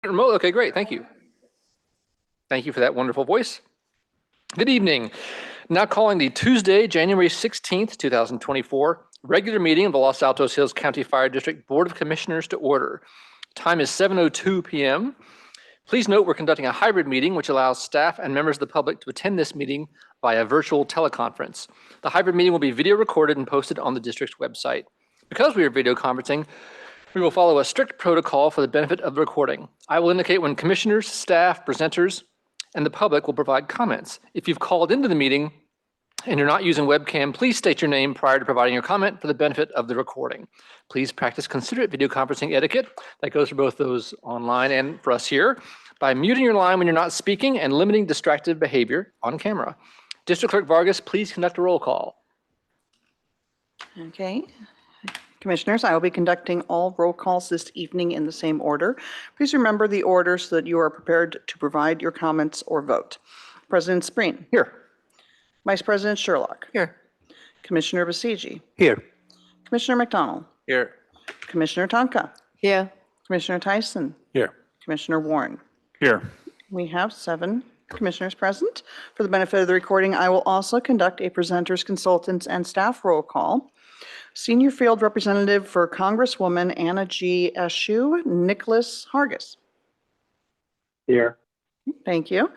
Remote. Okay, great. Thank you. Thank you for that wonderful voice. Good evening. Now calling the Tuesday, January 16th, 2024, regular meeting of the Los Altos Hills County Fire District Board of Commissioners to order. Time is 7:02 p.m. Please note we're conducting a hybrid meeting, which allows staff and members of the public to attend this meeting via virtual teleconference. The hybrid meeting will be video recorded and posted on the district's website. Because we are video conferencing, we will follow a strict protocol for the benefit of the recording. I will indicate when commissioners, staff, presenters, and the public will provide comments. If you've called into the meeting and you're not using webcam, please state your name prior to providing your comment for the benefit of the recording. Please practice considerate video conferencing etiquette. That goes for both those online and for us here, by muting your line when you're not speaking and limiting distracted behavior on camera. District Clerk Vargas, please conduct a roll call. Okay. Commissioners, I will be conducting all roll calls this evening in the same order. Please remember the order so that you are prepared to provide your comments or vote. President Spreen. Here. Vice President Sherlock. Here. Commissioner Basigi. Here. Commissioner McDonald. Here. Commissioner Tonka. Here. Commissioner Tyson. Here. Commissioner Warren. Here. We have 7 commissioners present. For the benefit of the recording, I will also conduct a presenters, consultants, and staff roll call. Senior Field Representative for Congresswoman Anna G. Eshoo, Nicholas Hargis. Here. Thank you.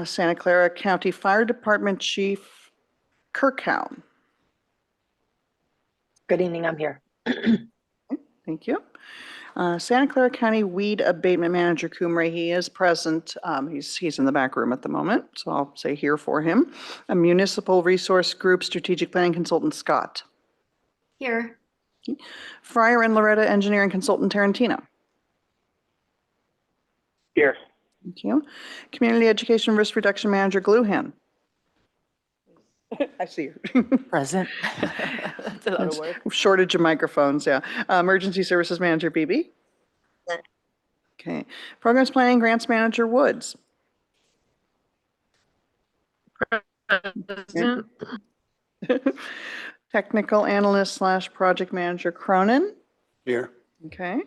Santa Clara County Fire Department Chief Kirkhow. Good evening, I'm here. Thank you. Santa Clara County Weed Abatement Manager Kumre, he is present. He's in the back room at the moment, so I'll say here for him. A Municipal Resource Group Strategic Planning Consultant Scott. Here. Fryer and Loretta Engineering Consultant Tarantino. Here. Thank you. Community Education Risk Reduction Manager Gluhan. I see you. Present. Shortage of microphones, yeah. Emergency Services Manager Beebe. Okay. Programs Planning Grants Manager Woods. Present. Technical Analyst / Project Manager Cronin. Here. Okay.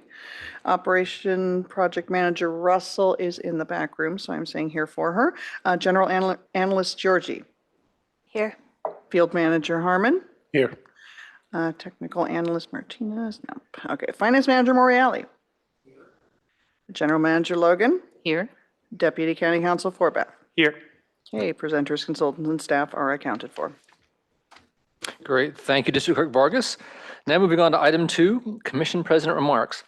Operation Project Manager Russell is in the back room, so I'm saying here for her. General Analyst Georgie. Here. Field Manager Harmon. Here. Technical Analyst Martinez. No. Okay. Finance Manager Moriali. General Manager Logan. Here. Deputy County Counsel Forbath. Here. Okay. Presenters, consultants, and staff are accounted for. Great. Thank you, District Clerk Vargas. Now moving on to item 2, Commission President remarks.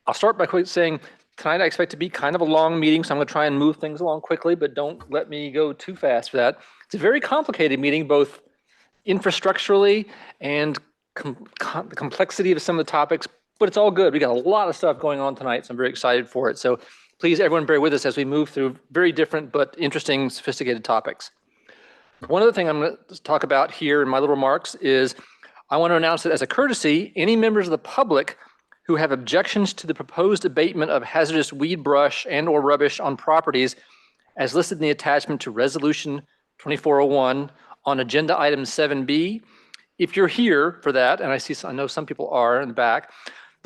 I'll start by quickly saying tonight I expect to be kind of a long meeting, so I'm going to try and move things along quickly, but don't let me go too fast for that. It's a very complicated meeting, both infrastructurally and the complexity of some of the topics, but it's all good. We got a lot of stuff going on tonight, so I'm very excited for it. So please, everyone, bear with us as we move through very different but interesting, sophisticated topics. One other thing I'm going to talk about here in my little remarks is I want to announce that as a courtesy, any members of the public who have objections to the proposed abatement of hazardous weed brush and/or rubbish on properties as listed in the attachment to Resolution 2401 on Agenda Item 7B, if you're here for that, and I know some people are in the back,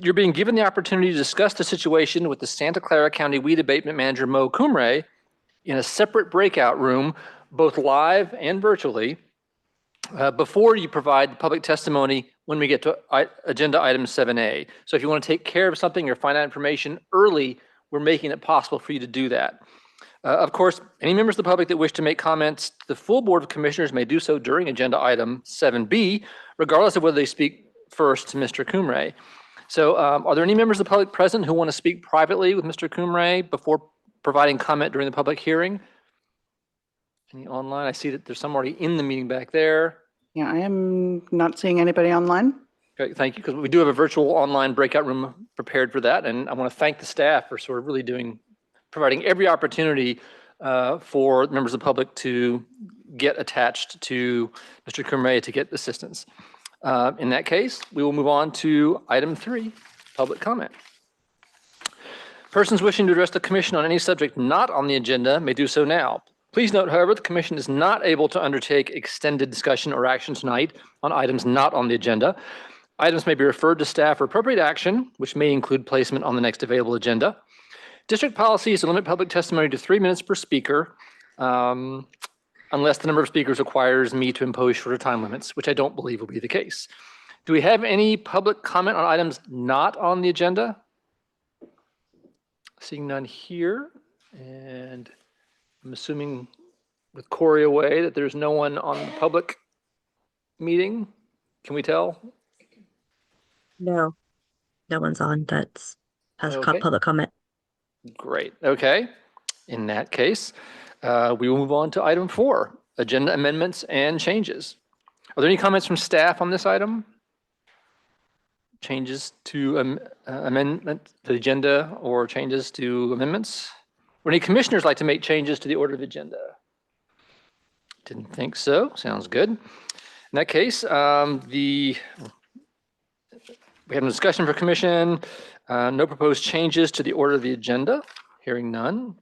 you're being given the opportunity to discuss the situation with the Santa Clara County Weed Abatement Manager, Mo Kumre, in a separate breakout room, both live and virtually, before you provide public testimony when we get to Agenda Item 7A. So if you want to take care of something or find out information early, we're making it possible for you to do that. Of course, any members of the public that wish to make comments to the full Board of Commissioners may do so during Agenda Item 7B, regardless of whether they speak first to Mr. Kumre. So are there any members of the public present who want to speak privately with Mr. Kumre before providing comment during the public hearing? Any online? I see that there's some already in the meeting back there. Yeah, I am not seeing anybody online. Okay, thank you, because we do have a virtual online breakout room prepared for that, and I want to thank the staff for sort of really providing every opportunity for members of the public to get attached to Mr. Kumre to get assistance. In that case, we will move on to item 3, public comment. Persons wishing to address the commission on any subject not on the agenda may do so now. Please note, however, the commission is not able to undertake extended discussion or action tonight on items not on the agenda. Items may be referred to staff for appropriate action, which may include placement on the next available agenda. District policy is to limit public testimony to 3 minutes per speaker, unless the number of speakers requires me to impose shorter time limits, which I don't believe will be the case. Do we have any public comment on items not on the agenda? Seeing none here, and I'm assuming with Corey away that there's no one on the public meeting. Can we tell? No, no one's on that's has Okay. public comment. Great. Okay. In that case, we will move on to item 4, agenda amendments and changes. Are there any comments from staff on this item? Changes to amendment to the agenda or changes to amendments? Would any commissioners like to make changes to the order of the agenda? Didn't think so. Sounds good. In that case, we have a discussion for commission. No proposed changes to the order of the agenda. Hearing none.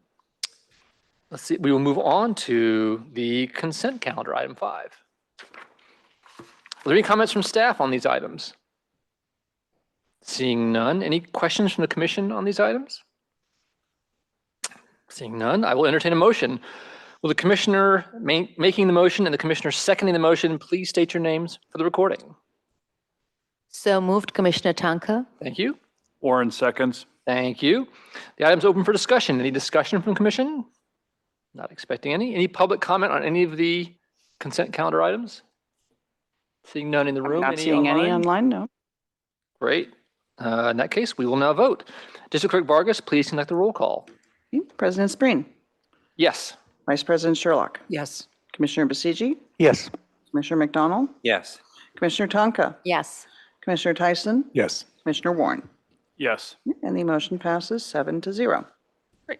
Let's see. We will move on to the consent calendar, item 5. Are there any comments from staff on these items? Seeing none. Any questions from the commission on these items? Seeing none, I will entertain a motion. Will the commissioner making the motion and the commissioner seconding the motion please state your names for the recording? So moved, Commissioner Tonka. Thank you. Warren seconds. Thank you. The item's open for discussion. Any discussion from commission? Not expecting any. Any public comment on any of the consent calendar items? Seeing none in the room. I'm not seeing any online, no. Great. In that case, we will now vote. District Clerk Vargas, please conduct the roll call. President Spreen, Yes. Vice President Sherlock, Yes. Commissioner Basiji, Yes. Commissioner McDonald, Yes. Commissioner Tonka, Yes. Commissioner Tyson, Yes. Commissioner Warren. Yes. And the motion passes 7-0. Great.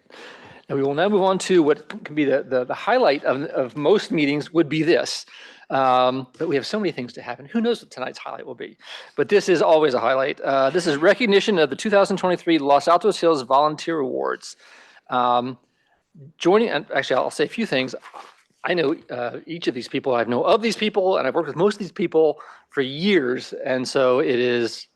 And we will now move on to what can be the highlight of most meetings would be this. But we have so many things to happen. Who knows what tonight's highlight will be? But this is always a highlight. This is recognition of the 2023 Los Altos Hills Volunteer Awards. Actually, I'll say a few things. I know each of these people. I know of these people, and I've worked with most of these people for years. And so it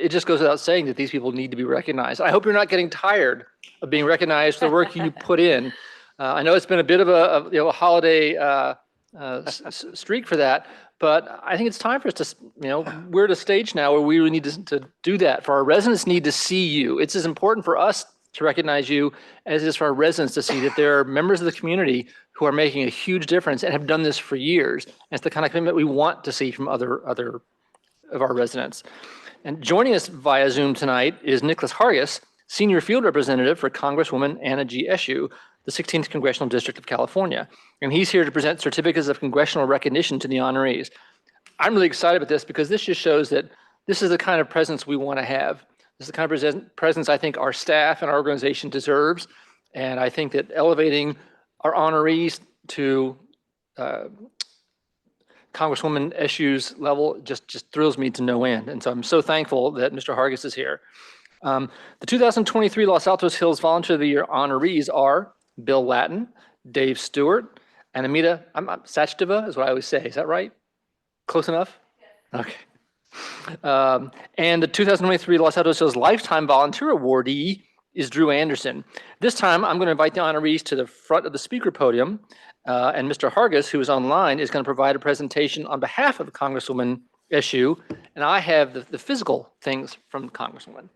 just goes without saying that these people need to be recognized. I hope you're not getting tired of being recognized for the work you put in. I know it's been a bit of a holiday streak for that, but I think it's time for us to, we're at a stage now where we really need to do that. For our residents need to see you. It's as important for us to recognize you as it is for our residents to see that there are members of the community who are making a huge difference and have done this for years. And it's the kind of commitment we want to see from other of our residents. And joining us via Zoom tonight is Nicholas Hargis, Senior Field Representative for Congresswoman Anna G. Eshoo, the 16th Congressional District of California. And he's here to present certificates of congressional recognition to the honorees. I'm really excited about this because this just shows that this is the kind of presence we want to have. This is the kind of presence I think our staff and our organization deserves. And I think that elevating our honorees to Congresswoman Eshoo's level just thrills me to no end. And so I'm so thankful that Mr. Hargis is here. The 2023 Los Altos Hills Volunteer of the Year honorees are Bill Lattin, Dave Stewart, and Amita Sachdeva is what I always say. Is that right? Close enough? Okay. And the 2023 Los Altos Hills Lifetime Volunteer Awardee is Drew Anderson. This time, I'm going to invite the honorees to the front of the speaker podium, and Mr. Hargis, who is online, is going to provide a presentation on behalf of Congresswoman Eshoo, and I have the physical things from the Congresswoman.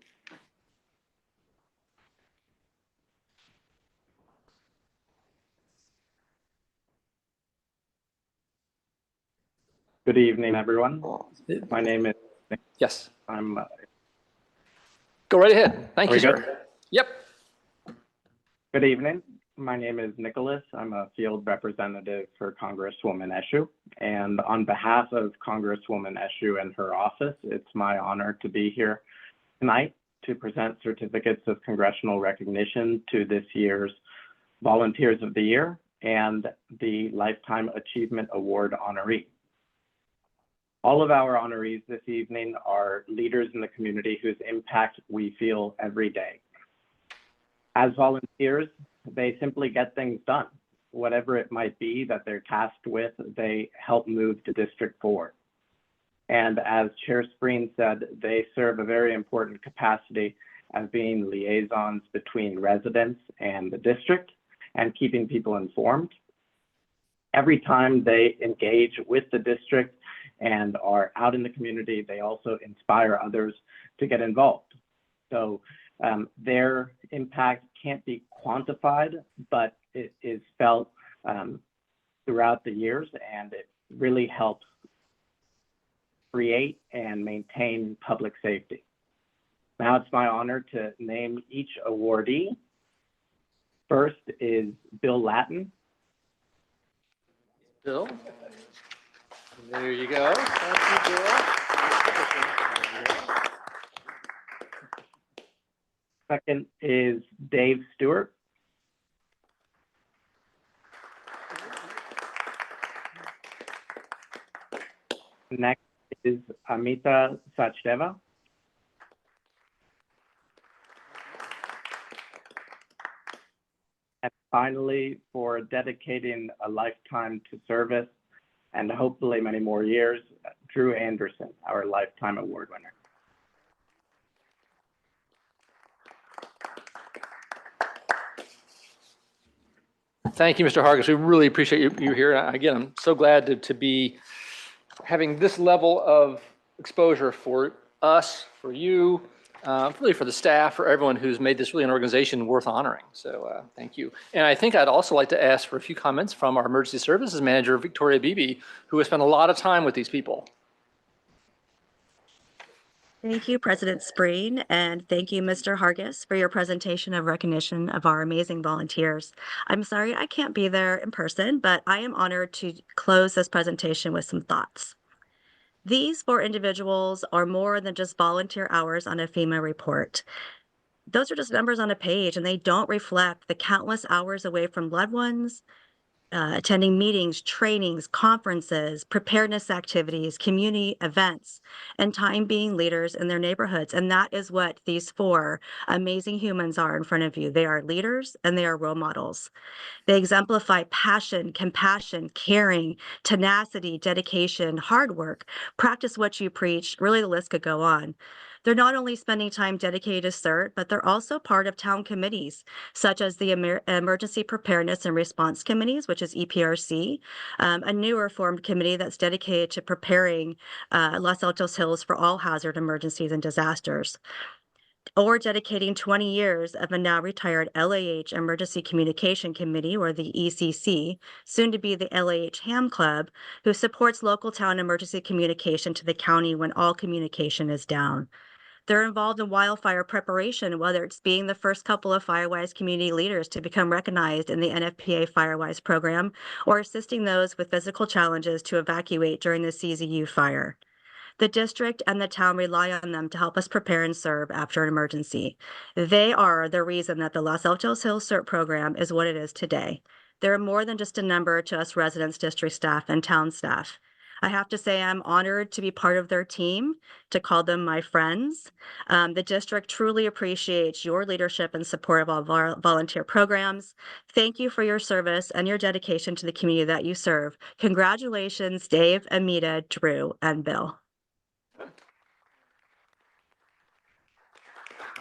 Good evening, everyone. My name is Nick. Yes. I'm. Go right ahead. Thank you, good? sir. Yep. Good evening. My name is Nicholas. I'm a field representative for Congresswoman Eshoo. And on behalf of Congresswoman Eshoo and her office, it's my honor to be here tonight to present certificates of congressional recognition to this year's Volunteers of the Year and the Lifetime Achievement Award honoree. All of our honorees this evening are leaders in the community whose impact we feel every day. As volunteers, they simply get things done. Whatever it might be that they're tasked with, they help move the district forward. And as Chair Spreen said, they serve a very important capacity as being liaisons between residents and the district and keeping people informed. Every time they engage with the district and are out in the community, they also inspire others to get involved. So their impact can't be quantified, but it is felt throughout the years, and it really helps create and maintain public safety. Now it's my honor to name each awardee. First is Bill Lattin. Bill? There you go. Thank you, Bill. Second is Dave Stewart. Next is Amita Sachdeva. And finally, for dedicating a lifetime to service and hopefully many more years, Drew Anderson, our Lifetime Award winner. Thank you, Mr. Hargis. We really appreciate you here. Again, I'm so glad to be having this level of exposure for us, for you, really for the staff, for everyone who's made this really an organization worth honoring. So thank you. And I think I'd also like to ask for a few comments from our emergency services manager, Victoria Beebe, who has spent a lot of time with these people. Thank you, President Spreen, and thank you, Mr. Hargis, for your presentation of recognition of our amazing volunteers. I'm sorry I can't be there in person, but I am honored to close this presentation with some thoughts. These 4 individuals are more than just volunteer hours on a FEMA report. Those are just numbers on a page, and they don't reflect the countless hours away from loved ones, attending meetings, trainings, conferences, preparedness activities, community events, and time being leaders in their neighborhoods. And that is what these 4 amazing humans are in front of you. They are leaders and they are role models. They exemplify passion, compassion, caring, tenacity, dedication, hard work, practice what you preach. Really, the list could go on. They're not only spending time dedicated to CERT, but they're also part of town committees, such as the Emergency Preparedness and Response Committees, which is EPRC, a newer formed committee that's dedicated to preparing Los Altos Hills for all hazard emergencies and disasters, or dedicating 20 years of a now retired LAH Emergency Communication Committee, or the ECC, soon to be the LAH Ham Club, who supports local town emergency communication to the county when all communication is down. They're involved in wildfire preparation, whether it's being the first couple of Firewise community leaders to become recognized in the NFPA Firewise program, or assisting those with physical challenges to evacuate during the CZU fire. The district and the town rely on them to help us prepare and serve after an emergency. They are the reason that the Los Altos Hills CERT program is what it is today. They're more than just a number to us residents, district staff, and town staff. I have to say I'm honored to be part of their team, to call them my friends. The district truly appreciates your leadership and support of all volunteer programs. Thank you for your service and your dedication to the community that you serve. Congratulations, Dave, Amita, Drew, and Bill.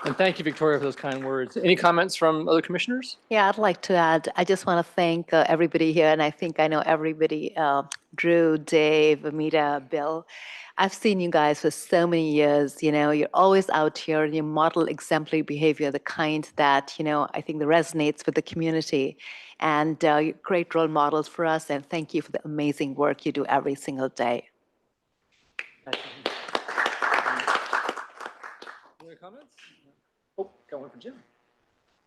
And thank you, Victoria, for those kind words. Any comments from other commissioners? Yeah, I'd like to add, I just want to thank everybody here, and I think I know everybody, Drew, Dave, Amita, Bill. I've seen you guys for so many years, you're always out here and you model exemplary behavior, the kind that, I think that resonates with the community. And you're great role models for us, and thank you for the amazing work you do every single day. Any other comments? Oh, got one for Jim.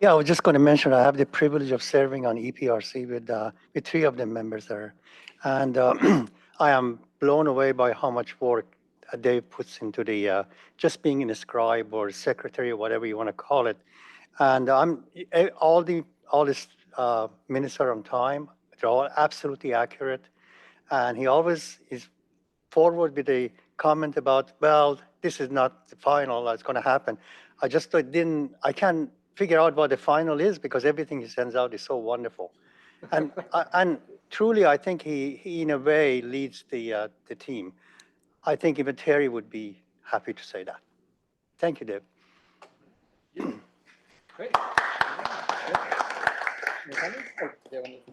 Yeah, I was just going to mention I have the privilege of serving on EPRC with 3 of the members there. And I am blown away by how much work Dave puts into the just being in a scribe or secretary or whatever you want to call it. And all his minutes are on time. They're all absolutely accurate. And he always is forward with a comment about, well, this is not the final that's going to happen. I can't figure out what the final is because everything he sends out is so wonderful. And and truly, I think he in a way leads the team. I think even Terry would be happy to say that. Thank you, Dave. Great.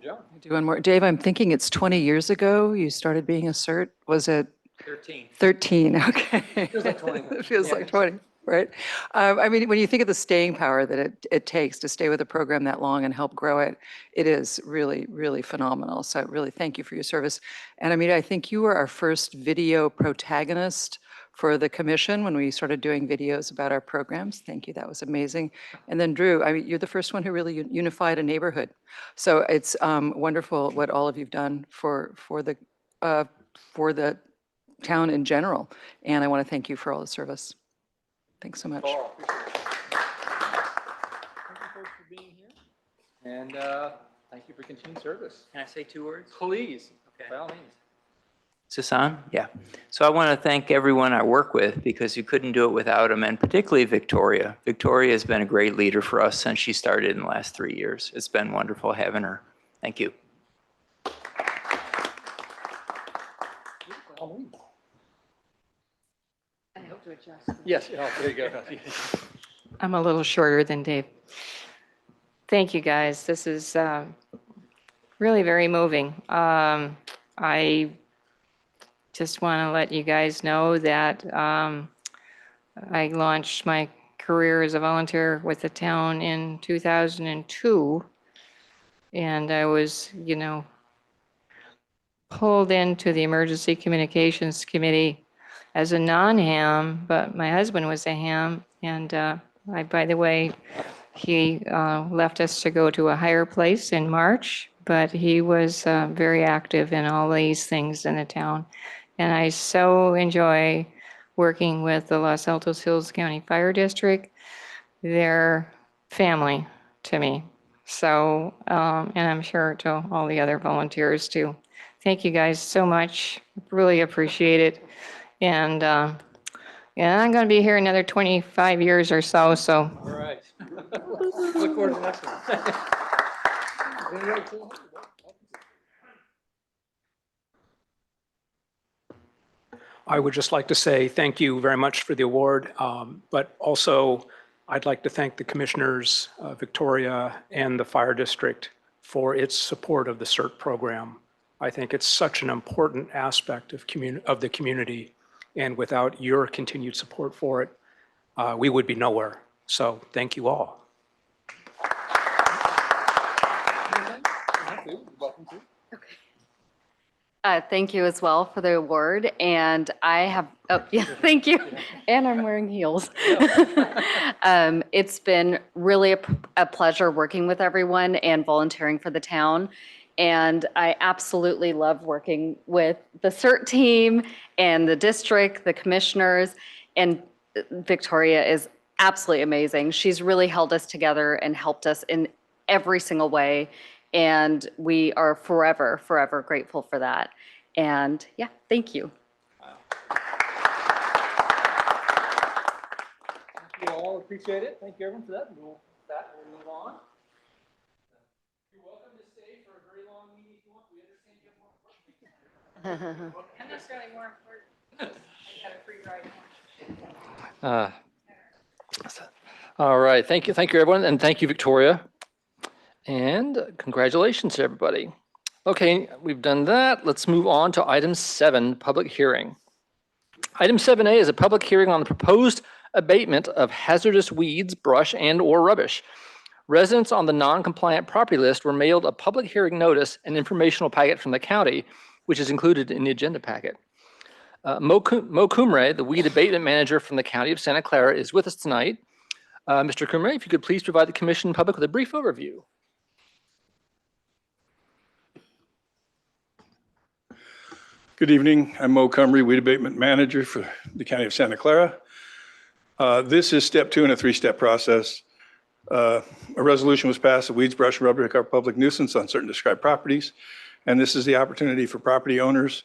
John? Doing more. Dave, I'm thinking it's 20 years ago you started being a CERT. Was it 13. 13? Okay. Feels like 20. It feels Yeah. like 20, right? I mean, when you think of the staying power that it takes to stay with a program that long and help grow it, it is really, really phenomenal. So really thank you for your service. And Amita, I think you were our first video protagonist for the commission when we started doing videos about our programs. Thank you. That was amazing. And then Drew, I mean, you're the first one who really unified a neighborhood. So it's wonderful what all of you've done for the town in general. And I want to thank you for all the service. Thanks so much. Carl, appreciate it. Thank you folks for being here. And thank you for continued service. Can I say 2 words? Please, Okay. by all means. Is this on? Yeah. So I want to thank everyone I work with because you couldn't do it without them, and particularly Victoria. Victoria has been a great leader for us since she started in the last 3 years. It's been wonderful having her. Thank you. By all means. I hope to adjust. Yes, oh, there you go. I'm a little shorter than Dave. Thank you, guys. This is really very moving. I just want to let you guys know that I launched my career as a volunteer with the town in 2002. And I was, pulled into the Emergency Communications Committee as a non-ham, but my husband was a ham. And by the way, he left us to go to a higher place in March, but he was very active in all these things in the town. And I so enjoy working with the Los Altos Hills County Fire District. They're family to me. So, and I'm sure to all the other volunteers too. Thank you guys so much. Really appreciate it. And I'm going to be here another 25 years or so. So All right. Look forward to the next one. I would just like to say thank you very much for the award, but also I'd like to thank the commissioners, Victoria and the Fire District for its support of the CERT program. I think it's such an important aspect of the community, and without your continued support for it, we would be nowhere. So thank you all. Welcome to. Thank you as well for the award. And I have, oh, yeah, thank you. And I'm wearing heels. It's been really a pleasure working with everyone and volunteering for the town. And I absolutely love working with the CERT team and the district, the commissioners, and Victoria is absolutely amazing. She's really held us together and helped us in every single way. And we are forever, forever grateful for that. And yeah, thank you. Thank you all. Appreciate it. Thank you everyone for that. We'll move on. You're welcome to stay for a very long meeting if you want. We understand you have more important things. I'm necessarily more important. I got a free ride. All right. Thank you, everyone. And thank you, Victoria. And congratulations to everybody. Okay, we've done that. Let's move on to item 7, public hearing. Item 7A is a public hearing on the proposed abatement of hazardous weeds, brush, and/or rubbish. Residents on the non-compliant property list were mailed a public hearing notice and informational packet from the county, which is included in the agenda packet. Mo Kumre, the weed abatement manager from the county of Santa Clara, is with us tonight. Mr. Kumre, if you could please provide the commission and public with a brief overview. Good evening. I'm Mo Cumry, Weed Abatement Manager for the County of Santa Clara. This is step 2 in a 3-step process. A resolution was passed, the weeds, brush, and rubber are public nuisance on certain described properties. And this is the opportunity for property owners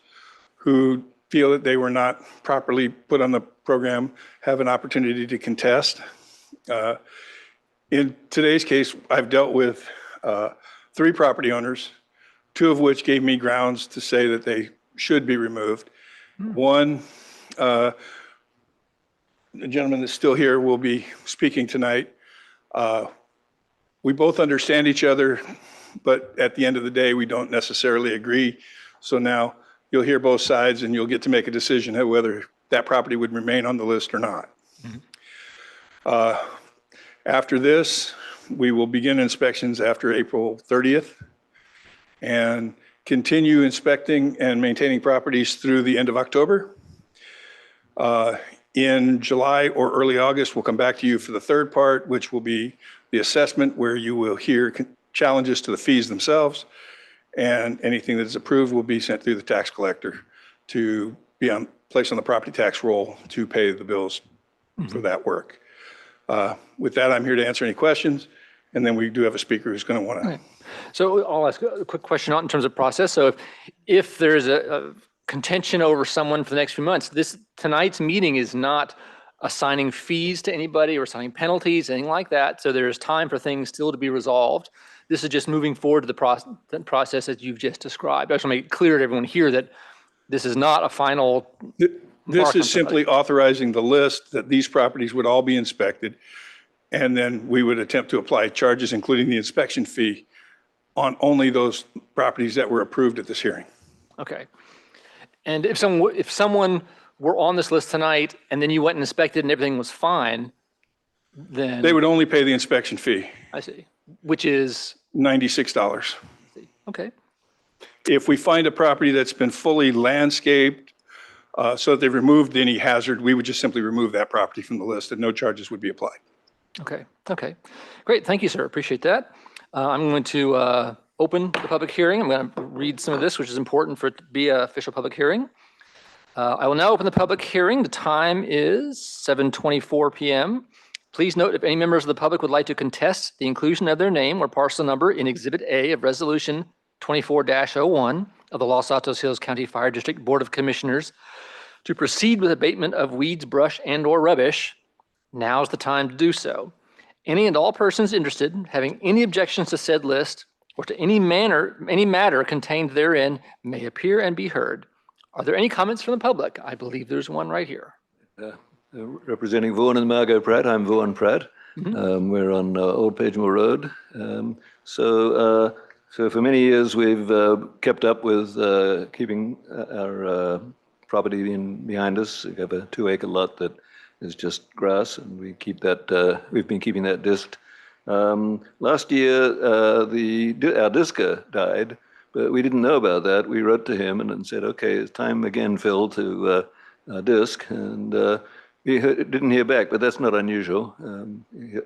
who feel that they were not properly put on the program, have an opportunity to contest. In today's case, I've dealt with 3 property owners, 2 of which gave me grounds to say that they should be removed. One, the gentleman that's still here will be speaking tonight, We both understand each other, but at the end of the day, we don't necessarily agree. So now you'll hear both sides and you'll get to make a decision on whether that property would remain on the list or not. After this, we will begin inspections after April 30th and continue inspecting and maintaining properties through the end of October. In July or early August, we'll come back to you for the third part, which will be the assessment, where you will hear challenges to the fees themselves, and anything that is approved will be sent through the tax collector to be placed on the property tax roll to pay the bills for that work. With that, I'm here to answer any questions, and then we do have a speaker who's going to want to. So I'll ask a quick question in terms of process. So if there's a contention over someone for the next few months, tonight's meeting is not assigning fees to anybody or assigning penalties, anything like that. So there's time for things still to be resolved. This is just moving forward to the process that you've just described. I just want to make it clear to everyone here that this is not a final. This is simply authorizing the list that these properties would all be inspected, and then we would attempt to apply charges, including the inspection fee, on only those properties that were approved at this hearing. Okay. And if someone were on this list tonight and then you went and inspected and everything was fine, then They would only pay the inspection fee, I see, which is $96. okay. If we find a property that's been fully landscaped, so that they've removed any hazard, we would just simply remove that property from the list and no charges would be applied. Okay. Okay. Great. Thank you, sir. Appreciate that. I'm going to open the public hearing. I'm going to read some of this, which is important for it to be an official public hearing. I will now open the public hearing. The time is 7:24 p.m. Please note if any members of the public would like to contest the inclusion of their name or parcel number in Exhibit A of Resolution 24-01 of the Los Altos Hills County Fire District Board of Commissioners to proceed with abatement of weeds, brush, and/or rubbish, now's the time to do so. Any and all persons interested having any objections to said list or to any matter contained therein may appear and be heard. Are there any comments from the public? I believe there's one right here. Representing Vaughan and Margot Pratt, I'm Vaughan Pratt. We're on Old Pagemore Road. So for many years we've kept up with keeping our property behind us. We have a 2-acre lot that is just grass, and we keep that. We've been keeping that disked. Last year, our disker died, but we didn't know about that. We wrote to him and said, "Okay, it's time again, Phil, to disk." And we didn't hear back, but that's not unusual.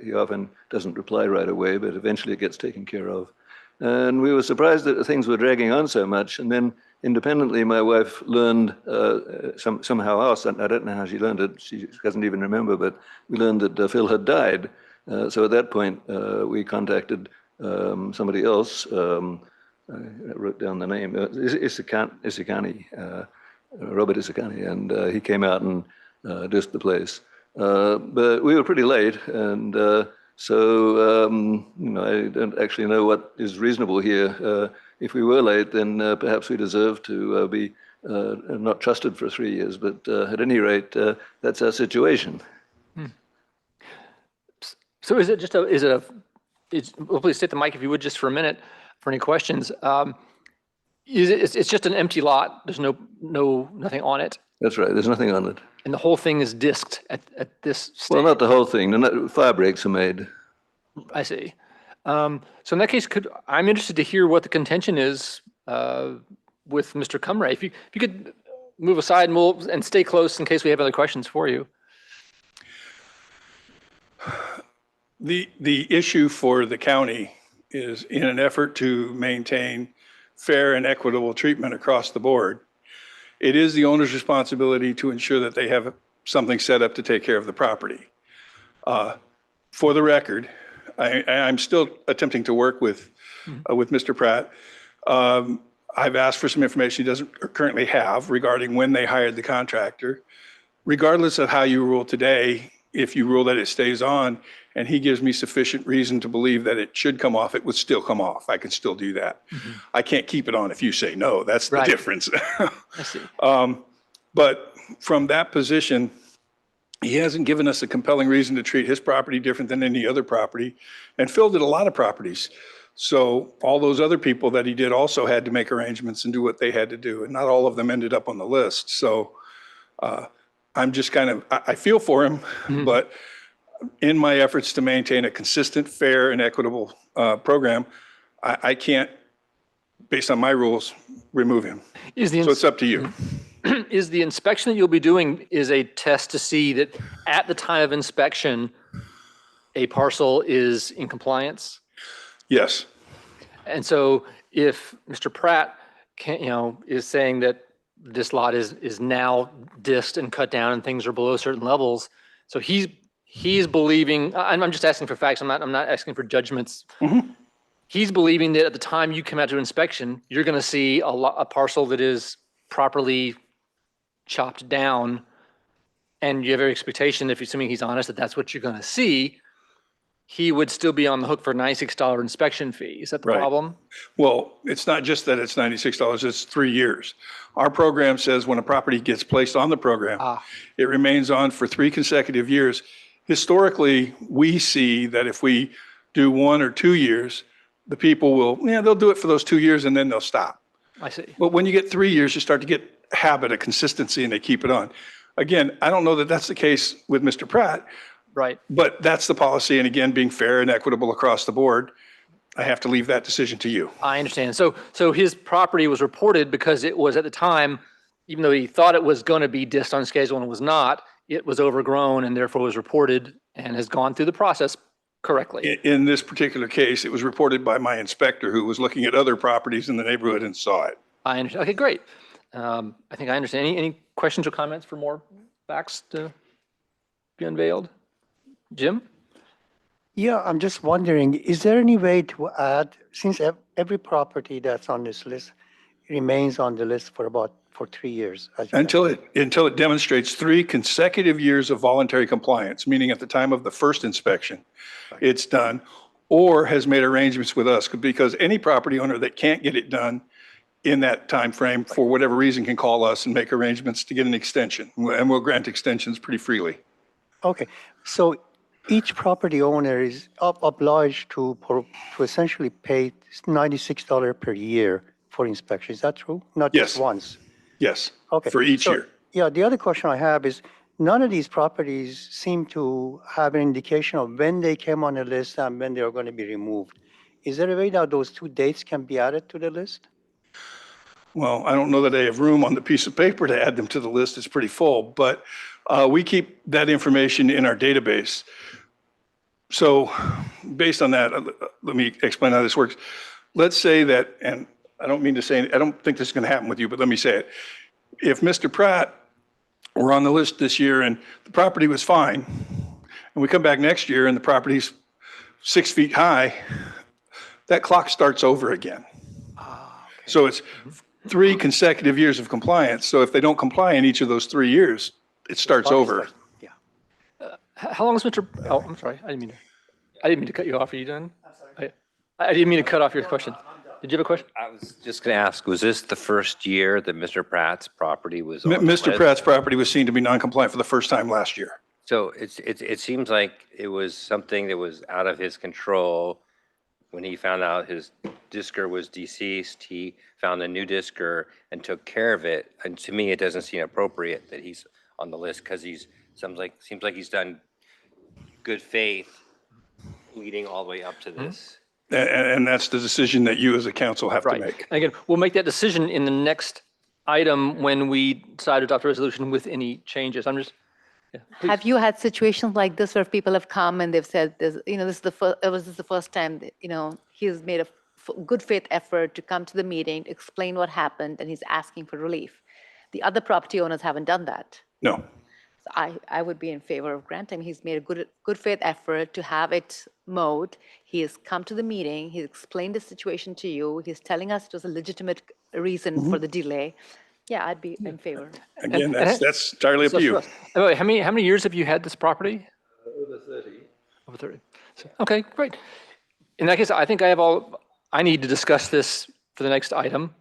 He often doesn't reply right away, but eventually it gets taken care of. And we were surprised that things were dragging on so much. And then independently, my wife learned somehow else, and I don't know how she learned it. She doesn't even remember, but we learned that Phil had died. So at that point, we contacted somebody else. I wrote down the name, Isakani, Robert Isakani, and he came out and disked the place. But we were pretty late, and so I don't actually know what is reasonable here. If we were late, then perhaps we deserve to be not trusted for 3 years. But at any rate, that's our situation. So please take the mic if you would just for a minute for any questions. It's just an empty lot. There's nothing on it. That's right. There's nothing on it. And the whole thing is disked at this stage. Well, not the whole thing. Fire breaks are made. I see. So in that case, I'm interested to hear what the contention is with Mr. Cumray. If you could move aside and stay close in case we have other questions for you. The issue for the county is, in an effort to maintain fair and equitable treatment across the board, it is the owner's responsibility to ensure that they have something set up to take care of the property. For the record, I'm still attempting to work with Mr. Pratt. I've asked for some information he doesn't currently have regarding when they hired the contractor. Regardless of how you rule today, if you rule that it stays on and he gives me sufficient reason to believe that it should come off, it would still come off. I can still do that. I can't keep it on if you say no. That's the difference. I see. But from that position, He hasn't given us a compelling reason to treat his property different than any other property, and Phil did a lot of properties. So all those other people that he did also had to make arrangements and do what they had to do, and not all of them ended up on the list. So I'm just kind of, I feel for him, but in my efforts to maintain a consistent, fair, and equitable program, I can't, based on my rules, remove him. So it's up to you. Is the inspection that you'll be doing is a test to see that at the time of inspection, a parcel is in compliance? Yes. And so if Mr. Pratt is saying that this lot is now dissed and cut down and things are below certain levels, so he's believing, I'm just asking for facts, I'm not asking for judgments. He's believing that at the time you come out to inspection, you're going to see a parcel that is properly chopped down, and you have every expectation, if assuming he's honest, that that's what you're going to see. He would still be on the hook for $96 inspection fee. Is that the problem? Well, it's not just that it's $96, it's 3 years. Our program says when a property gets placed on the program, it remains on for 3 consecutive years. Historically, we see that if we do 1 or 2 years, the people will, they'll do it for those 2 years and then they'll stop. I see. But when you get 3 years, you start to get a habit of consistency and they keep it on. Again, I don't know that that's the case with Mr. Pratt. Right. But that's the policy. And again, being fair and equitable across the board, I have to leave that decision to you. I understand. So his property was reported because it was at the time, even though he thought it was going to be dissed on schedule and it was not, it was overgrown and therefore was reported and has gone through the process correctly. In this particular case, it was reported by my inspector who was looking at other properties in the neighborhood and saw it. I understand. Okay, great. I think I understand. Any questions or comments for more facts to be unveiled? Jim? Yeah, I'm just wondering, is there any way to add, since every property that's on this list remains on the list for 3 years? Until it demonstrates 3 consecutive years of voluntary compliance, meaning at the time of the first inspection, it's done, or has made arrangements with us, because any property owner that can't get it done in that time frame, for whatever reason, can call us and make arrangements to get an extension, and we'll grant extensions pretty freely. Okay, so each property owner is obliged to essentially pay $96 per year for inspection. Is that true? Not just once? Yes, okay. For each year. Yeah, the other question I have is, none of these properties seem to have an indication of when they came on the list and when they are going to be removed. Is there a way that those 2 dates can be added to the list? Well, I don't know that I have room on the piece of paper to add them to the list. It's pretty full, but we keep that information in our database. So based on that, let me explain how this works. Let's say that, and I don't mean to say, I don't think this is going to happen with you, but let me say it. If Mr. Pratt were on the list this year and the property was fine, and we come back next year and the property's 6 feet high, that clock starts over again. So it's 3 consecutive years of compliance. So if they don't comply in each of those 3 years, it starts over. How long is Mr. Oh, I'm sorry. I didn't mean to cut you off. Are you done? I'm sorry. I didn't mean to cut off your question. Did you have a question? I was just going to ask, was this the first year that Mr. Pratt's property was on the Mr. list? Pratt's property was seen to be non-compliant for the first time last year. So it seems like it was something that was out of his control. When he found out his disker was deceased, he found a new disker and took care of it. And to me, it doesn't seem appropriate that he's on the list because seems like he's done good faith leading all the way up to this. And that's the decision that you as a council have to make. And again, we'll make that decision in the next item when we decide to adopt a resolution with any changes. I'm just, Have you had situations like this where people have come and they've said, this is the first time that, he's made a good faith effort to come to the meeting, explain what happened, and he's asking for relief. The other property owners haven't done that. No. So I would be in favor of granting. He's made a good faith effort to have it mowed. He has come to the meeting. He's explained the situation to you. He's telling us it was a legitimate reason for the delay. Yeah, I'd be in favor. Again, that's entirely up to you. By the way, how many years have you had this property? Over 30. Over 30. Okay, great. In that case, I think I have all I need to discuss this for the next item.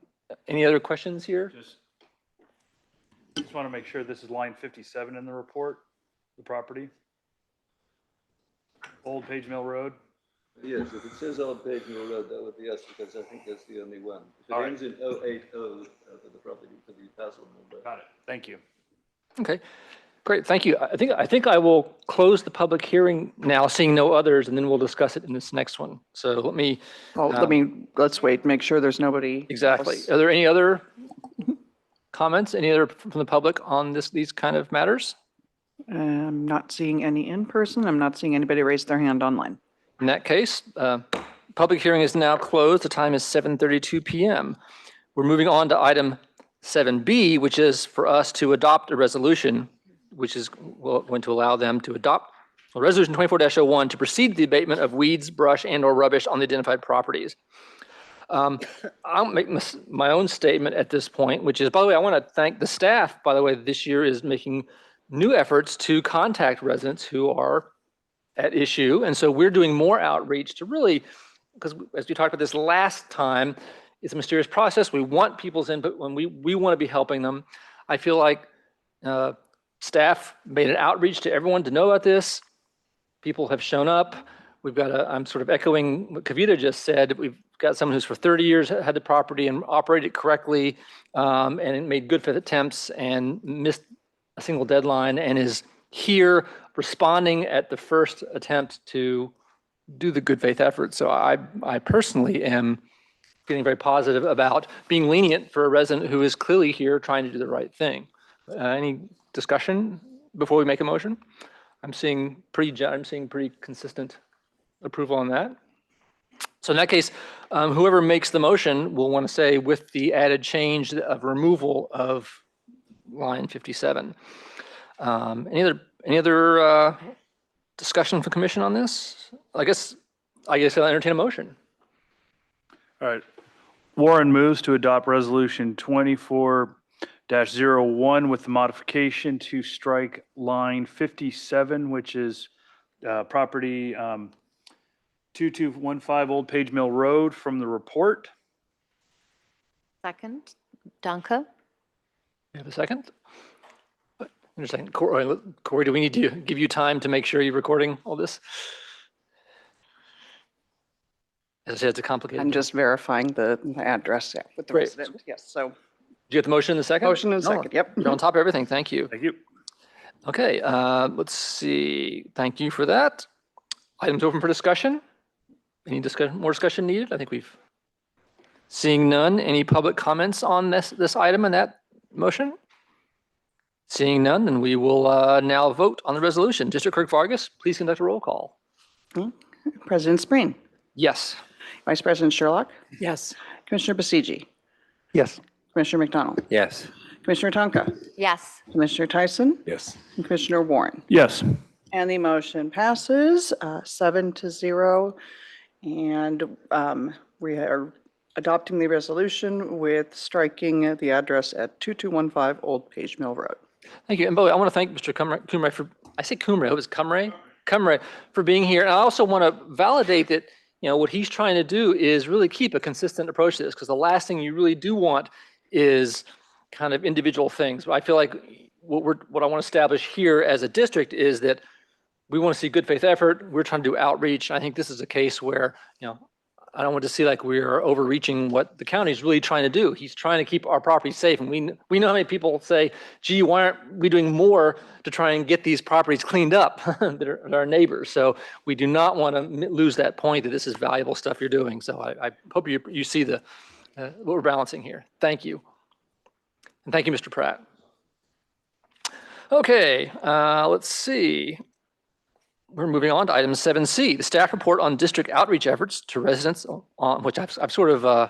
Any other questions here? Just want to make sure this is line 57 in the report. the property? Old Page Mill Road? Yes, if it says Old Page Mill Road, that would be us, because I think that's the only one. If All it right. ends in 080, for the property, for the parcel number. Got it. Thank you. Okay, great, thank you. I think I will close the public hearing now, seeing no others, and then we'll discuss it in this next one. So let me. Well, let's wait, make sure there's nobody. Exactly. else. Are there any other comments, any other from the public on these kind of matters? I'm not seeing any in person. I'm not seeing anybody raise their hand online. In that case, public hearing is now closed. The time is 7:32 p.m. We're moving on to item 7B, which is for us to adopt a resolution, which is going to allow them to adopt Resolution 24-01 to proceed to the abatement of weeds, brush, and/or rubbish on the identified properties. I'll make my own statement at this point, which is, by the way, I want to thank the staff, by the way, this year is making new efforts to contact residents who are at issue. And so we're doing more outreach to really, because as we talked about this last time, it's a mysterious process. We want people's input when we want to be helping them. I feel like staff made an outreach to everyone to know about this. People have shown up. We've got I'm sort of echoing what Kavita just said. We've got someone who's for 30 years had the property and operated it correctly and made good faith attempts and missed a single deadline and is here responding at the first attempt to do the good faith effort. So I personally am feeling very positive about being lenient for a resident who is clearly here trying to do the right thing. Any discussion before we make a motion? I'm seeing pretty consistent approval on that. So in that case, whoever makes the motion will want to say with the added change of removal of line 57. Any other discussion for commission on this? I guess I'll entertain a motion. All right. Warren moves to adopt Resolution 24-01 with the modification to strike line 57, which is property 2215 Old Page Mill Road from the report. Second, Danka? You have a second? Just a second. Corey, do we need to give you time to make sure you're recording all this? As I said, it's a complicated. I'm just verifying the address with the Great. resident. Yes, so. Do you have the motion in the second? Motion in second, yep. You're on top of everything. Thank you. Thank you. Okay, let's see. Thank you for that. Items open for discussion. Any more discussion needed? I think we've seeing none. Any public comments on this item and that motion? Seeing none, then we will now vote on the resolution. District Clerk Vargas, please conduct a roll call. President Spreen. Yes. Vice President Sherlock. Yes. Commissioner Basiji. Yes. Commissioner McDonald. Yes. Commissioner Tonka. Yes. Commissioner Tyson. Yes. And Commissioner Warren. Yes. And the motion passes 7-0. And we are adopting the resolution with striking the address at 2215 Old Page Mill Road. Thank you. And by the way, I want to thank Mr. Cumray for, I say Cumray, it was Cumray for being here. And I also want to validate that, what he's trying to do is really keep a consistent approach to this, because the last thing you really do want is kind of individual things. But I feel like what I want to establish here as a district is that we want to see good faith effort. We're trying to do outreach. I think this is a case where, I don't want to see like we are overreaching what the county is really trying to do. He's trying to keep our properties safe. And we know how many people say, gee, why aren't we doing more to try and get these properties cleaned up that are our neighbors? So we do not want to lose that point that this is valuable stuff you're doing. So I hope you see what we're balancing here. Thank you. And thank you, Mr. Pratt. Okay, let's see. We're moving on to item 7C, the staff report on district outreach efforts to residents, on which I've sort of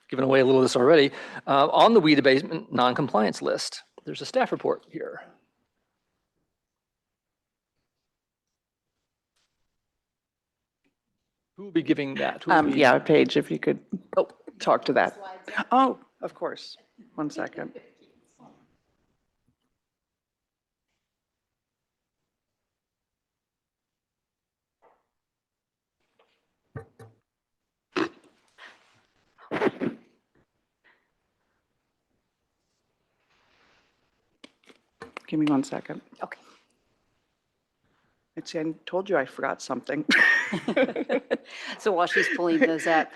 given away a little of this already, on the weed abatement non-compliance list. There's a staff report here. Who will be giving that? Yeah, Paige, if you could talk to that. Oh, of course. 1 second. Give me 1 second. Okay. See, I told you I forgot something. So while she's pulling those up,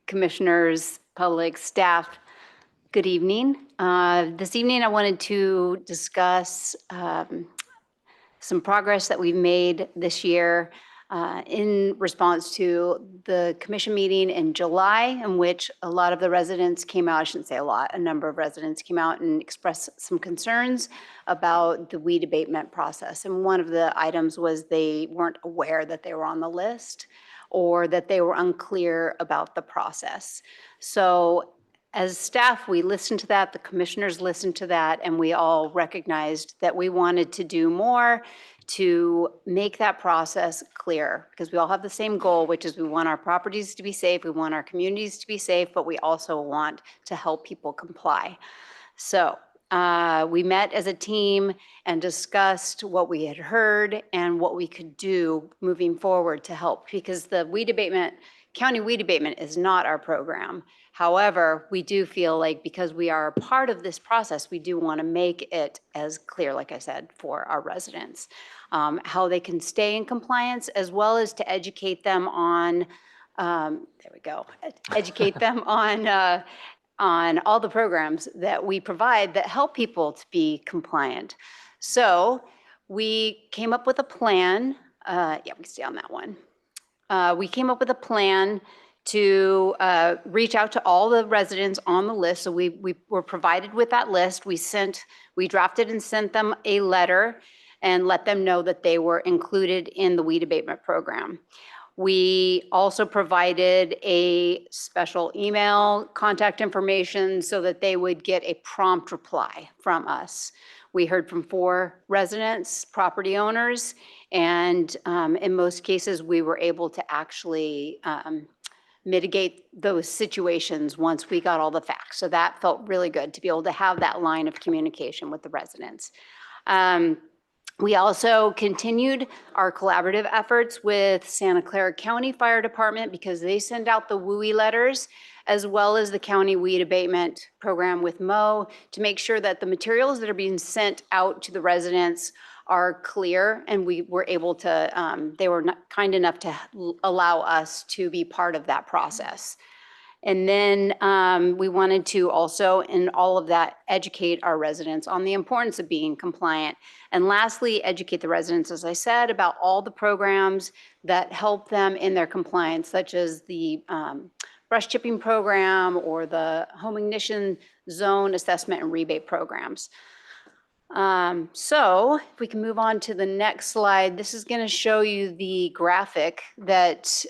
commissioners, public, staff, good evening. This evening, I wanted to discuss some progress that we've made this year in response to the commission meeting in July, in which a lot of the residents came out, I shouldn't say a lot, a number of residents came out and expressed some concerns about the weed abatement process. And one of the items was they weren't aware that they were on the list or that they were unclear about the process. So as staff, we listened to that, the commissioners listened to that, and we all recognized that we wanted to do more to make that process clear, because we all have the same goal, which is we want our properties to be safe, we want our communities to be safe, but we also want to help people comply. So we met as a team and discussed what we had heard and what we could do moving forward to help, because the weed abatement, county weed abatement is not our program. However, we do feel like because we are a part of this process, we do want to make it as clear, like I said, for our residents, how they can stay in compliance, as well as to educate them on, there we go, educate them on all the programs that we provide that help people to be compliant. So we came up with a plan. Yeah, we can stay on that one. We came up with a plan to reach out to all the residents on the list. So we were provided with that list. We drafted and sent them a letter and let them know that they were included in the weed abatement program. We also provided a special email contact information so that they would get a prompt reply from us. We heard from 4 residents, property owners, and in most cases, we were able to actually mitigate those situations once we got all the facts. So that felt really good to be able to have that line of communication with the residents. We also continued our collaborative efforts with Santa Clara County Fire Department because they send out the WUI letters, as well as the county weed abatement program with Mo, to make sure that the materials that are being sent out to the residents are clear, and we were able to, they were kind enough to allow us to be part of that process. And then we wanted to also, in all of that, educate our residents on the importance of being compliant. And lastly, educate the residents, as I said, about all the programs that help them in their compliance, such as the brush chipping program or the home ignition zone assessment and rebate programs. So if we can move on to the next slide, this is going to show you the graphic that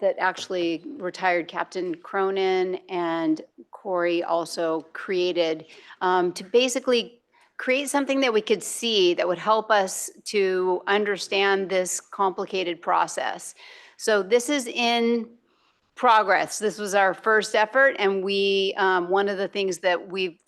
that actually retired Captain Cronin and Corey also created to basically create something that we could see that would help us to understand this complicated process. So this is in progress. This was our first effort, and we one of the things that we've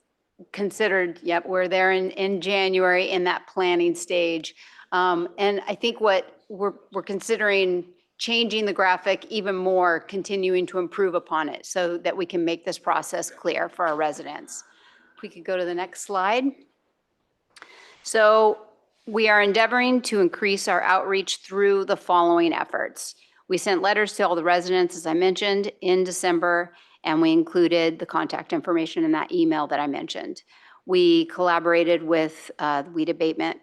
considered, yep, we're there in January in that planning stage. And I think what we're considering changing the graphic even more, continuing to improve upon it so that we can make this process clear for our residents. If we could go to the next slide. So we are endeavoring to increase our outreach through the following efforts. We sent letters to all the residents, as I mentioned, in December, and we included the contact information in that email that I mentioned. We collaborated with weed abatement,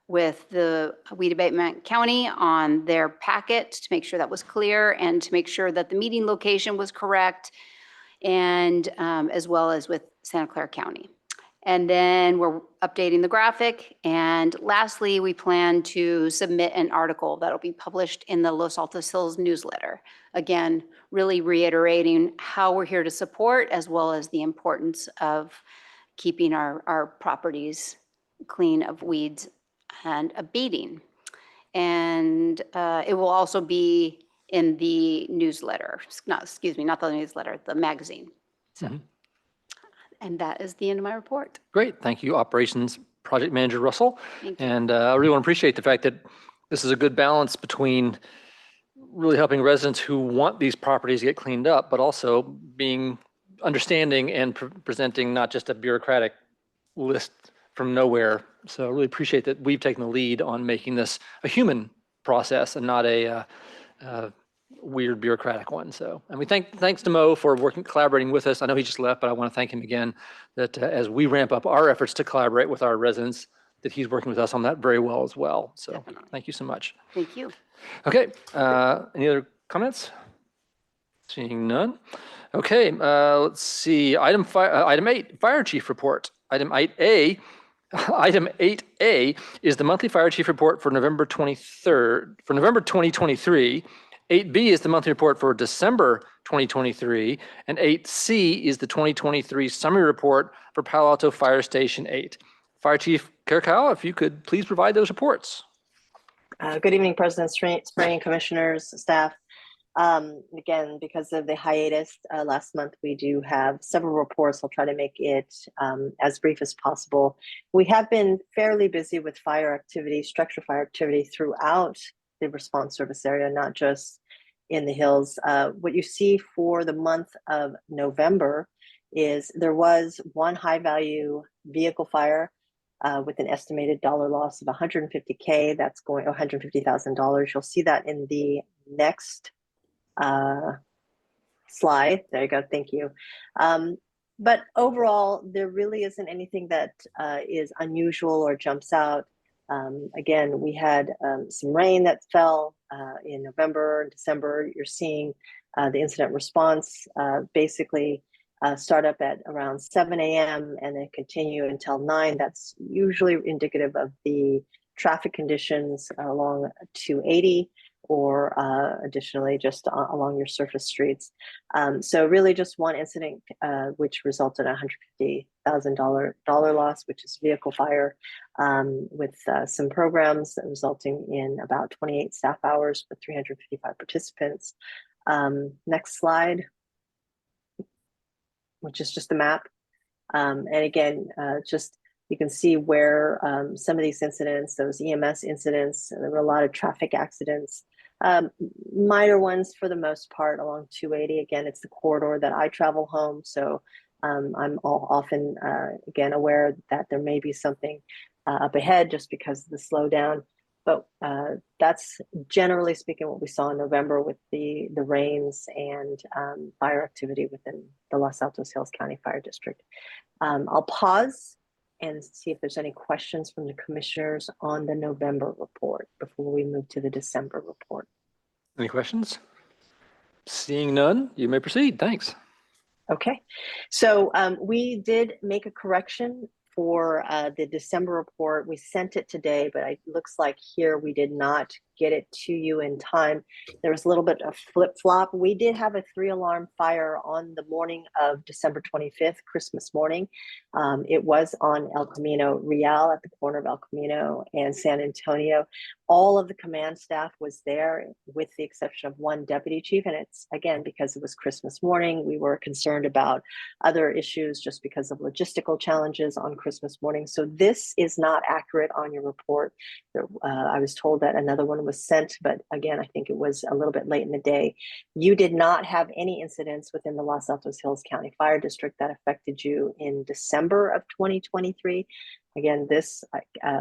with the Weed Abatement County on their packet to make sure that was clear and to make sure that the meeting location was correct, and as well as with Santa Clara County. And then we're updating the graphic. And lastly, we plan to submit an article that'll be published in the Los Altos Hills newsletter. Again, really reiterating how we're here to support, as well as the importance of keeping our properties clean of weeds and abating. And it will also be in the newsletter, not the newsletter, the magazine. So. And that is the end of my report. Great. Thank you, Operations Project Manager Russell. Thank you. And I really want to appreciate the fact that this is a good balance between really helping residents who want these properties to get cleaned up, but also being understanding and presenting not just a bureaucratic list from nowhere. So I really appreciate that we've taken the lead on making this a human process and not a weird bureaucratic one. So, and we thanks to Mo for collaborating with us. I know he just left, but I want to thank him again that as we ramp up our efforts to collaborate with our residents, that he's working with us on that very well as well. So thank you so much. Thank you. Okay, any other comments? Seeing none. Okay, let's see. Item 8, Fire Chief Report. Item 8A. Item 8A is the monthly Fire Chief Report for November 2023. 8B is the monthly report for December 2023, and 8C is the 2023 summary report for Palo Alto Fire Station 8. Fire Chief Kirkhow, if you could please provide those reports. Good evening, President Spring, commissioners, staff. Again, because of the hiatus last month, we do have several reports. I'll try to make it as brief as possible. We have been fairly busy with fire activity, structure fire activity throughout the response service area, not just in the hills. What you see for the month of November is there was one high value vehicle fire with an estimated dollar loss of $150K. That's going $150,000. You'll see that in the next slide. There you go. Thank you. But overall, there really isn't anything that is unusual or jumps out. Again, we had some rain that fell in November and December. You're seeing the incident response basically start up at around 7 a.m. and then continue until 9. That's usually indicative of the traffic conditions along 280 or additionally just along your surface streets. So really just one incident which resulted in $150,000 loss, which is vehicle fire, with some programs resulting in about 28 staff hours with 355 participants. Next slide, which is just a map. And again, just you can see where some of these incidents, those EMS incidents, there were a lot of traffic accidents, minor ones for the most part along 280. Again, it's the corridor that I travel home. So I'm often, again, aware that there may be something up ahead just because of the slowdown. But that's generally speaking what we saw in November with the rains and fire activity within the Los Altos Hills County Fire District. I'll pause and see if there's any questions from the commissioners on the November report before we move to the December report. Any questions? Seeing none, you may proceed. Thanks. Okay, so we did make a correction for the December report. We sent it today, but it looks like here we did not get it to you in time. There was a little bit of flip-flop. We did have a 3-alarm fire on the morning of December 25th, Christmas morning. It was on El Camino Real at the corner of El Camino and San Antonio. All of the command staff was there with the exception of one deputy chief. And it's, again, because it was Christmas morning, we were concerned about other issues just because of logistical challenges on Christmas morning. So this is not accurate on your report. I was told that another one was sent, but again, I think it was a little bit late in the day. You did not have any incidents within the Los Altos Hills County Fire District that affected you in December of 2023. Again, this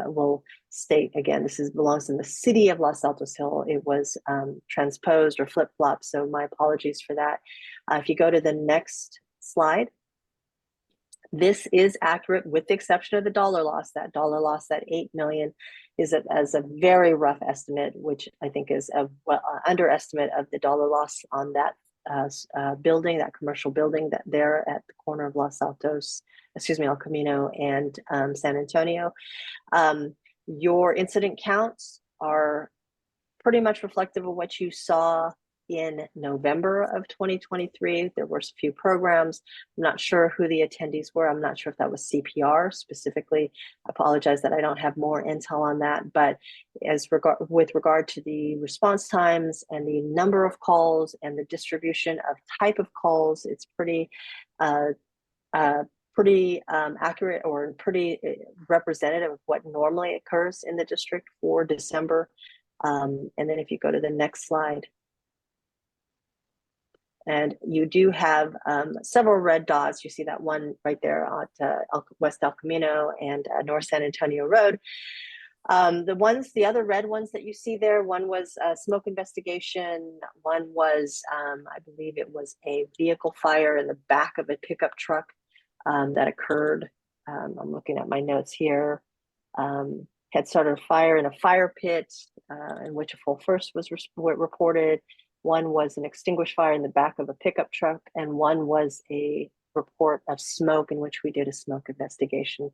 will state, again, this belongs in the city of Los Altos Hill. It was transposed or flip-flopped, so my apologies for that. If you go to the next slide, this is accurate with the exception of the dollar loss. That dollar loss, that $8 million, is as a very rough estimate, which I think is a underestimate of the dollar loss on that building, that commercial building that there at the corner of Los Altos, El Camino and San Antonio. Your incident counts are pretty much reflective of what you saw in November of 2023. There were a few programs. I'm not sure who the attendees were. I'm not sure if that was CPR specifically. I apologize that I don't have more intel on that, but with regard to the response times and the number of calls and the distribution of type of calls, it's pretty accurate or pretty representative of what normally occurs in the district for December. And then if you go to the next slide, And you do have several red dots. You see that one right there at West El Camino and North San Antonio Road. The other red ones that you see there, one was a smoke investigation. One was, I believe it was a vehicle fire in the back of a pickup truck that occurred. I'm looking at my notes here. Had started a fire in a fire pit in which a full first was reported. One was an extinguished fire in the back of a pickup truck, and one was a report of smoke in which we did a smoke investigation.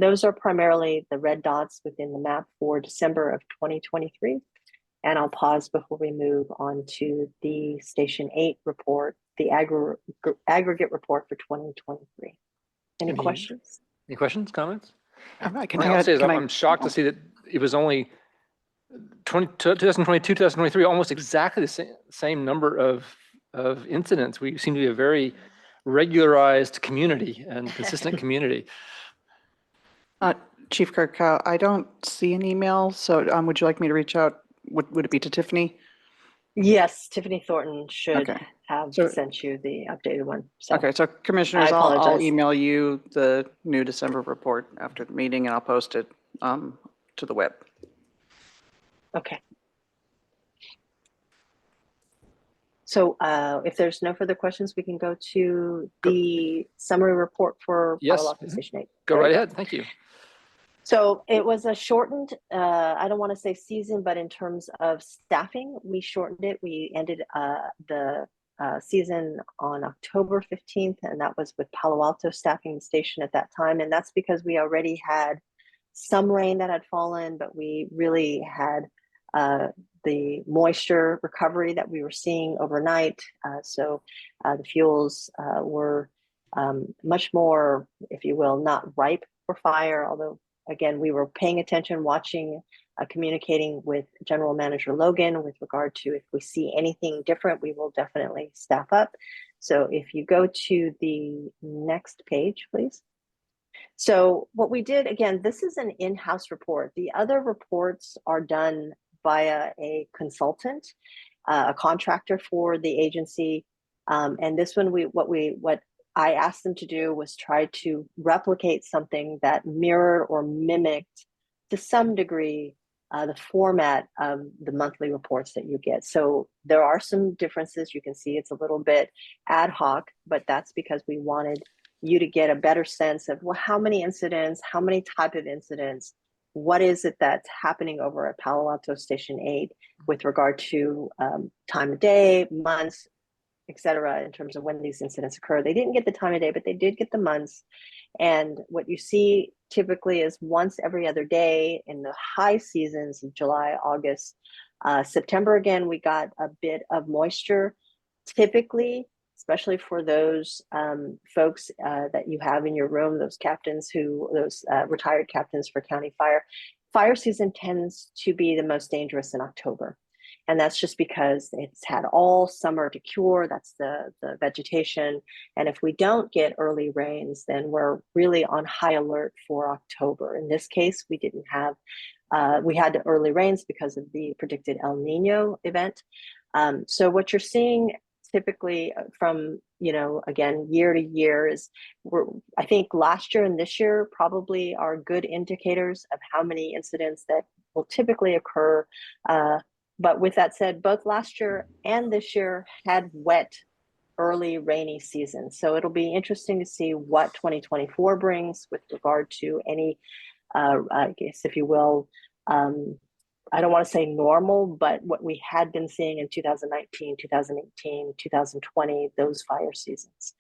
Those are primarily the red dots within the map for December of 2023. And I'll pause before we move on to the Station 8 report, the aggregate report for 2023. Any questions? Any questions, comments? Can I'll say is I'm shocked to see that it was only 2022, 2023, almost exactly the same number of incidents. We seem to be a very regularized community and consistent community. Chief Kirk, I don't see an email, so would you like me to reach out? Would it be to Tiffany? Yes, Tiffany Thornton should Okay. have sent you the updated one. So Okay, so commissioners, I I'll apologize. email you the new December report after the meeting, and I'll post it to the web. Okay. So if there's no further questions, we can go to the summary report for Palo Alto Station 8. Go right ahead. Thank you. So it was a shortened, I don't want to say season, but in terms of staffing, we shortened it. We ended the season on October 15th, and that was with Palo Alto staffing the station at that time. And that's because we already had some rain that had fallen, but we really had the moisture recovery that we were seeing overnight. So the fuels were much more, if you will, not ripe for fire, although again, we were paying attention, watching, communicating with General Manager Logan with regard to if we see anything different, we will definitely staff up. So if you go to the next page, please. So what we did, again, this is an in-house report. The other reports are done via a consultant, a contractor for the agency. And this one, what I asked them to do was try to replicate something that mirrored or mimicked to some degree the format of the monthly reports that you get. So there are some differences. You can see it's a little bit ad hoc, but that's because we wanted you to get a better sense of, well, how many incidents, how many type of incidents, what is it that's happening over at Palo Alto Station 8 with regard to time of day, months, et cetera, in terms of when these incidents occur. They didn't get the time of day, but they did get the months. And what you see typically is once every other day in the high seasons of July, August, September, again, we got a bit of moisture. Typically, especially for those folks that you have in your room, those captains those retired captains for county fire season tends to be the most dangerous in October. And that's just because it's had all summer to cure. That's the vegetation. And if we don't get early rains, then we're really on high alert for October. In this case, we didn't have, we had the early rains because of the predicted El Nino event. So what you're seeing typically from, again, year to year is, I think last year and this year probably are good indicators of how many incidents that will typically occur. But with that said, both last year and this year had wet, early rainy seasons. So it'll be interesting to see what 2024 brings with regard to any, I guess, if you will, I don't want to say normal, but what we had been seeing in 2019, 2018, 2020, those fire seasons.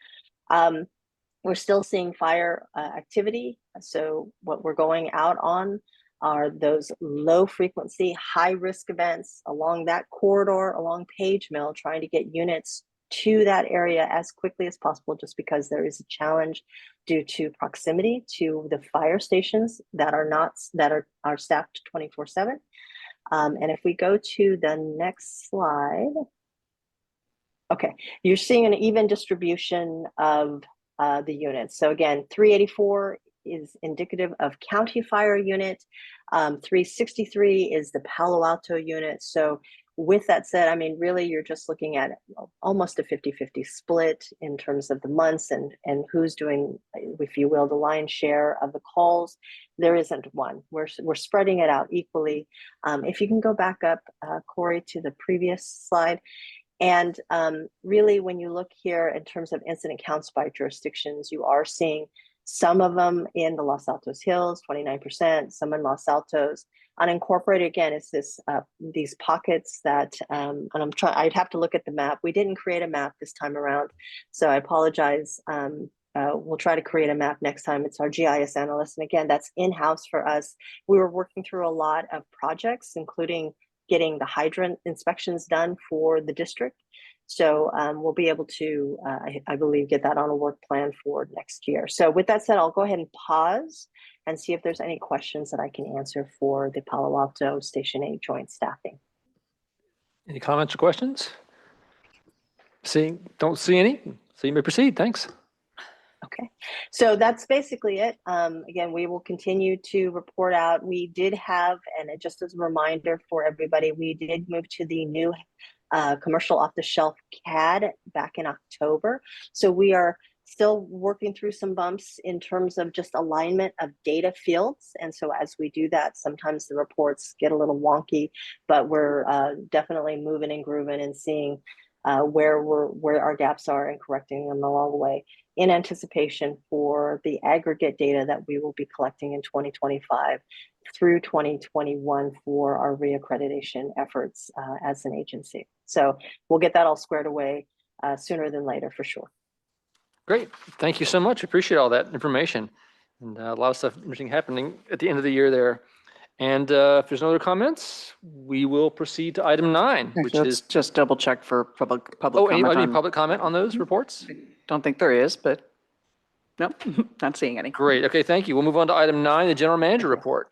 We're still seeing fire activity. So what we're going out on are those low frequency, high risk events along that corridor, along Page Mill, trying to get units to that area as quickly as possible, just because there is a challenge due to proximity to the fire stations that are staffed 24/7. And if we go to the next slide, okay, you're seeing an even distribution of the units. So again, 384 is indicative of county fire unit. 363 is the Palo Alto unit. So With that said, I mean, really, you're just looking at almost a 50-50 split in terms of the months and who's doing, if you will, the lion's share of the calls. There isn't one. We're spreading it out equally. If you can go back up, Corey, to the previous slide. And really, when you look here in terms of incident counts by jurisdictions, you are seeing some of them in the Los Altos Hills, 29%, some in Los Altos. Unincorporated, again, is this these pockets that, and I'd have to look at the map. We didn't create a map this time around, so I apologize. We'll try to create a map next time. It's our GIS analyst, and again, that's in-house for us. We were working through a lot of projects, including getting the hydrant inspections done for the district. So we'll be able to, I believe, get that on a work plan for next year. So with that said, I'll go ahead and pause and see if there's any questions that I can answer for the Palo Alto Station 8 joint staffing. Any comments or questions? Don't see any, so you may proceed. Thanks. Okay, so that's basically it. Again, we will continue to report out. We did have, and just as a reminder for everybody, we did move to the new commercial off-the-shelf CAD back in October. So we are still working through some bumps in terms of just alignment of data fields. And so as we do that, sometimes the reports get a little wonky, but we're definitely moving and grooving and seeing where our gaps are and correcting them along the way, in anticipation for the aggregate data that we will be collecting in 2025 through 2021 for our reaccreditation efforts as an agency. So we'll get that all squared away sooner than later for sure. Great. Thank you so much. Appreciate all that information. And a lot of stuff interesting happening at the end of the year there. And if there's no other comments, we will proceed to item 9, which is just double check for public comment. Any public comment on those reports? Don't think there is, but nope, not seeing any. Great. Okay, thank you. We'll move on to item 9, the general manager report.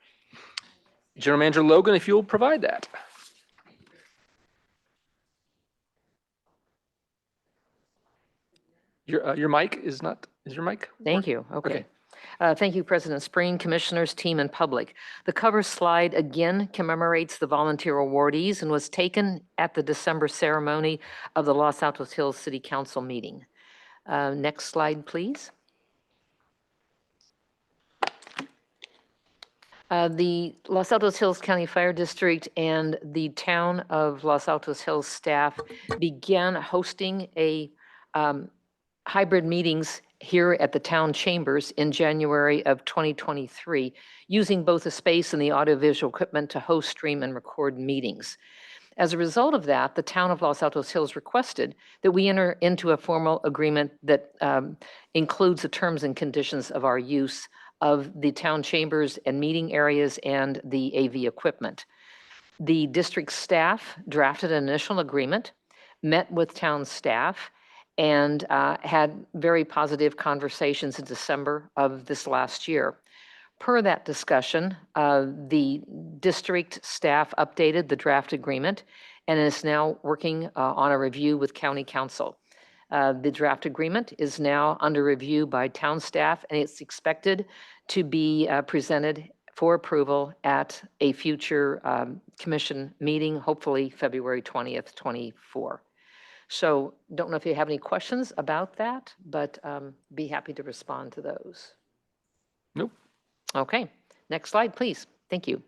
General Manager Logan, if you'll provide that. Your mic is not, is your mic? Thank you. Okay. Thank you, President Spring, commissioners, team, and public. The cover slide again commemorates the volunteer awardees and was taken at the December ceremony of the Los Altos Hills City Council meeting. Next slide, please. The Los Altos Hills County Fire District and the town of Los Altos Hills staff began hosting a hybrid meetings here at the town chambers in January of 2023, using both the space and the audiovisual equipment to host, stream, and record meetings. As a result of that, the town of Los Altos Hills requested that we enter into a formal agreement that includes the terms and conditions of our use of the town chambers and meeting areas and the AV equipment. The district staff drafted an initial agreement, met with town staff, and had very positive conversations in December of this last year. Per that discussion, the district staff updated the draft agreement and is now working on a review with county council. The draft agreement is now under review by town staff, and it's expected to be presented for approval at a future commission meeting, hopefully February 20th, 24. So don't know if you have any questions about that, but be happy to respond to those. Nope. Okay, next slide, please. Thank you.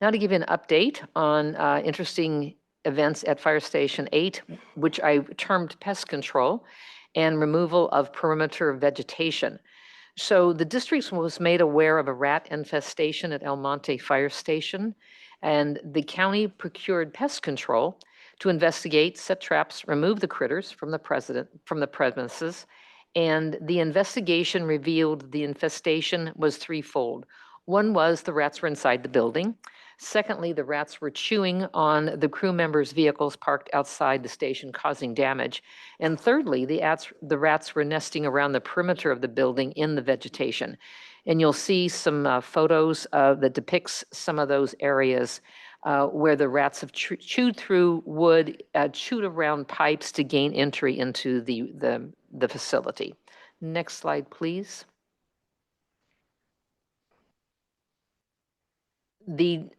Now to give you an update on interesting events at Fire Station 8, which I termed pest control and removal of perimeter vegetation. So the district was made aware of a rat infestation at El Monte Fire Station, and the county procured pest control to investigate, set traps, remove the critters from the premises, and the investigation revealed the infestation was threefold. One was the rats were inside the building. Secondly, the rats were chewing on the crew members' vehicles parked outside the station, causing damage. And thirdly, the rats were nesting around the perimeter of the building in the vegetation. And you'll see some photos that depicts some of those areas where the rats have chewed through wood, chewed around pipes to gain entry into the facility. Next slide, please. The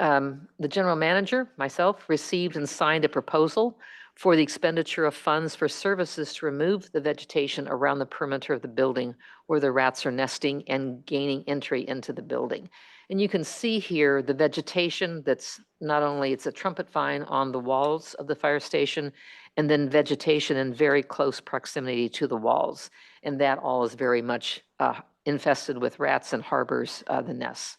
general manager, myself, received and signed a proposal for the expenditure of funds for services to remove the vegetation around the perimeter of the building where the rats are nesting and gaining entry into the building. And you can see here the vegetation that's not only, it's a trumpet vine on the walls of the fire station, and then vegetation in very close proximity to the walls. And that all is very much infested with rats and harbors the nests.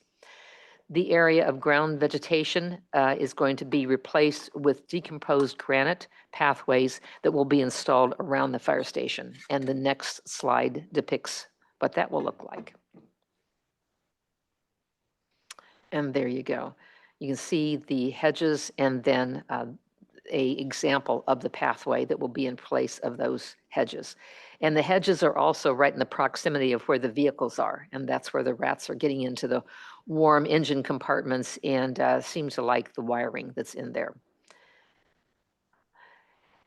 The area of ground vegetation is going to be replaced with decomposed granite pathways that will be installed around the fire station. And the next slide depicts what that will look like. And there you go. You can see the hedges and then a example of the pathway that will be in place of those hedges. And the hedges are also right in the proximity of where the vehicles are. And that's where the rats are getting into the warm engine compartments and seem to like the wiring that's in there.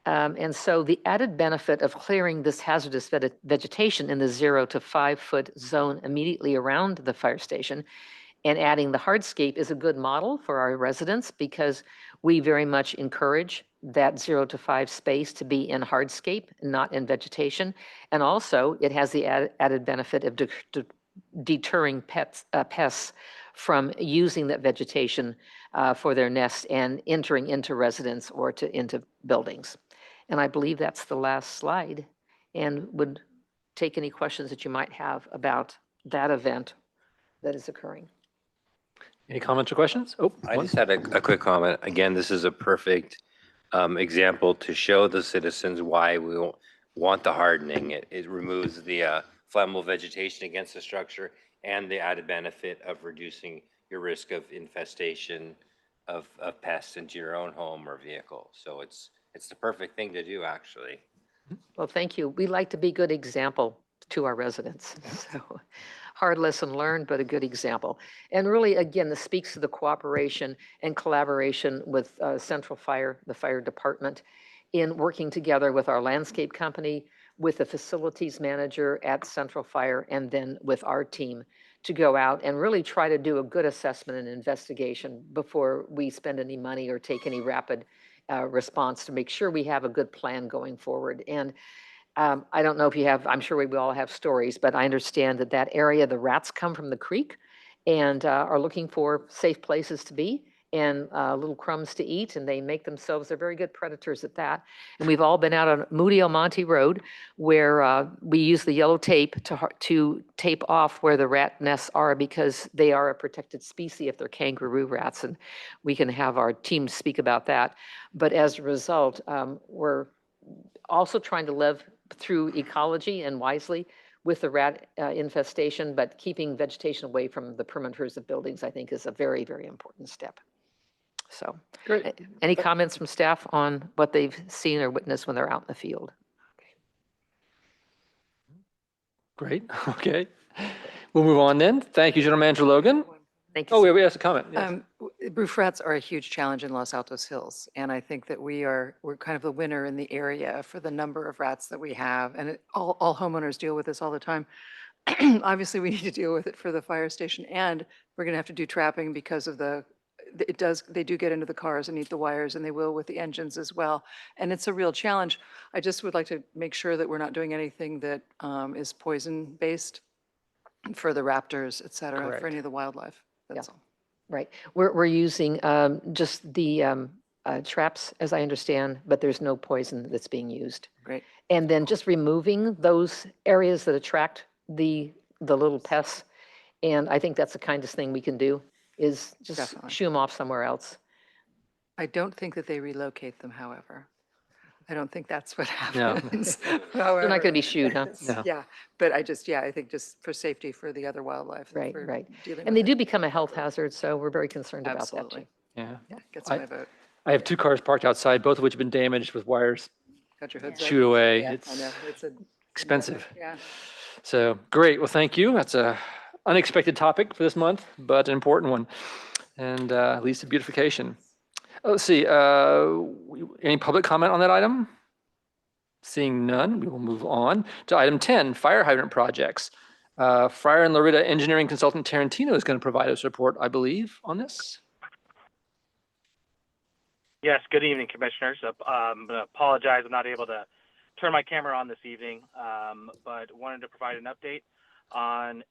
And so the added benefit of clearing this hazardous vegetation in the 0 to 5 foot zone immediately around the fire station and adding the hardscape is a good model for our residents because we very much encourage that 0 to 5 space to be in hardscape, not in vegetation. And also it has the added benefit of deterring pests from using that vegetation for their nests and entering into residents or into buildings. And I believe that's the last slide and would take any questions that you might have about that event that is occurring. Any comments or questions? Oh, I just had a quick comment. Again, this is a perfect example to show the citizens why we want the hardening. It removes the flammable vegetation against the structure and the added benefit of reducing your risk of infestation of pests into your own home or vehicle. So it's the perfect thing to do, actually. Well, thank you. We like to be good example to our residents. So hard lesson learned, but a good example. And really, again, this speaks to the cooperation and collaboration with Central Fire, the fire department, in working together with our landscape company, with the facilities manager at Central Fire, and then with our team to go out and really try to do a good assessment and investigation before we spend any money or take any rapid response to make sure we have a good plan going forward. And I don't know if you have, I'm sure we all have stories, but I understand that that area, the rats come from the creek and are looking for safe places to be and little crumbs to eat, and they make themselves, they're very good predators at that. And we've all been out on Moody Almonte Road where we use the yellow tape to tape off where the rat nests are because they are a protected species if they're kangaroo rats, and we can have our team speak about that. But as a result, we're also trying to live through ecology and wisely with the rat infestation, but keeping vegetation away from the perimeters of buildings, I think, is a very, very important step. So, great. Any comments from staff on what they've seen or witnessed when they're out in the field? Great. Okay. We'll move on then. Thank you, General Manager Logan. Thank you. Oh, we have a comment. Yes. Roof rats are a huge challenge in Los Altos Hills, and I think that we're kind of the winner in the area for the number of rats that we have, and all homeowners deal with this all the time. Obviously, we need to deal with it for the fire station, and we're going to have to do trapping because of they do get into the cars and eat the wires, and they will with the engines as well, and it's a real challenge. I just would like to make sure that we're not doing anything that is poison-based for the raptors, et cetera, Correct. for any of the wildlife. That's all. Right. We're using just the traps, as I understand, but there's no poison that's being used. Great. And then just removing those areas that attract the little pests. And I think that's the kindest thing we can do is just Definitely. shoo them off somewhere else. I don't think that they relocate them, however. I don't think that's what No. happens. They're not going to be shooed, huh? No. Yeah, but I think just for safety for the other wildlife. that Right, we're right. dealing And they with do it. become a health hazard, so we're very concerned about that too. Absolutely. Yeah. Yeah, gets my vote. I have 2 cars parked outside, both of which have been damaged with wires Got your hoods up? chewed away. Yeah, I It's know, it's a expensive. Yeah. So great. Well, thank you. That's a unexpected topic for this month, but an important one, and leads to beautification. Let's see. Any public comment on that item? Seeing none, we will move on to item 10, fire hydrant projects. Fryer and Loretta engineering consultant Tarantino is going to provide us a report, I believe, on this. Yes, good evening, Commissioners. I'm going to apologize. I'm not able to turn my camera on this evening, but wanted to provide an update on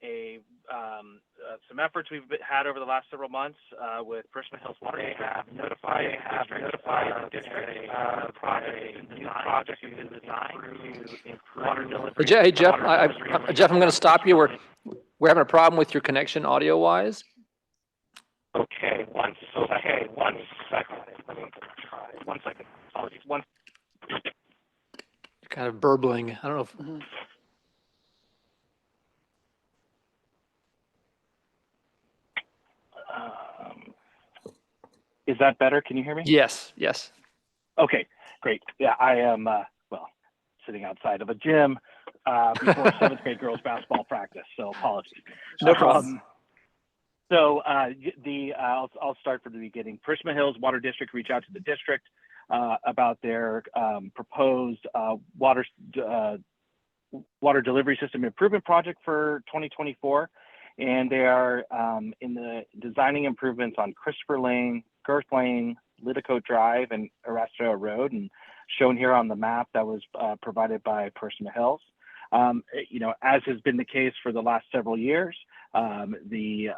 some efforts we've had over the last several months with Prisma Hills Water. They have notified our district new project to design to improve water delivery. Hey, Jeff, Jeff, I'm going to stop you. We're having a problem with your connection audio-wise. Okay, one second. Let me try. 1 second. Apologies. You're kind of burbling. I don't know if. Is that better? Can you hear me? Yes, yes. Okay, great. Yeah, I am, sitting outside of a gym before seventh grade girls basketball practice, so apologies. No problem. I'll start from the beginning. Prisma Hills Water District reached out to the district about their proposed water delivery system improvement project for 2024. And they are in the designing improvements on Christopher Lane, Girth Lane, Liticote Drive, and Erasco Road, and shown here on the map that was provided by Prisma Hills. As has been the case for the last several years, the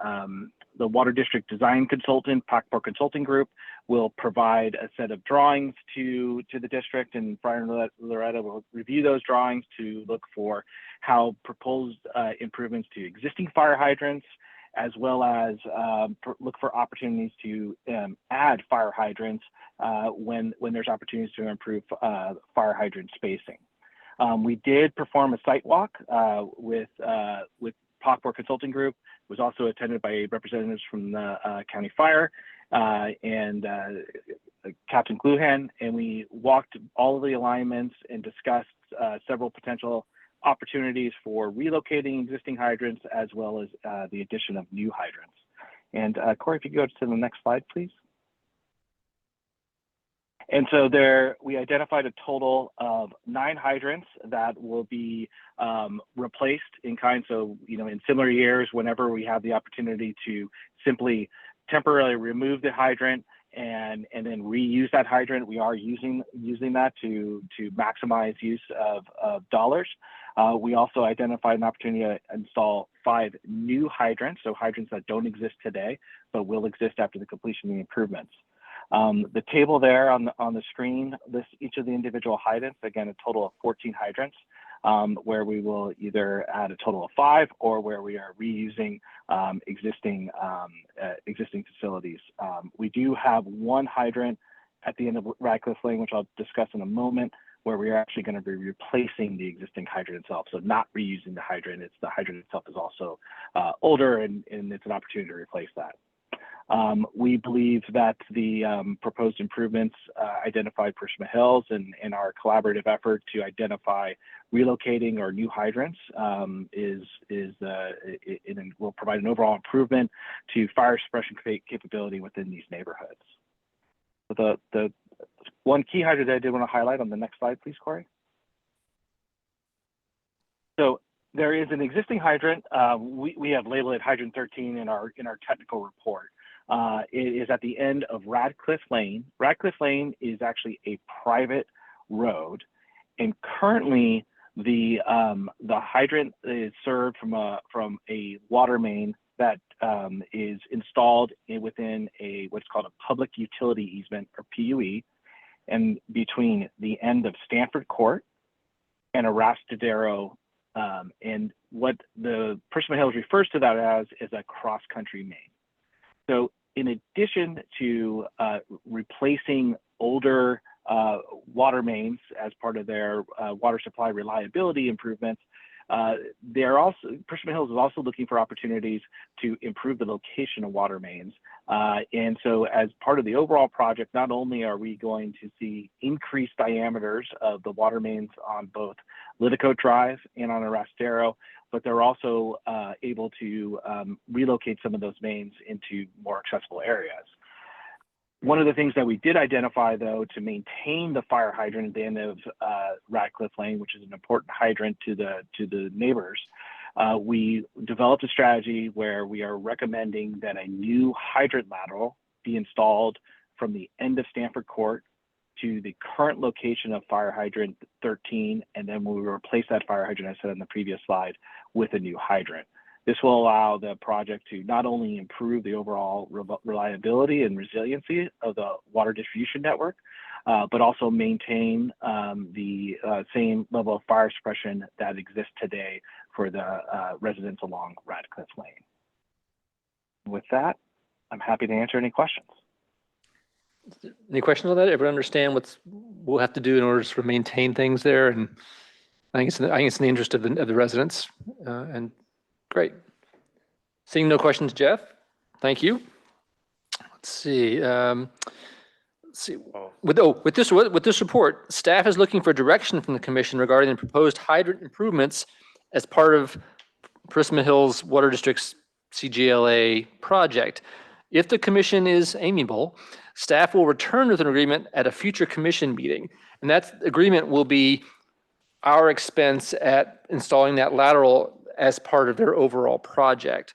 Water District Design Consultant, Packport Consulting Group, will provide a set of drawings to the district, and Brian and Loretta will review those drawings to look for how proposed improvements to existing fire hydrants, as well as look for opportunities to add fire hydrants when there's opportunities to improve fire hydrant spacing. We did perform a site walk with Packport Consulting Group. It was also attended by representatives from the County Fire and Captain Gluhan, and we walked all of the alignments and discussed several potential opportunities for relocating existing hydrants as well as the addition of new hydrants. And Corey, if you go to the next slide, please. And so we identified a total of 9 hydrants that will be replaced in kind. So, in similar years, whenever we have the opportunity to simply temporarily remove the hydrant and then reuse that hydrant, we are using that to maximize use of dollars. We also identified an opportunity to install 5 new hydrants, so hydrants that don't exist today, but will exist after the completion of the improvements. The table there on the screen lists each of the individual hydrants, again, a total of 14 hydrants, where we will either add a total of 5 or where we are reusing existing facilities. We do have 1 hydrant at the end of Radcliffe Lane, which I'll discuss in a moment, where we are actually going to be replacing the existing hydrant itself. So not reusing the hydrant, the hydrant itself is also older, and it's an opportunity to replace that. We believe that the proposed improvements identified Prisma Hills and our collaborative effort to identify relocating or new hydrants will provide an overall improvement to fire suppression capability within these neighborhoods. The one key hydrant that I did want to highlight on the next slide, please, Corey. So there is an existing hydrant. We have labeled it hydrant 13 in our technical report. It is at the end of Radcliffe Lane. Radcliffe Lane is actually a private road, and currently the hydrant is served from a water main that is installed within what's called a public utility easement, or PUE, and between the end of Stanford Court and Arastadero, and what the Prisma Hills refers to that as is a cross-country main. So in addition to replacing older water mains as part of their water supply reliability improvements, Prisma Hills is also looking for opportunities to improve the location of water mains. And so as part of the overall project, not only are we going to see increased diameters of the water mains on both Liticote Drive and on Arastadero, but they're also able to relocate some of those mains into more accessible areas. One of the things that we did identify, though, to maintain the fire hydrant at the end of Radcliffe Lane, which is an important hydrant to the neighbors, we developed a strategy where we are recommending that a new hydrant lateral be installed from the end of Stanford Court to the current location of fire hydrant 13, and then we will replace that fire hydrant, I said on the previous slide, with a new hydrant. This will allow the project to not only improve the overall reliability and resiliency of the water distribution network, but also maintain the same level of fire suppression that exists today for the residents along Radcliffe Lane. With that, I'm happy to answer any questions. Any questions on that? Everyone understand we'll have to do in order to sort of maintain things there? And I think it's in the interest of the residents. And great. Seeing no questions, Jeff. Thank you. Let's see. With this report, staff is looking for direction from the commission regarding the proposed hydrant improvements as part of Parisma Hills Water District's CGLA project. If the commission is amiable, staff will return with an agreement at a future commission meeting. And that agreement will be our expense at installing that lateral as part of their overall project.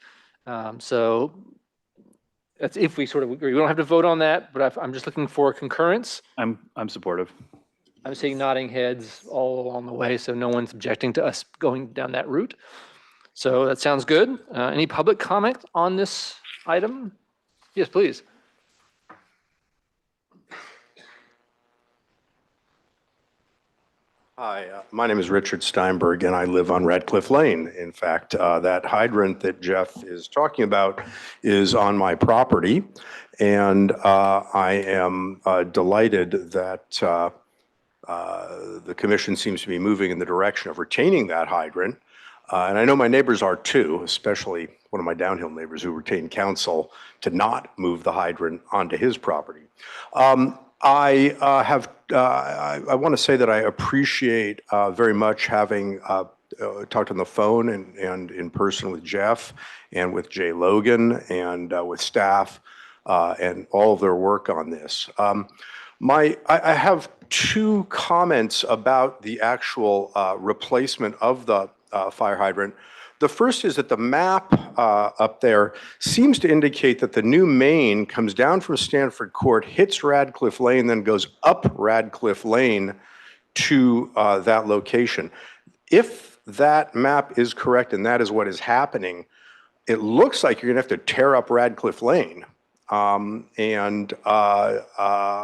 So that's if we sort of agree. We don't have to vote on that, but I'm just looking for concurrence. I'm supportive. I'm seeing nodding heads all along the way, so no one's objecting to us going down that route. So that sounds good. Any public comment on this item? Yes, please. Hi, my name is Richard Steinberg, and I live on Radcliffe Lane. In fact, that hydrant that Jeff is talking about is on my property, and I am delighted that the commission seems to be moving in the direction of retaining that hydrant. And I know my neighbors are too, especially one of my downhill neighbors who retained counsel to not move the hydrant onto his property. I want to say that I appreciate very much having talked on the phone and in person with Jeff and with Jay Logan and with staff and all of their work on this. I have two comments about the actual replacement of the fire hydrant. The first is that the map up there seems to indicate that the new main comes down from Stanford Court, hits Radcliffe Lane, then goes up Radcliffe Lane to that location. If that map is correct and that is what is happening, it looks like you're going to have to tear up Radcliffe Lane. I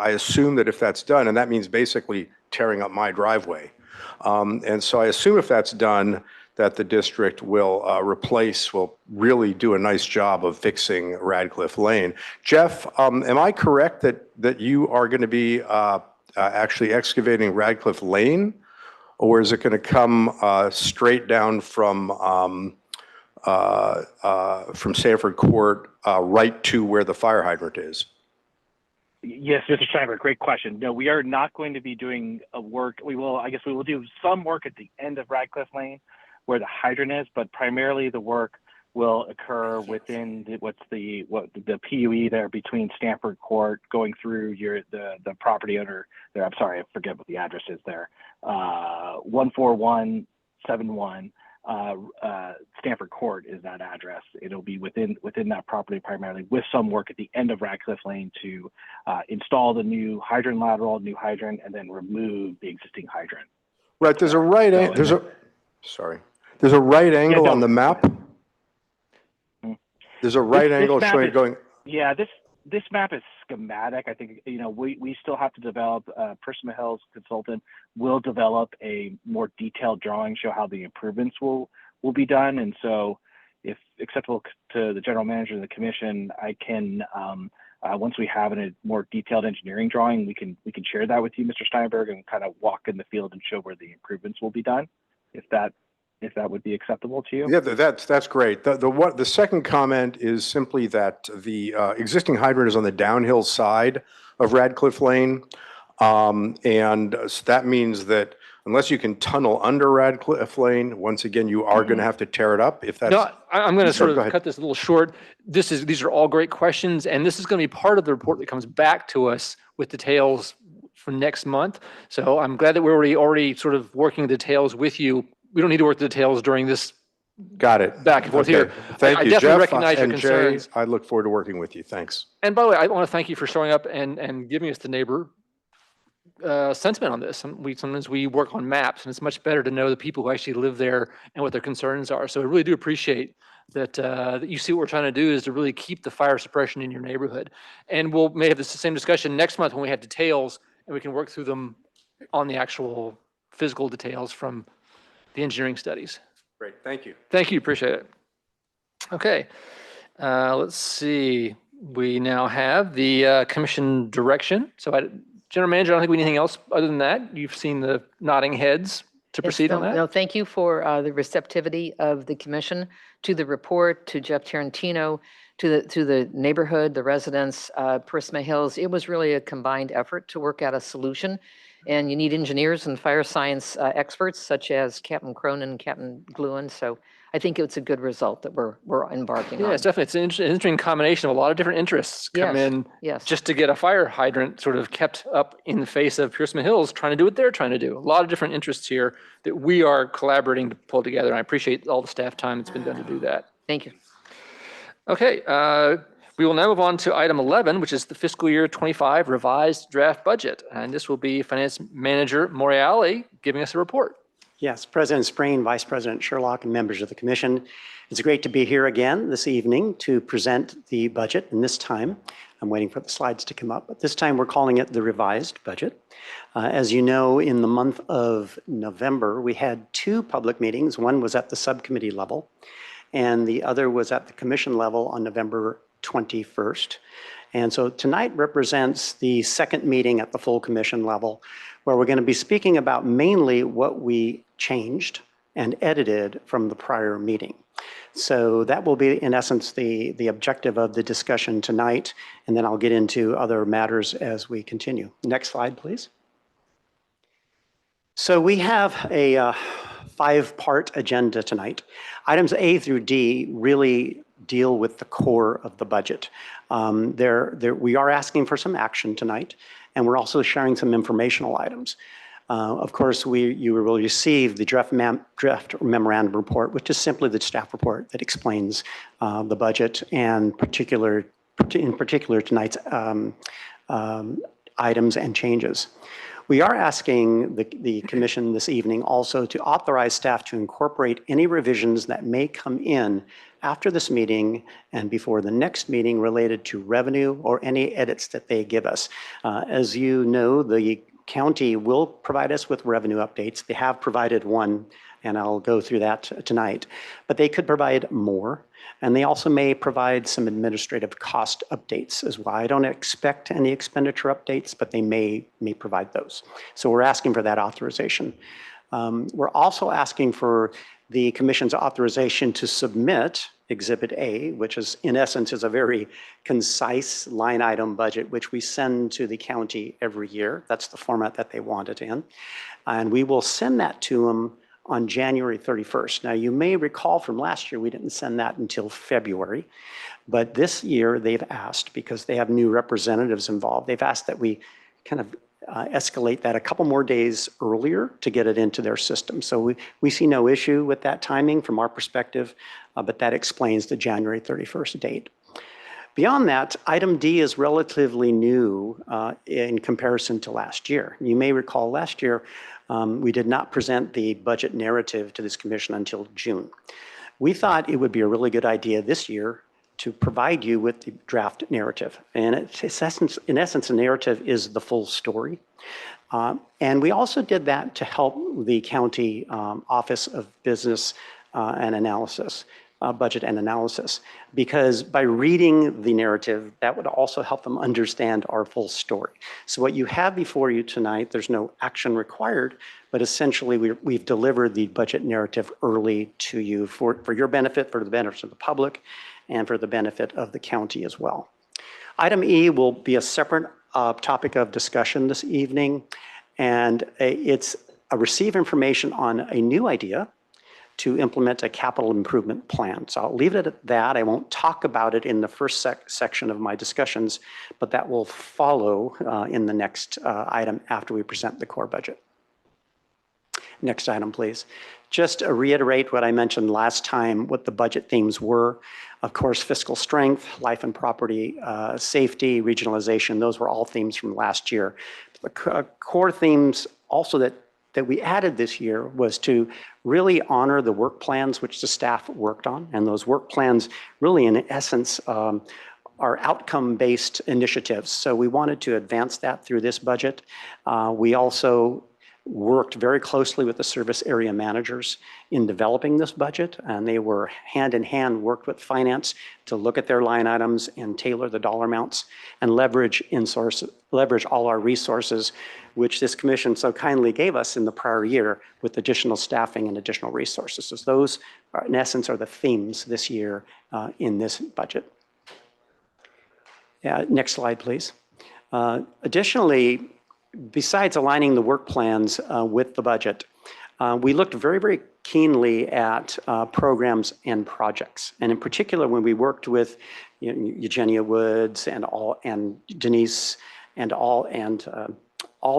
assume that if that's done, and that means basically tearing up my driveway. And so I assume if that's done, that the district will will really do a nice job of fixing Radcliffe Lane. Jeff, am I correct that you are going to be actually excavating Radcliffe Lane, or is it going to come straight down from Stanford Court right to where the fire hydrant is? Yes, Mr. Steinberg, great question. No, we are not going to be doing a work. We will do some work at the end of Radcliffe Lane where the hydrant is, but primarily the work will occur within the PUE there between Stanford Court going through the property owner there. I'm sorry, I forget what the address is there. 14171 Stanford Court is that address. It'll be within that property primarily, with some work at the end of Radcliffe Lane to install the new hydrant lateral, and then remove the existing hydrant. Right. There's a right angle on the map. There's a right angle showing it going. Yeah, this map is schematic. I think we still have to develop. Parisma Hills consultant will develop a more detailed drawing, show how the improvements will be done. And so, if acceptable to the general manager of the commission, I can once we have a more detailed engineering drawing, we can share that with you, Mr. Steinberg, and kind of walk in the field and show where the improvements will be done. If that would be acceptable to you. Yeah, that's great. The second comment is simply that the existing hydrant is on the downhill side of Radcliffe Lane. And so that means that unless you can tunnel under Radcliffe Lane, once again, you are going to have to tear it up. If that's no, I'm going to sort of cut this a little short. These are all great questions, and this is going to be part of the report that comes back to us with details for next month. So I'm glad that we're already sort of working the details with you. We don't need to work the details during this Got it. back and forth Okay. here. Thank I you, definitely Jeff. recognize your And Jay, concerns. I look forward to working with you. Thanks. And by the way, I want to thank you for showing up and giving us the neighbor sentiment on this. Sometimes we work on maps, and it's much better to know the people who actually live there and what their concerns are. So I really do appreciate that, that you see what we're trying to do is to really keep the fire suppression in your neighborhood. And we'll may have this same discussion next month when we have details, and we can work through them on the actual physical details from the engineering studies. Great. Thank you. Thank you. Appreciate it. Okay. Let's see. We now have the commission direction. So General Manager, I don't think we need anything else other than that. You've seen the nodding heads to proceed on that. No, thank you for the receptivity of the commission to the report, to Jeff Tarantino, to the neighborhood, the residents, Prisma Hills. It was really a combined effort to work out a solution. And you need engineers and fire science experts such as Captain Cronin and Captain Gluen. So I think it's a good result that we're embarking on. Yeah, it's definitely, it's an interesting combination of a lot of different interests come in just to get a fire hydrant sort of kept up in the face of Pierceman Hills trying to do what they're trying to do. A lot of different interests here that we are collaborating to pull together. And I appreciate all the staff time that's been done to do that. Thank you. Okay, we will now move on to item 11, which is the fiscal year 25 revised draft budget. And this will be Finance Manager Morreale giving us a report. Yes, President Sprain, Vice President Sherlock, and members of the commission. It's great to be here again this evening to present the budget. And this time, I'm waiting for the slides to come up, but this time we're calling it the revised budget. As you know, in the month of November, we had two public meetings. One was at the subcommittee level, and the other was at the commission level on November 21st. And so tonight represents the second meeting at the full commission level, where we're going to be speaking about mainly what we changed and edited from the prior meeting. So that will be, in essence, the objective of the discussion tonight, and then I'll get into other matters as we continue. Next slide, please. So we have a five-part agenda tonight. Items A through D really deal with the core of the budget. We are asking for some action tonight, and we're also sharing some informational items. Of course, you will receive the draft memorandum report, which is simply the staff report that explains the budget and in particular tonight's items and changes. We are asking the commission this evening also to authorize staff to incorporate any revisions that may come in after this meeting and before the next meeting related to revenue or any edits that they give us. As you know, the county will provide us with revenue updates. They have provided one, and I'll go through that tonight, but they could provide more. And they also may provide some administrative cost updates as well. I don't expect any expenditure updates, but they may provide those. So we're asking for that authorization. We're also asking for the commission's authorization to submit Exhibit A, which is in essence is a very concise line item budget, which we send to the county every year. That's the format that they want it in. And we will send that to them on January 31st. Now, you may recall from last year, we didn't send that until February. But this year, they've asked, because they have new representatives involved, they've asked that we kind of escalate that a couple more days earlier to get it into their system. So we see no issue with that timing from our perspective, but that explains the January 31st date. Beyond that, item D is relatively new in comparison to last year. You may recall last year, we did not present the budget narrative to this commission until June. We thought it would be a really good idea this year to provide you with the draft narrative. And in essence, a narrative is the full story. And we also did that to help the county Office of Business and Analysis, Budget and Analysis, because by reading the narrative, that would also help them understand our full story. So what you have before you tonight, there's no action required, but essentially we've delivered the budget narrative early to you for your benefit, for the benefit of the public, and for the benefit of the county as well. Item E will be a separate topic of discussion this evening, and it's a receive information on a new idea to implement a capital improvement plan. So I'll leave it at that. I won't talk about it in the first section of my discussions, but that will follow in the next item after we present the core budget. Next item, please. Just to reiterate what I mentioned last time, what the budget themes were. Of course, fiscal strength, life and property, safety, regionalization, those were all themes from last year. The core themes also that we added this year was to really honor the work plans which the staff worked on. And those work plans really, in essence, are outcome-based initiatives. So we wanted to advance that through this budget. We also worked very closely with the service area managers in developing this budget, and they were hand in hand, worked with finance to look at their line items and tailor the dollar amounts and leverage all our resources, which this commission so kindly gave us in the prior year with additional staffing and additional resources. So those, in essence, are the themes this year in this budget. Next slide, please. Additionally, besides aligning the work plans with the budget, we looked very, very keenly at programs and projects. And in particular, when we worked with Eugenia Woods and Denise and all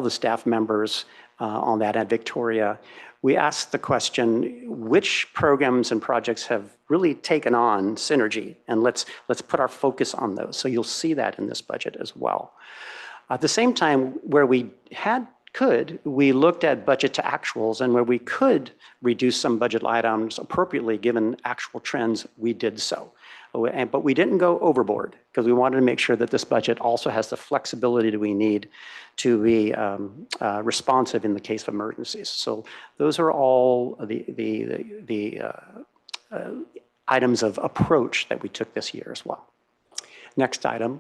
the staff members on that at Victoria, we asked the question, which programs and projects have really taken on synergy? And let's put our focus on those. So you'll see that in this budget as well. At the same time, where we could, we looked at budget to actuals, and where we could reduce some budget items appropriately given actual trends, we did so. But we didn't go overboard because we wanted to make sure that this budget also has the flexibility that we need to be responsive in the case of emergencies. So those are all the items of approach that we took this year as well. Next item.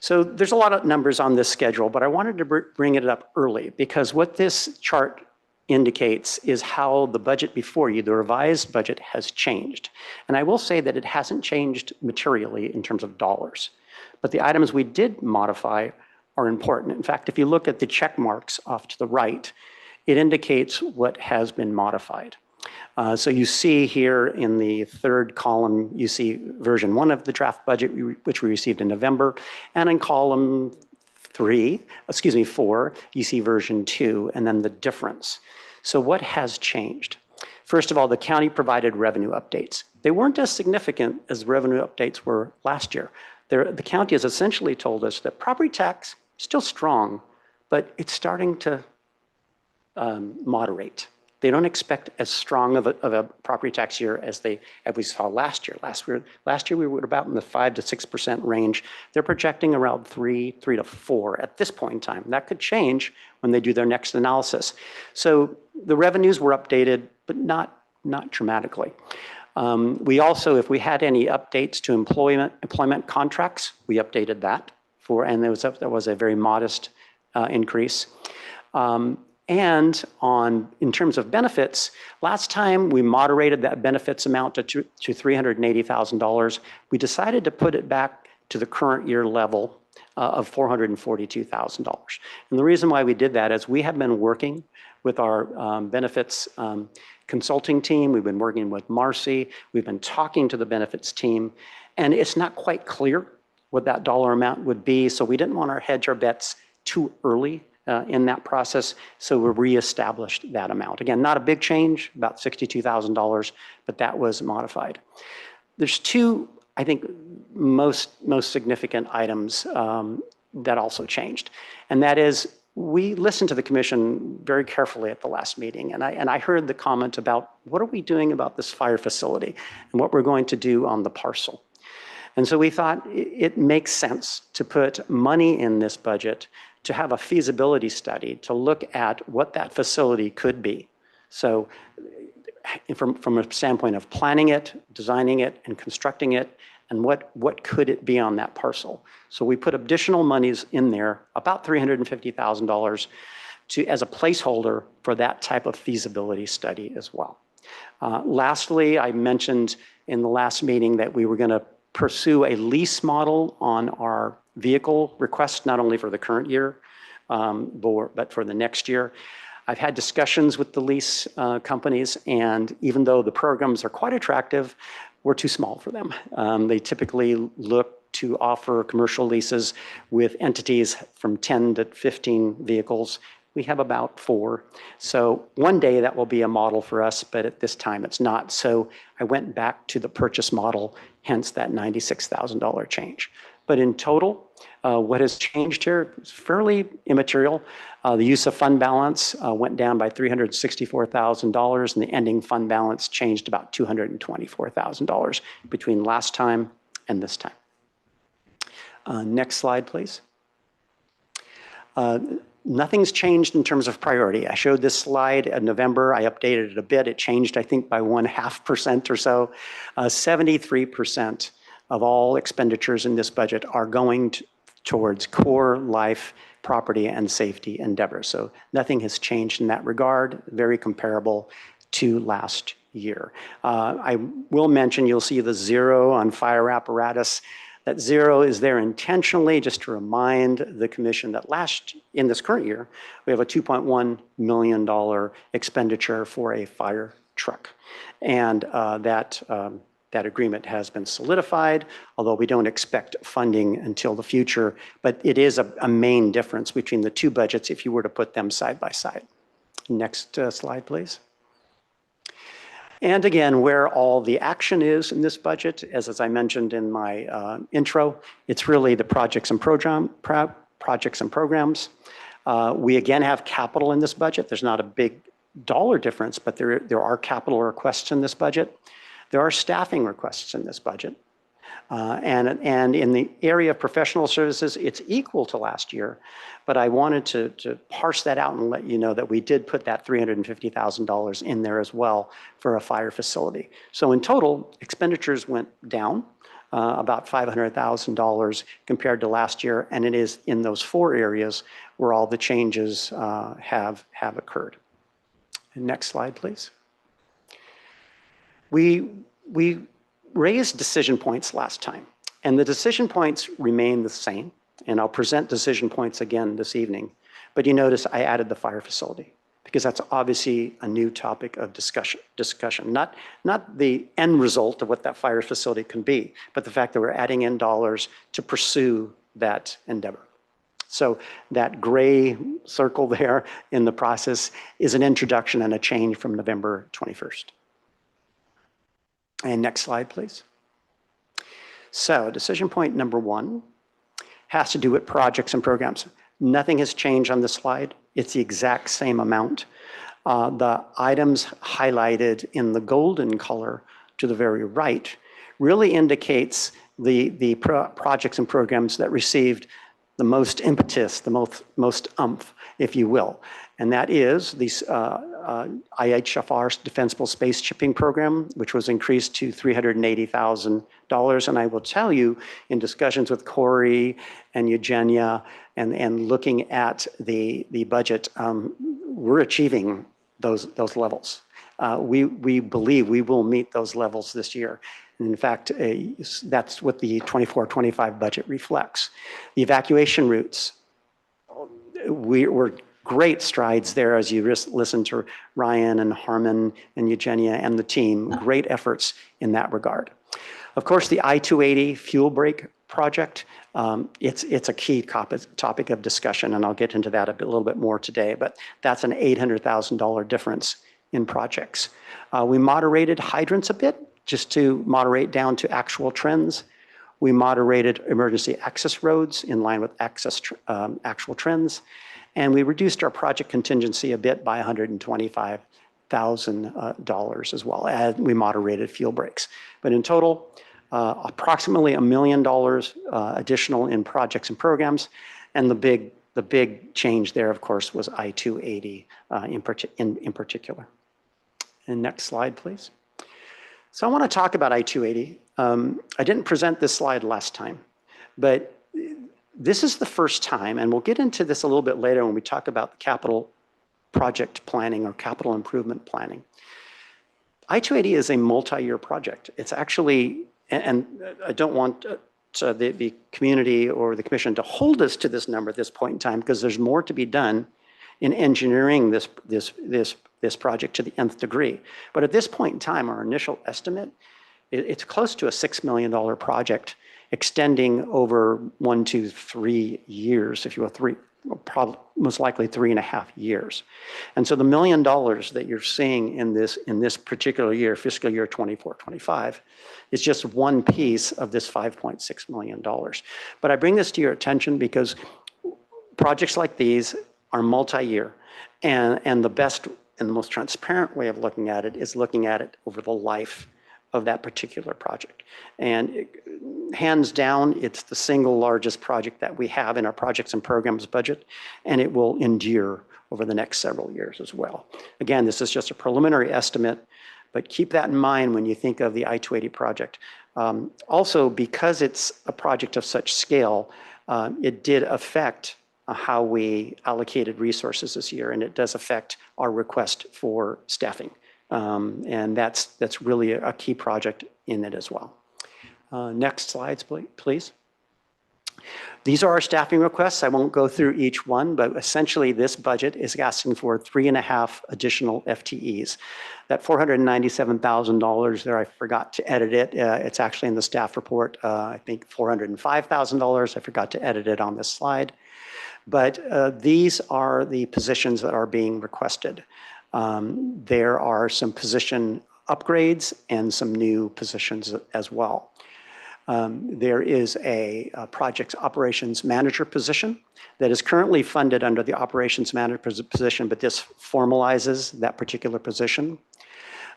So there's a lot of numbers on this schedule, but I wanted to bring it up early because what this chart indicates is how the budget before you, the revised budget, has changed. And I will say that it hasn't changed materially in terms of dollars, but the items we did modify are important. In fact, if you look at the check marks off to the right, it indicates what has been modified. So you see here in the third column, you see version 1 of the draft budget, which we received in November. And in column 4, you see version 2, and then the difference. So what has changed? First of all, the county provided revenue updates. They weren't as significant as revenue updates were last year. The county has essentially told us that property tax is still strong, but it's starting to moderate. They don't expect as strong of a property tax year as we saw last year. Last year we were about in the 5 to 6% range. They're projecting around 3 to 4 at this point in time. That could change when they do their next analysis. So the revenues were updated, but not dramatically. We also, if we had any updates to employment contracts, we updated that and there was a very modest increase. And in terms of benefits, last time we moderated that benefits amount to $380,000. We decided to put it back to the current year level of $442,000. And the reason why we did that is we have been working with our benefits consulting team. We've been working with Marcy. We've been talking to the benefits team. And it's not quite clear what that dollar amount would be. So we didn't want to hedge our bets too early in that process, so we reestablished that amount. Again, not a big change, about $62,000, but that was modified. There's two, I think, most significant items that also changed, and that is we listened to the commission very carefully at the last meeting, and I heard the comment about what are we doing about this fire facility and what we're going to do on the parcel. And so we thought it makes sense to put money in this budget to have a feasibility study to look at what that facility could be. So from a standpoint of planning it, designing it, and constructing it, and what could it be on that parcel. So we put additional monies in there, about $350,000, as a placeholder for that type of feasibility study as well. Lastly, I mentioned in the last meeting that we were going to pursue a lease model on our vehicle request, not only for the current year, but for the next year. I've had discussions with the lease companies, and even though the programs are quite attractive, we're too small for them. They typically look to offer commercial leases with entities from 10 to 15 vehicles. we have about 4. So one day that will be a model for us, but at this time it's not. So I went back to the purchase model, hence that $96,000 change. But in total, what has changed here is fairly immaterial. The use of fund balance went down by $364,000, and the ending fund balance changed about $224,000 between last time and this time. Next slide, please. Nothing's changed in terms of priority. I showed this slide in November. I updated it a bit. It changed, I think, by 0.5% or so. 73% of all expenditures in this budget are going towards core life, property, and safety endeavors. So nothing has changed in that regard, very comparable to last year. I will mention, you'll see the 0 on fire apparatus. That 0 is there intentionally just to remind the commission that in this current year, we have a $2.1 million expenditure for a fire truck. And that agreement has been solidified, although we don't expect funding until the future. But it is a main difference between the two budgets if you were to put them side by side. Next slide, please. And again, where all the action is in this budget, as I mentioned in my intro, it's really the projects and programs. We again have capital in this budget. There's not a big dollar difference, but there are capital requests in this budget. There are staffing requests in this budget. And in the area of professional services, it's equal to last year. But I wanted to parse that out and let you know that we did put that $350,000 in there as well for a fire facility. So in total, expenditures went down about $500,000 compared to last year. And it is in those 4 areas where all the changes have occurred. And next slide, please. We raised decision points last time, and the decision points remain the same. And I'll present decision points again this evening. But you notice I added the fire facility because that's obviously a new topic of discussion. Not the end result of what that fire facility can be, but the fact that we're adding in dollars to pursue that endeavor. So that gray circle there in the process is an introduction and a change from November 21st. And next slide, please. So decision point number 1 has to do with projects and programs. Nothing has changed on this slide. It's the exact same amount. The items highlighted in the golden color to the very right really indicates the projects and programs that received the most impetus, the most oomph, if you will. And that is these IHFR's Defensible Space Shipping Program, which was increased to $380,000. And I will tell you, in discussions with Corey and Eugenia and looking at the budget, we're achieving those levels. We believe we will meet those levels this year. And in fact, that's what the 24-25 budget reflects. The evacuation routes, we're great strides there as you listen to Ryan and Harmon and Eugenia and the team, great efforts in that regard. Of course, the I-280 fuel break project, it's a key topic of discussion, and I'll get into that a little bit more today, but that's an $800,000 difference in projects. We moderated hydrants a bit, just to moderate down to actual trends. We moderated emergency access roads in line with actual trends. And we reduced our project contingency a bit by $125,000 as well, as we moderated fuel breaks. But in total, approximately $1 million additional in projects and programs. And the big change there, of course, was I-280 in particular. And next slide, please. So I want to talk about I-280. I didn't present this slide last time, but this is the first time, and we'll get into this a little bit later when we talk about the capital project planning or capital improvement planning. I-280 is a multi-year project. It's actually, and I don't want the community or the commission to hold us to this number at this point in time, because there's more to be done in engineering this project to the nth degree. But at this point in time, our initial estimate, it's close to a $6 million project extending over 1 to 3 years, if you will, probably most likely 3.5 years. And so the $1 million that you're seeing in this particular year, fiscal year 24-25, is just one piece of this $5.6 million. But I bring this to your attention because projects like these are multi-year, and the best and the most transparent way of looking at it is looking at it over the life of that particular project. And hands down, it's the single largest project that we have in our projects and programs budget, and it will endure over the next several years as well. Again, this is just a preliminary estimate, but keep that in mind when you think of the I-280 project. Also, because it's a project of such scale, it did affect how we allocated resources this year, and it does affect our request for staffing. And that's really a key project in it as well. Next slides, please. These are our staffing requests. I won't go through each one, but essentially this budget is asking for 3.5 additional FTEs. That $497,000 there, I forgot to edit it. It's actually in the staff report, I think $405,000. I forgot to edit it on this slide. But these are the positions that are being requested. There are some position upgrades and some new positions as well. There is a project operations manager position that is currently funded under the operations manager position, but this formalizes that particular position.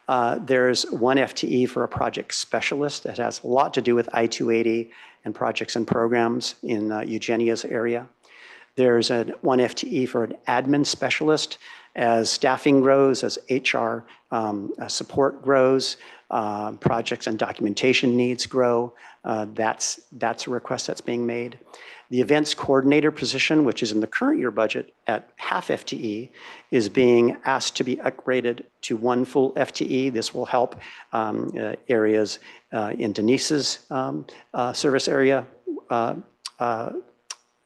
There's one FTE for a project specialist that has a lot to do with I-280 and projects and programs in Eugenia's area. There's one FTE for an admin specialist. As staffing grows, as HR support grows, projects and documentation needs grow, that's a request that's being made. The events coordinator position, which is in the current year budget at half FTE, is being asked to be upgraded to 1 full FTE. This will help areas in Denise's service area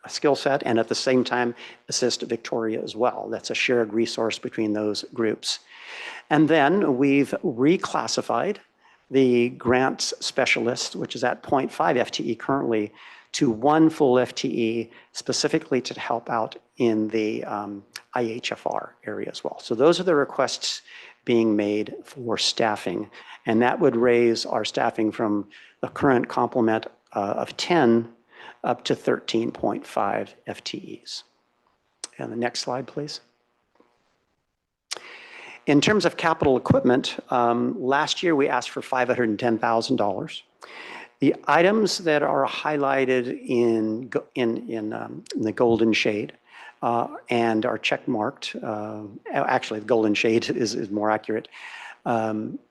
skill set, and at the same time assist Victoria as well. That's a shared resource between those groups. And then we've reclassified the grants specialist, which is at 0.5 FTE currently, to 1 full FTE specifically to help out in the IHFR area as well. So those are the requests being made for staffing, and that would raise our staffing from the current complement of 10 up to 13.5 FTEs. And the next slide, please. In terms of capital equipment, last year we asked for $510,000. The items that are highlighted in the golden shade and are check marked, actually the golden shade is more accurate,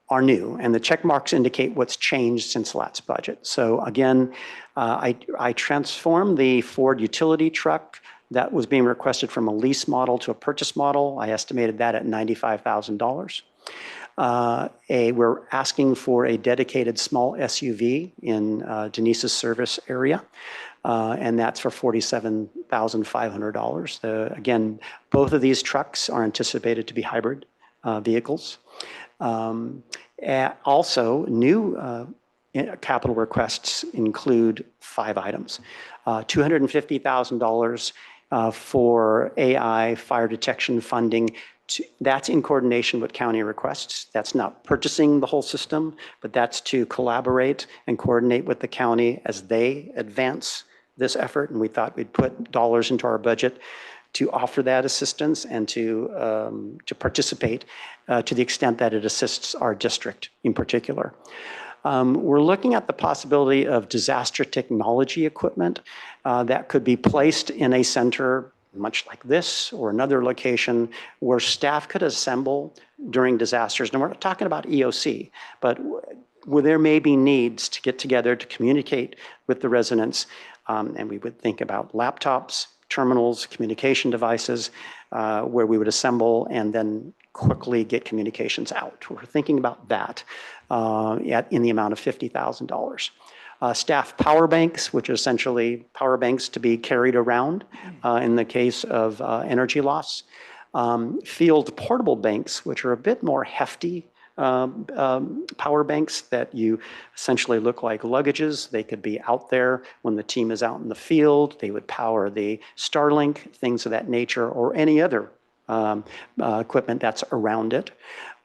are new, and the check marks indicate what's changed since last budget. So again, I transformed the Ford utility truck that was being requested from a lease model to a purchase model. I estimated that at $95,000. We're asking for a dedicated small SUV in Denise's service area, and that's for $47,500. Again, both of these trucks are anticipated to be hybrid vehicles. Also, new capital requests include 5 items. $250,000 for AI fire detection funding. That's in coordination with county requests. That's not purchasing the whole system, but that's to collaborate and coordinate with the county as they advance this effort. And we thought we'd put dollars into our budget to offer that assistance and to participate to the extent that it assists our district in particular. We're looking at the possibility of disaster technology equipment that could be placed in a center much like this or another location where staff could assemble during disasters. And we're not talking about EOC, but where there may be needs to get together to communicate with the residents. And we would think about laptops, terminals, communication devices, where we would assemble and then quickly get communications out. We're thinking about that in the amount of $50,000. Staff power banks, which are essentially power banks to be carried around in the case of energy loss. Field portable banks, which are a bit more hefty power banks that you essentially look like luggages. They could be out there when the team is out in the field. They would power the Starlink, things of that nature, or any other equipment that's around it.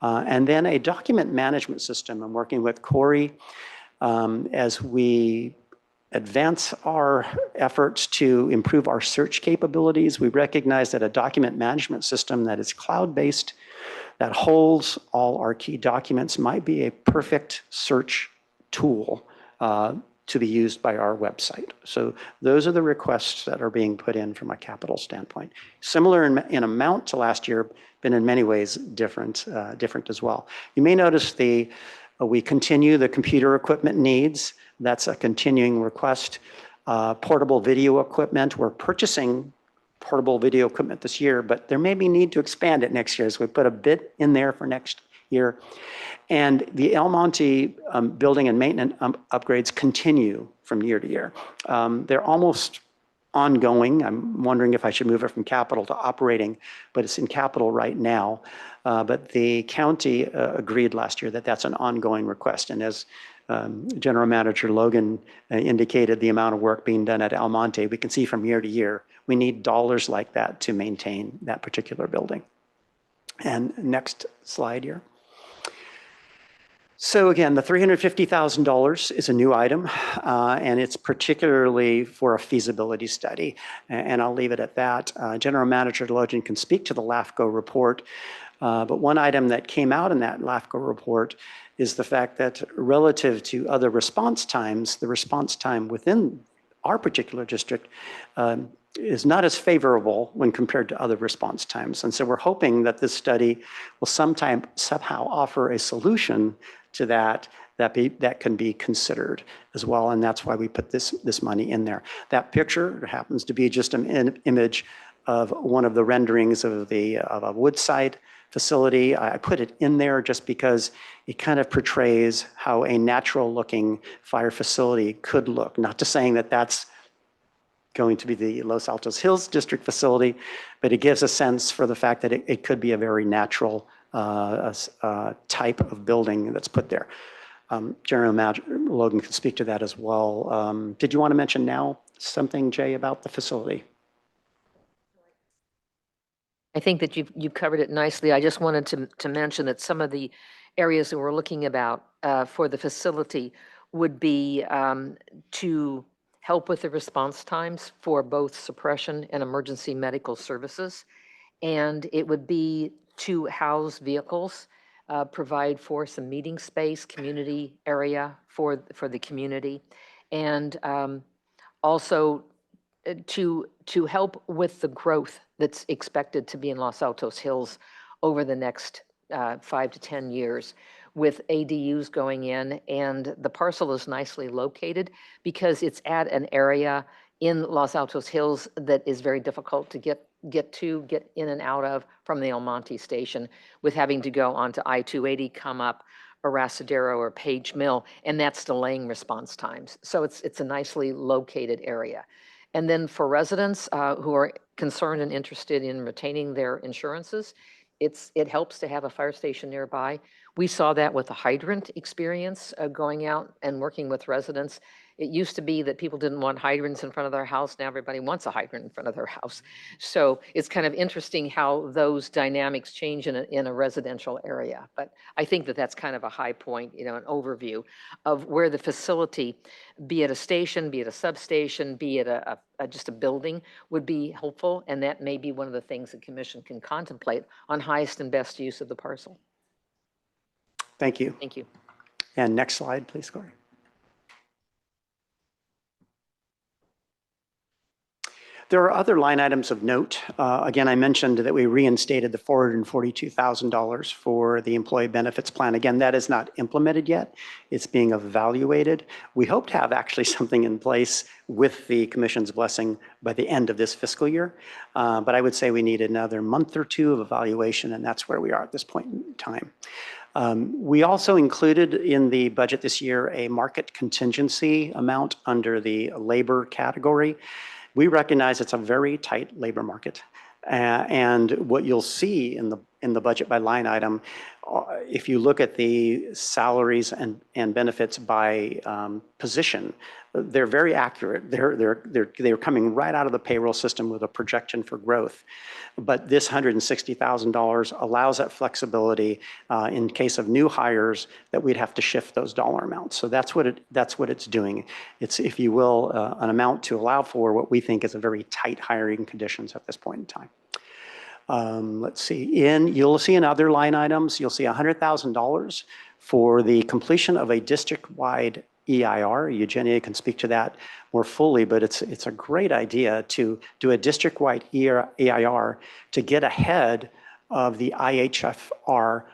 And then a document management system. I'm working with Corey as we advance our efforts to improve our search capabilities. We recognize that a document management system that is cloud-based, that holds all our key documents, might be a perfect search tool to be used by our website. So those are the requests that are being put in from a capital standpoint. Similar in amount to last year, but in many ways different as well. You may notice we continue the computer equipment needs. That's a continuing request. Portable video equipment, we're purchasing portable video equipment this year, but there may be need to expand it next year. So we put a bit in there for next year. And the El Monte building and maintenance upgrades continue from year to year. They're almost ongoing. I'm wondering if I should move it from capital to operating, but it's in capital right now. But the county agreed last year that that's an ongoing request. And as General Manager Logan indicated, the amount of work being done at El Monte, we can see from year to year, we need dollars like that to maintain that particular building. And next slide here. So again, the $350,000 is a new item, and it's particularly for a feasibility study. And I'll leave it at that. General Manager Logan can speak to the LAHCFD report, but one item that came out in that LAHCFD report is the fact that relative to other response times, the response time within our particular district is not as favorable when compared to other response times. And so we're hoping that this study will somehow offer a solution to that can be considered as well. And that's why we put this money in there. That picture happens to be just an image of one of the renderings of a Woodside facility. I put it in there just because it kind of portrays how a natural looking fire facility could look. Not to saying that that's going to be the Los Altos Hills District facility, but it gives a sense for the fact that it could be a very natural type of building that's put there. General Manager Logan can speak to that as well. Did you want to mention now something, Jay, about the facility? I think that you've covered it nicely. I just wanted to mention that some of the areas that we're looking about for the facility would be to help with the response times for both suppression and emergency medical services. And it would be to house vehicles, provide for some meeting space, community area for the community, and also to help with the growth that's expected to be in Los Altos Hills over the next 5 to 10 years with ADUs going in. And the parcel is nicely located because it's at an area in Los Altos Hills that is very difficult to get in and out of from the El Monte station, with having to go onto I-280, come up Arasadero or Page Mill, and that's delaying response times. So it's a nicely located area. And then for residents who are concerned and interested in retaining their insurances, it helps to have a fire station nearby. We saw that with the hydrant experience going out and working with residents. It used to be that people didn't want hydrants in front of their house. Now everybody wants a hydrant in front of their house. So it's kind of interesting how those dynamics change in a residential area. But I think that that's kind of a high point, an overview of where the facility, be it a station, be it a substation, be it just a building, would be helpful. And that may be one of the things the commission can contemplate on highest and best use of the parcel. Thank you. Thank you. And next slide, please, Corey. There are other line items of note. Again, I mentioned that we reinstated the $442,000 for the employee benefits plan. Again, that is not implemented yet. It's being evaluated. We hope to have actually something in place with the commission's blessing by the end of this fiscal year. But I would say we need another month or two of evaluation, and that's where we are at this point in time. We also included in the budget this year a market contingency amount under the labor category. We recognize it's a very tight labor market. And what you'll see in the budget by line item if you look at the salaries and benefits by position, they're very accurate. They're coming right out of the payroll system with a projection for growth. But this $160,000 allows that flexibility in case of new hires that we'd have to shift those dollar amounts. So that's what it's doing. It's, if you will, an amount to allow for what we think is a very tight hiring conditions at this point in time. Let's see, you'll see in other line items, you'll see $100,000 for the completion of a district-wide EIR. Eugenia can speak to that more fully, but it's a great idea to do a district-wide EIR to get ahead of the IHFR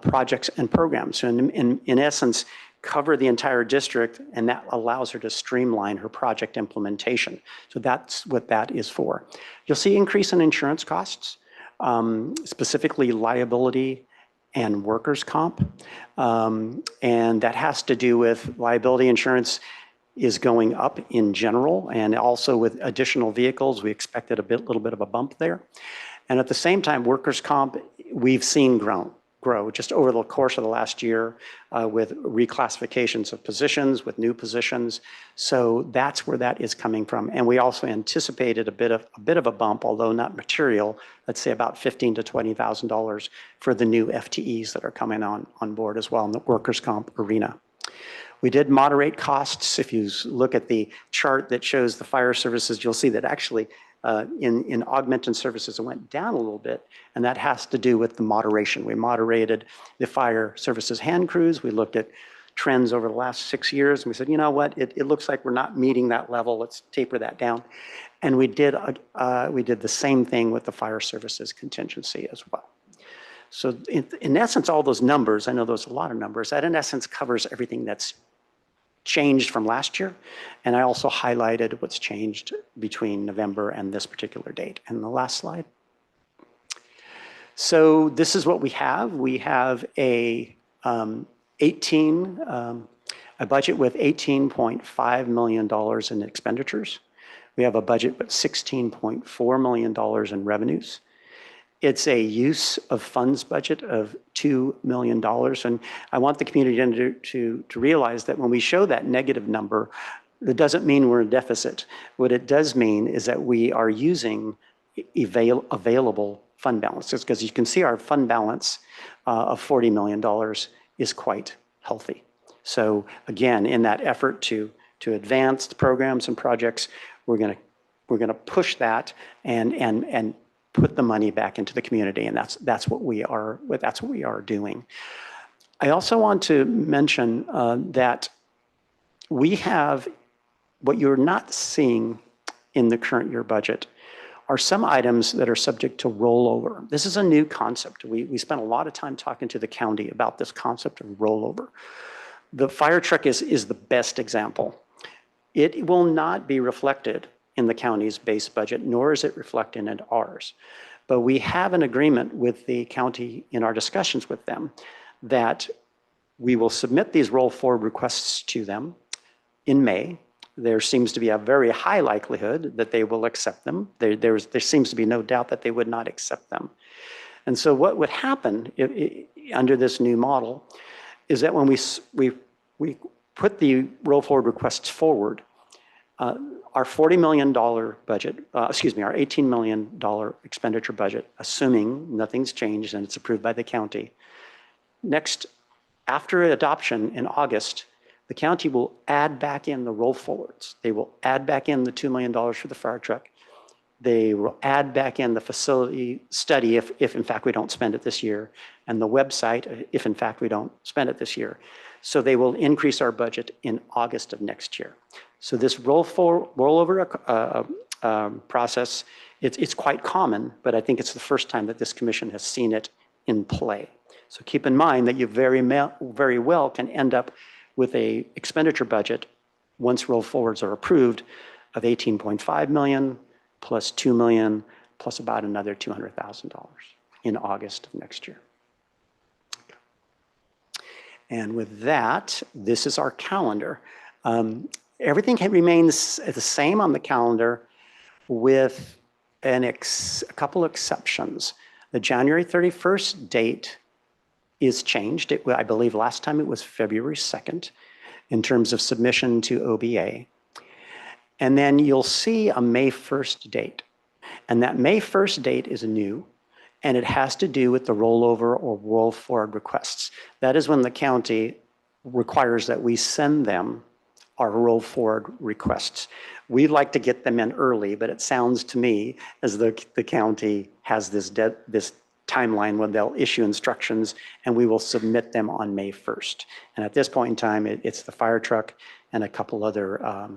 projects and programs. So in essence, cover the entire district, and that allows her to streamline her project implementation. So that's what that is for. You'll see increase in insurance costs, specifically liability and workers' comp. And that has to do with liability insurance is going up in general, and also with additional vehicles, we expected a little bit of a bump there. And at the same time, workers' comp, we've seen grow just over the course of the last year with reclassifications of positions, with new positions. So that's where that is coming from. And we also anticipated a bit of a bump, although not material, let's say about $15,000 to $20,000 for the new FTEs that are coming on board as well in the workers' comp arena. We did moderate costs. If you look at the chart that shows the fire services, you'll see that actually in augmented services, it went down a little bit, and that has to do with the moderation. We moderated the fire services hand crews. We looked at trends over the last 6 years, and we said, you know what, it looks like we're not meeting that level. Let's taper that down. And we did the same thing with the fire services contingency as well. So in essence, all those numbers, I know there's a lot of numbers, that in essence covers everything that's changed from last year. And I also highlighted what's changed between November and this particular date. And the last slide. So this is what we have. We have a budget with $18.5 million in expenditures. We have a budget with $16.4 million in revenues. It's a use of funds budget of $2 million. And I want the community to realize that when we show that negative number, that doesn't mean we're in deficit. What it does mean is that we are using available fund balances, because you can see our fund balance of $40 million is quite healthy. So again, in that effort to advance the programs and projects, we're going to push that and put the money back into the community, and that's what we are doing. I also want to mention that we have what you're not seeing in the current year budget are some items that are subject to rollover. This is a new concept. We spent a lot of time talking to the county about this concept of rollover. The fire truck is the best example. It will not be reflected in the county's base budget, nor is it reflected in ours. But we have an agreement with the county in our discussions with them that we will submit these roll forward requests to them in May. There seems to be a very high likelihood that they will accept them. There seems to be no doubt that they would not accept them. And so what would happen under this new model is that when we put the roll forward requests forward, our $40 million budget, our $18 million expenditure budget, assuming nothing's changed and it's approved by the county. Next, after adoption in August, the county will add back in the roll forwards. They will add back in the $2 million for the fire truck. They will add back in the facility study if in fact we don't spend it this year, and the website if in fact we don't spend it this year. So they will increase our budget in August of next year. So this rollover process, it's quite common, but I think it's the first time that this commission has seen it in play. So keep in mind that you very well can end up with a expenditure budget, once roll forwards are approved, of $18.5 million plus $2 million plus about another $200,000 in August of next year. And with that, this is our calendar. Everything remains the same on the calendar with a couple exceptions. The January 31st date is changed. I believe last time it was February 2nd in terms of submission to OBA. And then you'll see a May 1st date. And that May 1st date is new, and it has to do with the rollover or roll forward requests. That is when the county requires that we send them our roll forward requests. We'd like to get them in early, but it sounds to me as though the county has this timeline when they'll issue instructions and we will submit them on May 1st. And at this point in time, it's the fire truck and a couple other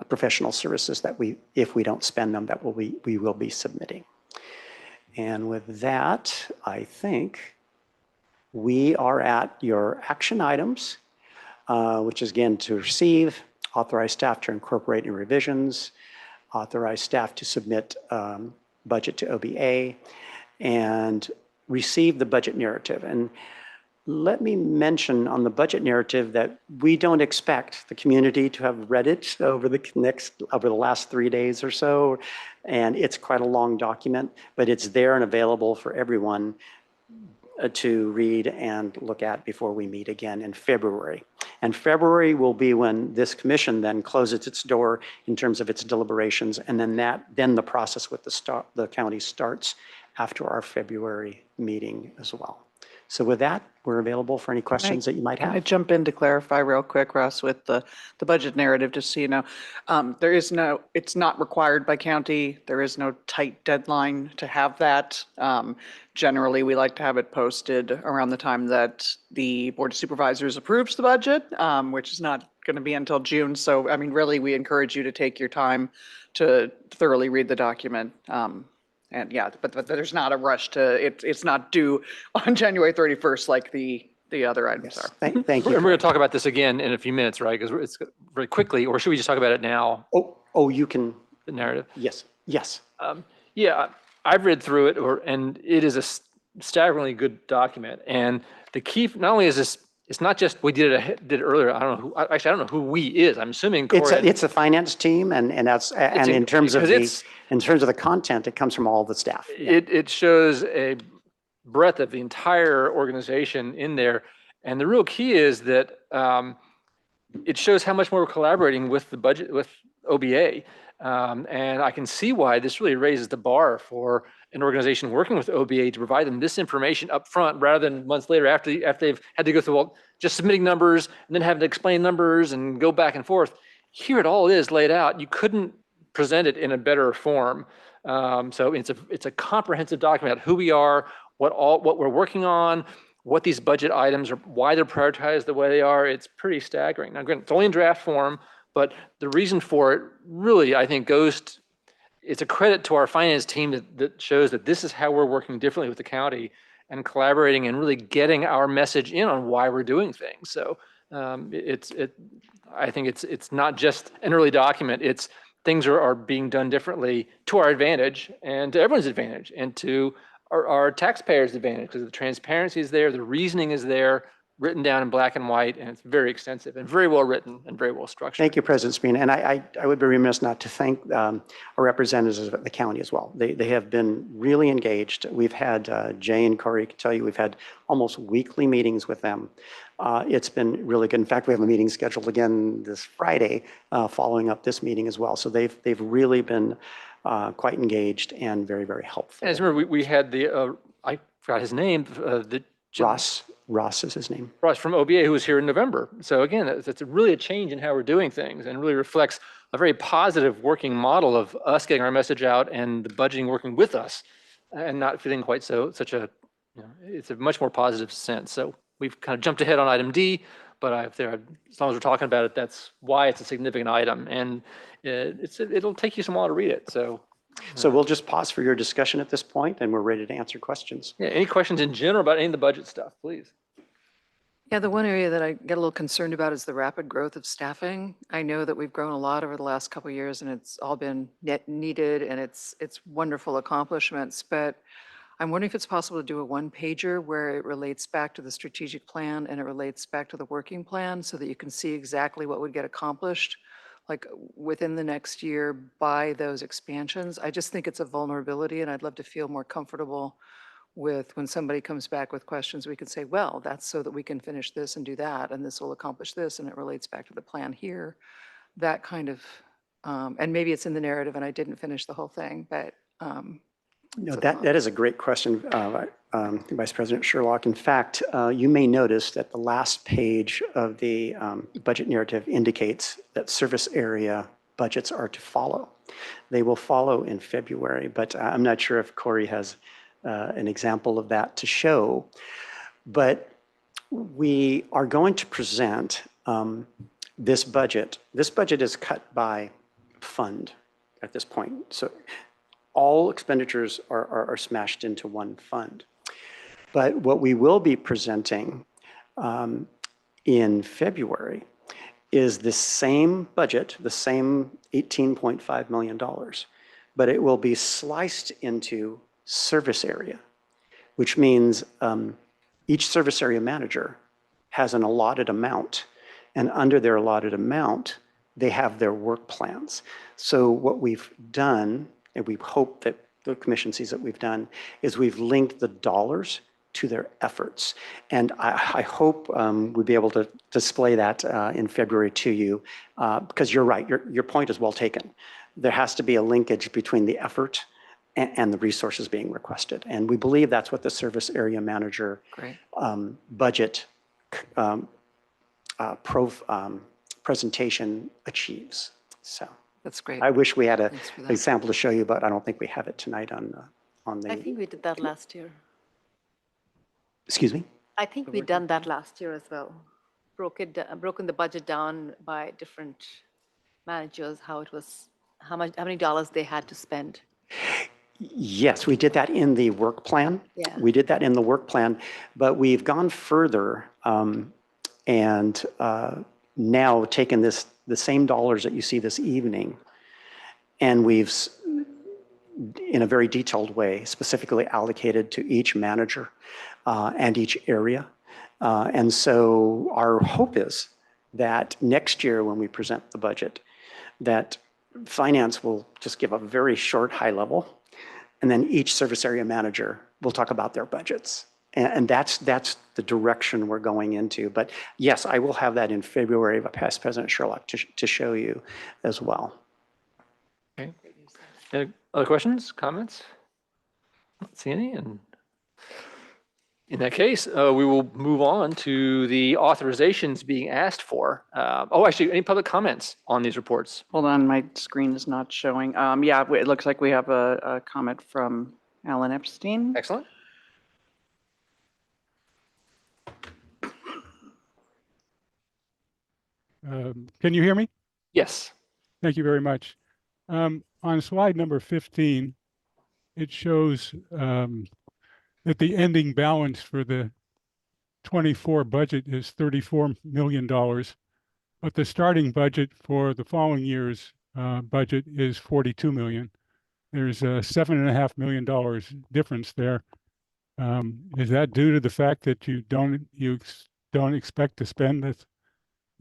professional services that if we don't spend them, we will be submitting. And with that, I think we are at your action items, which is again to receive, authorize staff to incorporate any revisions, authorize staff to submit budget to OBA, and receive the budget narrative. And let me mention on the budget narrative that we don't expect the community to have read it over the last 3 days or so. And it's quite a long document, but it's there and available for everyone to read and look at before we meet again in February. And February will be when this commission then closes its door in terms of its deliberations, and then the process with the county starts after our February meeting as well. So with that, we're available for any questions that you might have. Can I jump in to clarify real quick, Russ, with the budget narrative, just so you know? It's not required by county. There is no tight deadline to have that. Generally, we like to have it posted around the time that the Board of Supervisors approves the budget, which is not going to be until June. So, I mean, really, we encourage you to take your time to thoroughly read the document. And yeah, but there's not a rush to, it's not due on January 31st like the other items are. Thank you. And we're going to talk about this again in a few minutes, right? Because it's very quickly, or should we just talk about it now? Oh, you can. The narrative? Yes. Yeah, I've read through it, and it is a staggeringly good document. And the key, not only is this, it's not just we did it earlier. I don't know who. Actually, I don't know who we is. I'm assuming Corey. It's a finance team, and in terms of the content, it comes from all the staff. Yeah. It shows a breadth of the entire organization in there, and the real key is that it shows how much more we're collaborating with the budget with OBA, and I can see why this really raises the bar for an organization working with OBA to provide them this information up front rather than months later after they've had to go through just submitting numbers and then having to explain numbers and go back and forth. Here it all is laid out. You couldn't present it in a better form. So it's a comprehensive document about who we are, what we're working on, what these budget items are, why they're prioritized the way they are. It's pretty staggering. Now, again, it's only in draft form, but the reason for it really, I think, it's a credit to our finance team that shows that this is how we're working differently with the county and collaborating and really getting our message in on why we're doing things. So I think it's not just an early document. It's things are being done differently to our advantage and to everyone's advantage and to our taxpayers' advantage, because the transparency is there, the reasoning is there, written down in black and white, and it's very extensive and very well written and very well structured. Thank you, President Spina. And I would be remiss not to thank our representatives of the county as well. They have been really engaged. We've had, Jay and Corey can tell you, we've had almost weekly meetings with them. It's been really good. In fact, we have a meeting scheduled again this Friday, following up this meeting as well. So they've really been quite engaged and very, very helpful. And I remember we had I forgot his name, Ross is his name. Ross from OBA, who was here in November. So again, it's really a change in how we're doing things and really reflects a very positive working model of us getting our message out and the budgeting working with us and not feeling quite such a, it's a much more positive sense. So we've kind of jumped ahead on item D, but as long as we're talking about it, that's why it's a significant item. And it'll take you some while to read it. So we'll just pause for your discussion at this point, and we're ready to answer questions. Yeah, any questions in general about any of the budget stuff, please? Yeah, the one area that I get a little concerned about is the rapid growth of staffing. I know that we've grown a lot over the last couple of years, and it's all been needed, and it's wonderful accomplishments. But I'm wondering if it's possible to do a one-pager where it relates back to the strategic plan and it relates back to the working plan, so that you can see exactly what would get accomplished, like within the next year by those expansions. I just think it's a vulnerability, and I'd love to feel more comfortable with when somebody comes back with questions, we can say, well, that's so that we can finish this and do that, and this will accomplish this, and it relates back to the plan here. That kind of, and maybe it's in the narrative and I didn't finish the whole thing, but. No, that is a great question, Vice President Sherlock. In fact, you may notice that the last page of the budget narrative indicates that service area budgets are to follow. They will follow in February, but I'm not sure if Corey has an example of that to show. But we are going to present this budget. This budget is cut by fund at this point. So all expenditures are smashed into one fund. But what we will be presenting in February is the same budget, the same $18.5 million, but it will be sliced into service area, which means each service area manager has an allotted amount, and under their allotted amount, they have their work plans. So what we've done, and we hope that the commission sees that we've done, is we've linked the dollars to their efforts. And I hope we'll be able to display that in February to you, because you're right, your point is well taken. There has to be a linkage between the effort and the resources being requested. And we believe that's what the service area manager budget presentation achieves. So. That's great. I wish we had an example to show you, but I don't think we have it tonight on the. I think we did that last year. Excuse me? I think we done that last year as well. Broken the budget down by different managers, how many dollars they had to spend. Yes, we did that in the work plan. Yeah. We did that in the work plan, but we've gone further and now taken the same dollars that you see this evening, and we've, in a very detailed way, specifically allocated to each manager and each area. And so our hope is that next year when we present the budget, that finance will just give a very short high level, and then each service area manager will talk about their budgets. And that's the direction we're going into. But yes, I will have that in February, Vice President Sherlock, to show you as well. Okay. Any other questions, comments? Don't see any. And in that case, we will move on to the authorizations being asked for. Actually, any public comments on these reports? Hold on, my screen is not showing. Yeah, it looks like we have a comment from Alan Epstein. Excellent. Can you hear me? Yes. Thank you very much. On slide number 15, it shows that the ending balance for the 24 budget is $34 million, but the starting budget for the following year's budget is $42 million. There's a $7.5 million difference there. Is that due to the fact that you don't expect to spend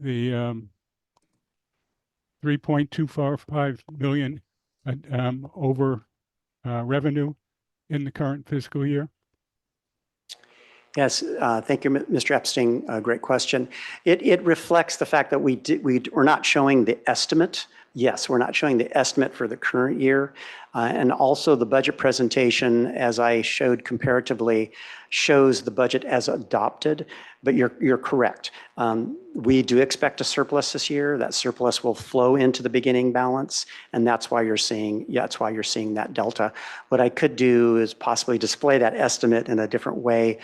the 3.245 million over revenue in the current fiscal year? Yes, thank you, Mr. Epstein. Great question. It reflects the fact that we're not showing the estimate. Yes, we're not showing the estimate for the current year. And also the budget presentation, as I showed comparatively, shows the budget as adopted, but you're correct. We do expect a surplus this year. That surplus will flow into the beginning balance, and that's why you're seeing that delta. What I could do is possibly display that estimate in a different way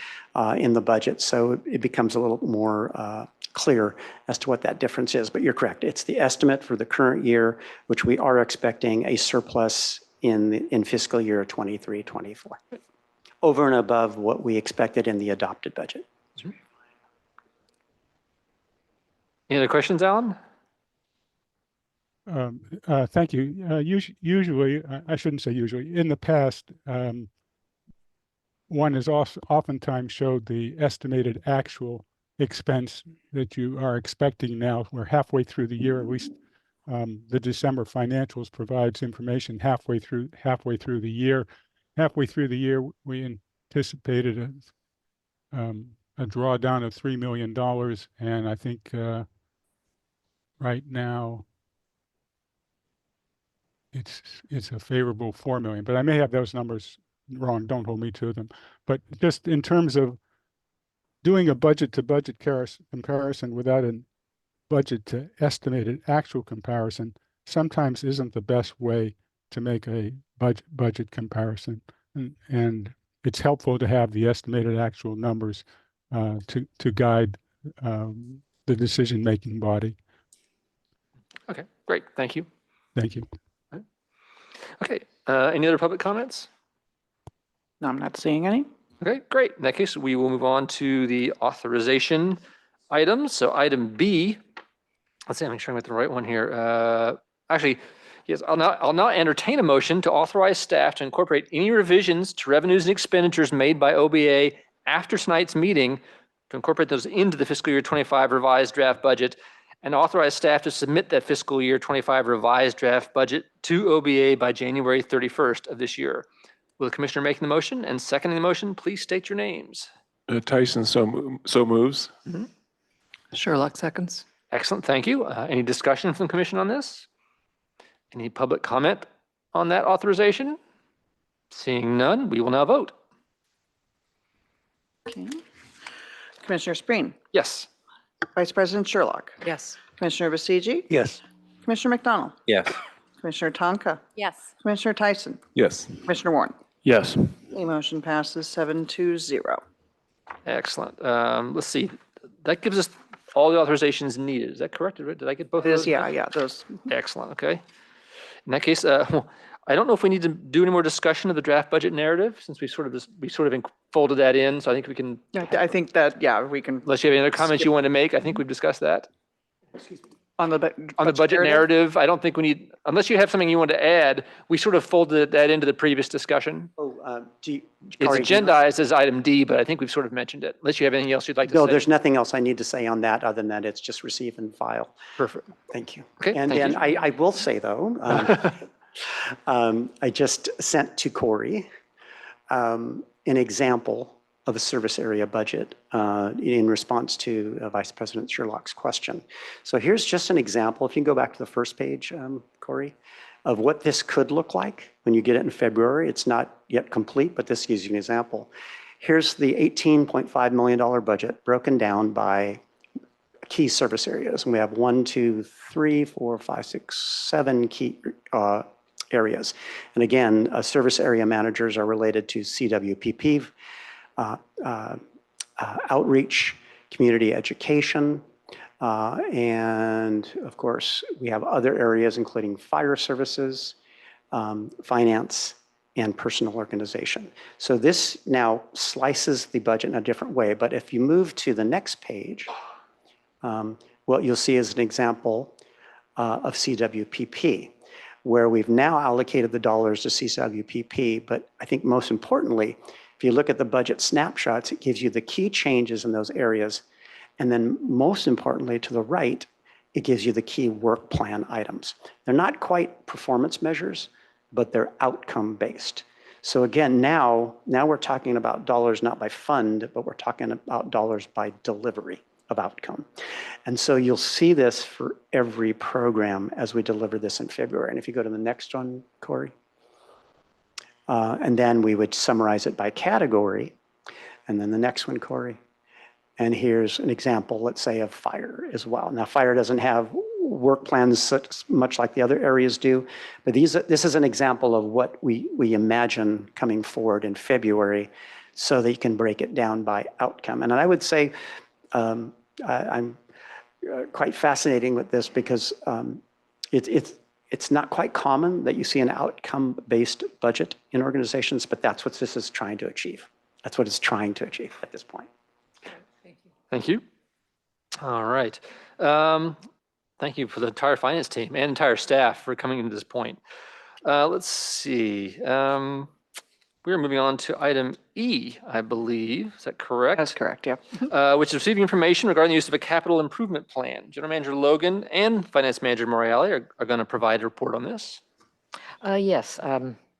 in the budget, so it becomes a little more clear as to what that difference is. But you're correct. It's the estimate for the current year, which we are expecting a surplus in fiscal year 23-24, over and above what we expected in the adopted budget. Any other questions, Alan? Thank you. Usually, I shouldn't say usually, in the past, one has oftentimes showed the estimated actual expense that you are expecting now. We're halfway through the year, at least the December financials provides information halfway through the year. Halfway through the year, we anticipated a drawdown of $3 million, and I think right now it's a favorable 4 million, but I may have those numbers wrong. Don't hold me to them. But just in terms of doing a budget to budget comparison without a budget to estimated actual comparison sometimes isn't the best way to make a budget comparison. And it's helpful to have the estimated actual numbers to guide the decision-making body. Okay, great. Thank you. Thank you. Okay, any other public comments? No, I'm not seeing any. Okay, great. In that case, we will move on to the authorization items. So item B, let's see, I'm sure I'm with the right one here. Actually, yes, I'll now entertain a motion to authorize staff to incorporate any revisions to revenues and expenditures made by OBA after tonight's meeting to incorporate those into the fiscal year 25 revised draft budget and authorize staff to submit that fiscal year 25 revised draft budget to OBA by January 31st of this year. Will the commissioner making the motion and seconding the motion, please state your names. Tyson so moves. Mm-hmm. Sherlock seconds. Excellent, thank you. Any discussion from the commission on this? Any public comment on that authorization? Seeing none, we will now vote. Okay. Commissioner Spreen. Yes. Vice President Sherlock. Yes. Commissioner Basigi. Yes. Commissioner McDonald. Yes. Commissioner Tonka. Yes. Commissioner Tyson. Yes. Commissioner Warren. Yes. The motion passes 7-0. Excellent. Let's see. That gives us all the authorizations needed. Is that correct? Did I get both It of is, those? yeah, those. Excellent, okay. In that case, I don't know if we need to do any more discussion of the draft budget narrative since we sort of folded that in. So I think we can, I think that, yeah, we can. unless you have any other comments you want to make, I think we've discussed that. On the budget narrative, I don't think we need, unless you have something you want to add, we sort of folded that into the previous discussion. It's agendized as item D, but I think we've sort of mentioned it, unless you have anything else you'd like to say. No, there's nothing else I need to say on that other than that it's just receive and file. Perfect. Thank you. Okay, And thank then you. I will say though, I just sent to Corey an example of a service area budget in response to Vice President Sherlock's question. So here's just an example. If you can go back to the first page, Corey, of what this could look like when you get it in February. It's not yet complete, but this gives you an example. Here's the $18.5 million budget broken down by key service areas. And we have 1, 2, 3, 4, 5, 6, 7 key areas. And again, service area managers are related to CWPP, outreach, community education, and of course, we have other areas including fire services, finance, and personal organization. So this now slices the budget in a different way, but if you move to the next page, what you'll see is an example of CWPP, where we've now allocated the dollars to CWPP, but I think most importantly, if you look at the budget snapshots, it gives you the key changes in those areas. And then most importantly, to the right, it gives you the key work plan items. They're not quite performance measures, but they're outcome based. So again, now we're talking about dollars not by fund, but we're talking about dollars by delivery of outcome. And so you'll see this for every program as we deliver this in February. And if you go to the next one, Corey. And then we would summarize it by category. And then the next one, Corey. And here's an example, let's say, of fire as well. Now, fire doesn't have work plans much like the other areas do, but this is an example of what we imagine coming forward in February so that you can break it down by outcome. And I would say I'm quite fascinating with this because it's not quite common that you see an outcome-based budget in organizations, but that's what this is trying to achieve. That's what it's trying to achieve at this point. Thank you. All right. Thank you for the entire finance team and entire staff for coming to this point. Let's see. We're moving on to item E, I believe. Is that correct? That's correct, yeah. Which is receiving information regarding the use of a capital improvement plan. General Manager Logan and Finance Manager Morreale are going to provide a report on this. Yes,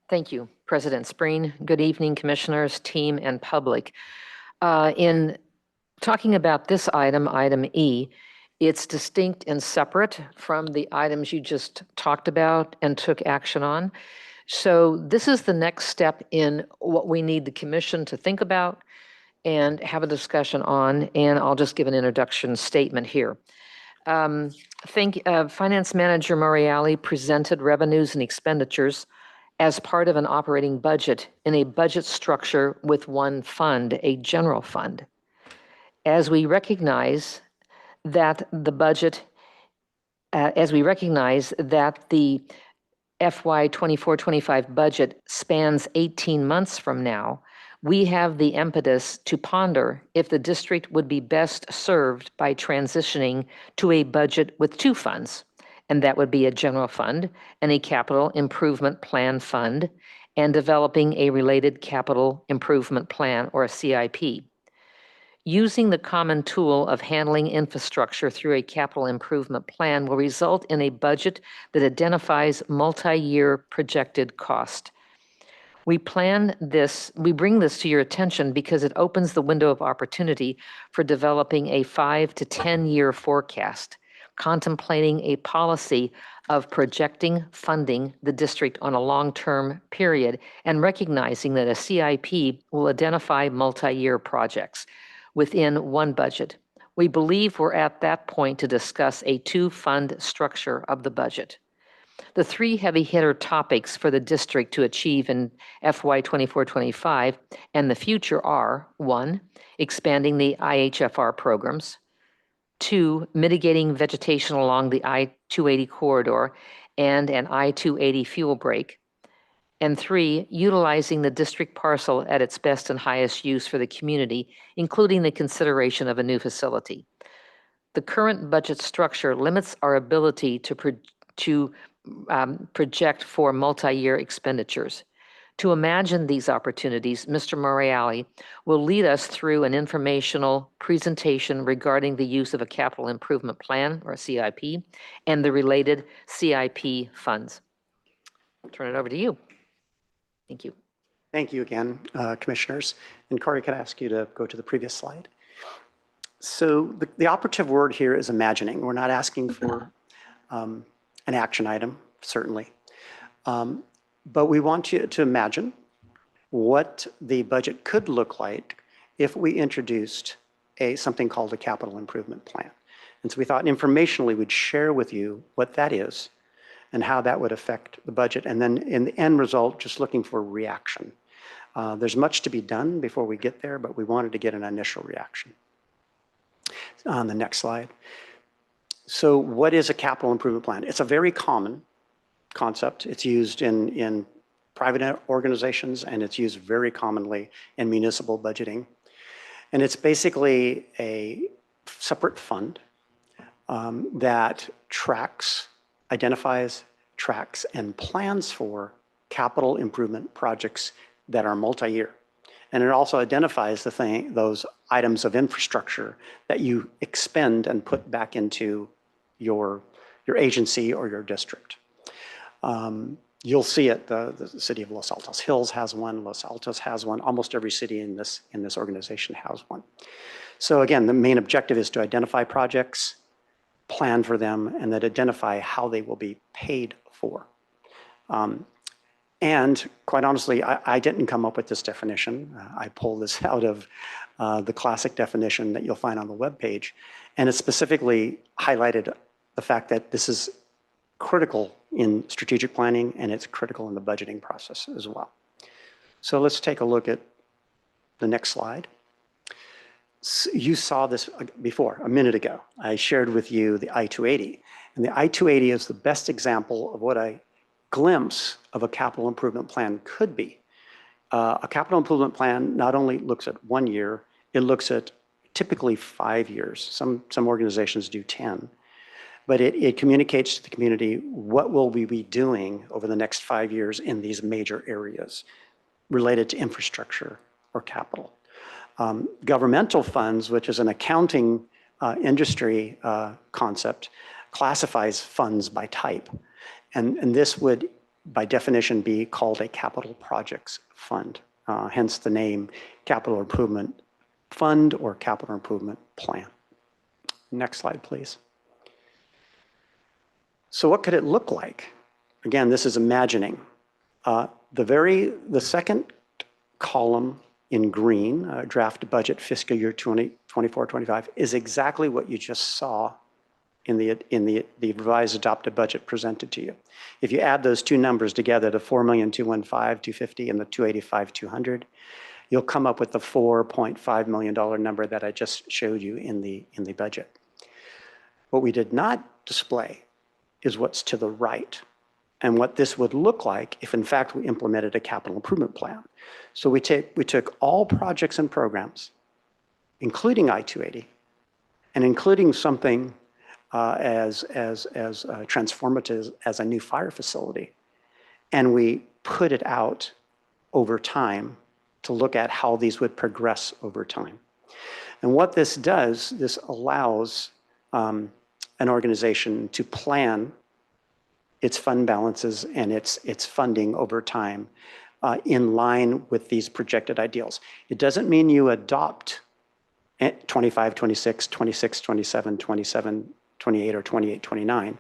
thank you. President Spreen. Good evening, commissioners, team, and public. In talking about this item, item E, it's distinct and separate from the items you just talked about and took action on. So this is the next step in what we need the commission to think about and have a discussion on, and I'll just give an introduction statement here. Finance Manager Moriali presented revenues and expenditures as part of an operating budget in a budget structure with one fund, a general fund. As we recognize that the budget, the FY 24-25 budget spans 18 months from now, we have the impetus to ponder if the district would be best served by transitioning to a budget with two funds, and that would be a general fund and a capital improvement plan fund, and developing a related capital improvement plan or a CIP. Using the common tool of handling infrastructure through a capital improvement plan will result in a budget that identifies multi-year projected cost. We bring this to your attention because it opens the window of opportunity for developing a 5 to 10 year forecast, contemplating a policy of projecting funding the district on a long-term period and recognizing that a CIP will identify multi-year projects within one budget. We believe we're at that point to discuss a two-fund structure of the budget. The three heavy hitter topics for the district to achieve in FY 24-25 and the future are: 1, expanding the IHFR programs; 2, mitigating vegetation along the I-280 corridor and an I-280 fuel break; and 3, utilizing the district parcel at its best and highest use for the community, including the consideration of a new facility. The current budget structure limits our ability to project for multi-year expenditures. To imagine these opportunities, Mr. Moriali will lead us through an informational presentation regarding the use of a capital improvement plan, or CIP, and the related CIP funds. I'll turn it over to you. Thank you. Thank you again, commissioners. And Corey, could I ask you to go to the previous slide? So the operative word here is imagining. We're not asking for an action item, certainly. But we want you to imagine what the budget could look like if we introduced something called a capital improvement plan. And so we thought informationally we'd share with you what that is and how that would affect the budget. And then in the end result, just looking for reaction. There's much to be done before we get there, but we wanted to get an initial reaction. On the next slide. So what is a capital improvement plan? It's a very common concept. It's used in private organizations, and it's used very commonly in municipal budgeting. And it's basically a separate fund that identifies, tracks, and plans for capital improvement projects that are multi-year. And it also identifies those items of infrastructure that you expend and put back into your agency or your district. You'll see it, the city of Los Altos Hills has one, Los Altos has one, almost every city in this organization has one. So again, the main objective is to identify projects, plan for them, and then identify how they will be paid for. And quite honestly, I didn't come up with this definition. I pulled this out of the classic definition that you'll find on the webpage. And it specifically highlighted the fact that this is critical in strategic planning, and it's critical in the budgeting process as well. So let's take a look at the next slide. So you saw this before, a minute ago. I shared with you the I-280. And the I-280 is the best example of what a glimpse of a capital improvement plan could be. A capital improvement plan not only looks at 1 year, it looks at typically 5 years. Some organizations do 10. But it communicates to the community what will we be doing over the next 5 years in these major areas related to infrastructure or capital. Governmental funds, which is an accounting industry concept, classifies funds by type. And this would by definition be called a capital projects fund, hence the name Capital Improvement Fund or Capital Improvement Plan. Next slide, please. So what could it look like? Again, this is imagining. The second column in green, draft budget fiscal year 24-25, is exactly what you just saw in the revised adopted budget presented to you. If you add those two numbers together, the 4,215,250 and the 285,200, you'll come up with the $4.5 million number that I just showed you in the budget. What we did not display is what's to the right and what this would look like if in fact we implemented a capital improvement plan. So we took all projects and programs, including I-280, and including something as transformative as a new fire facility, and we put it out over time to look at how these would progress over time. And what this does, this allows an organization to plan its fund balances and its funding over time in line with these projected ideals. It doesn't mean you adopt 25, 26, 26, 27, 27, 28, or 28, 29.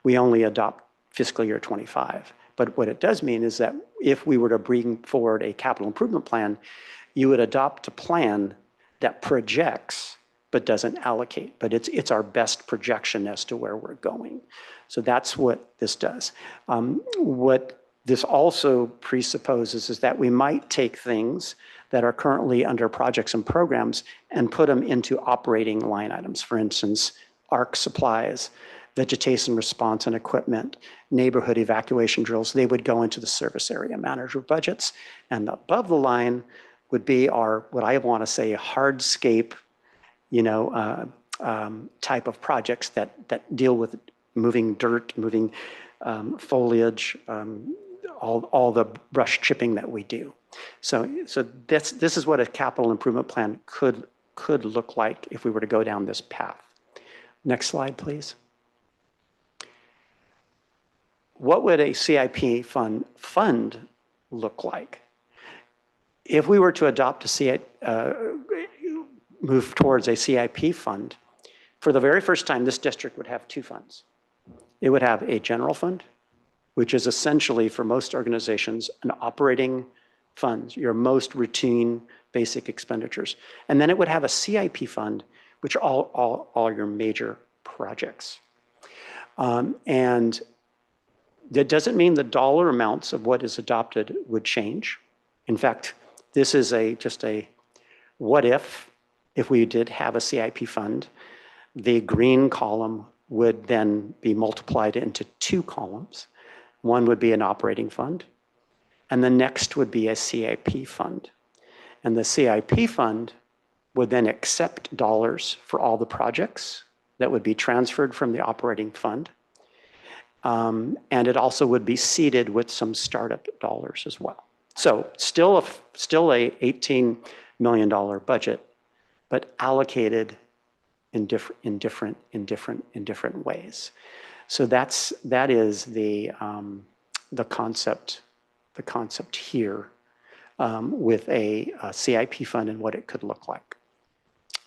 We only adopt fiscal year 25. But what it does mean is that if we were to bring forward a capital improvement plan, you would adopt a plan that projects but doesn't allocate. But it's our best projection as to where we're going. So that's what this does. What this also presupposes is that we might take things that are currently under projects and programs and put them into operating line items. For instance, ARC supplies, vegetation response and equipment, neighborhood evacuation drills, they would go into the service area manager budgets. And above the line would be our, what I want to say, hardscape, type of projects that deal with moving dirt, moving foliage, all the brush chipping that we do. So this is what a capital improvement plan could look like if we were to go down this path. Next slide, please. What would a CIP fund look like? If we were to adopt move towards a CIP fund, for the very first time, this district would have two funds. It would have a general fund, which is essentially for most organizations an operating fund, your most routine basic expenditures. And then it would have a CIP fund, which are all your major projects. And that doesn't mean the dollar amounts of what is adopted would change. In fact, this is just a what if we did have a CIP fund, the green column would then be multiplied into two columns. One would be an operating fund, and the next would be a CIP fund. And the CIP fund would then accept dollars for all the projects that would be transferred from the operating fund. And it also would be seeded with some startup dollars as well. So still a $18 million budget, but allocated in different ways. So that is the concept here with a CIP fund and what it could look like.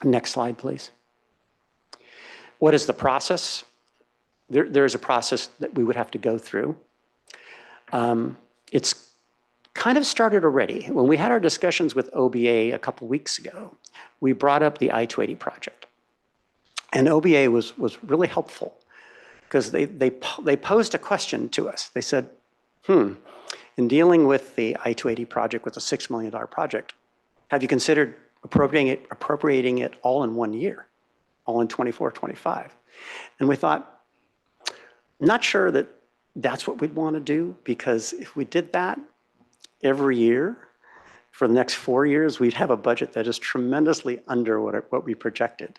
Next slide, please. What is the process? There's a process that we would have to go through. It's kind of started already. When we had our discussions with OBA a couple weeks ago, we brought up the I-280 project. And OBA was really helpful because they posed a question to us. They said, in dealing with the I-280 project, with a $6 million project, have you considered appropriating it all in 1 year, all in 24, 25? And we thought, not sure that that's what we'd want to do, because if we did that every year for the next 4 years, we'd have a budget that is tremendously under what we projected.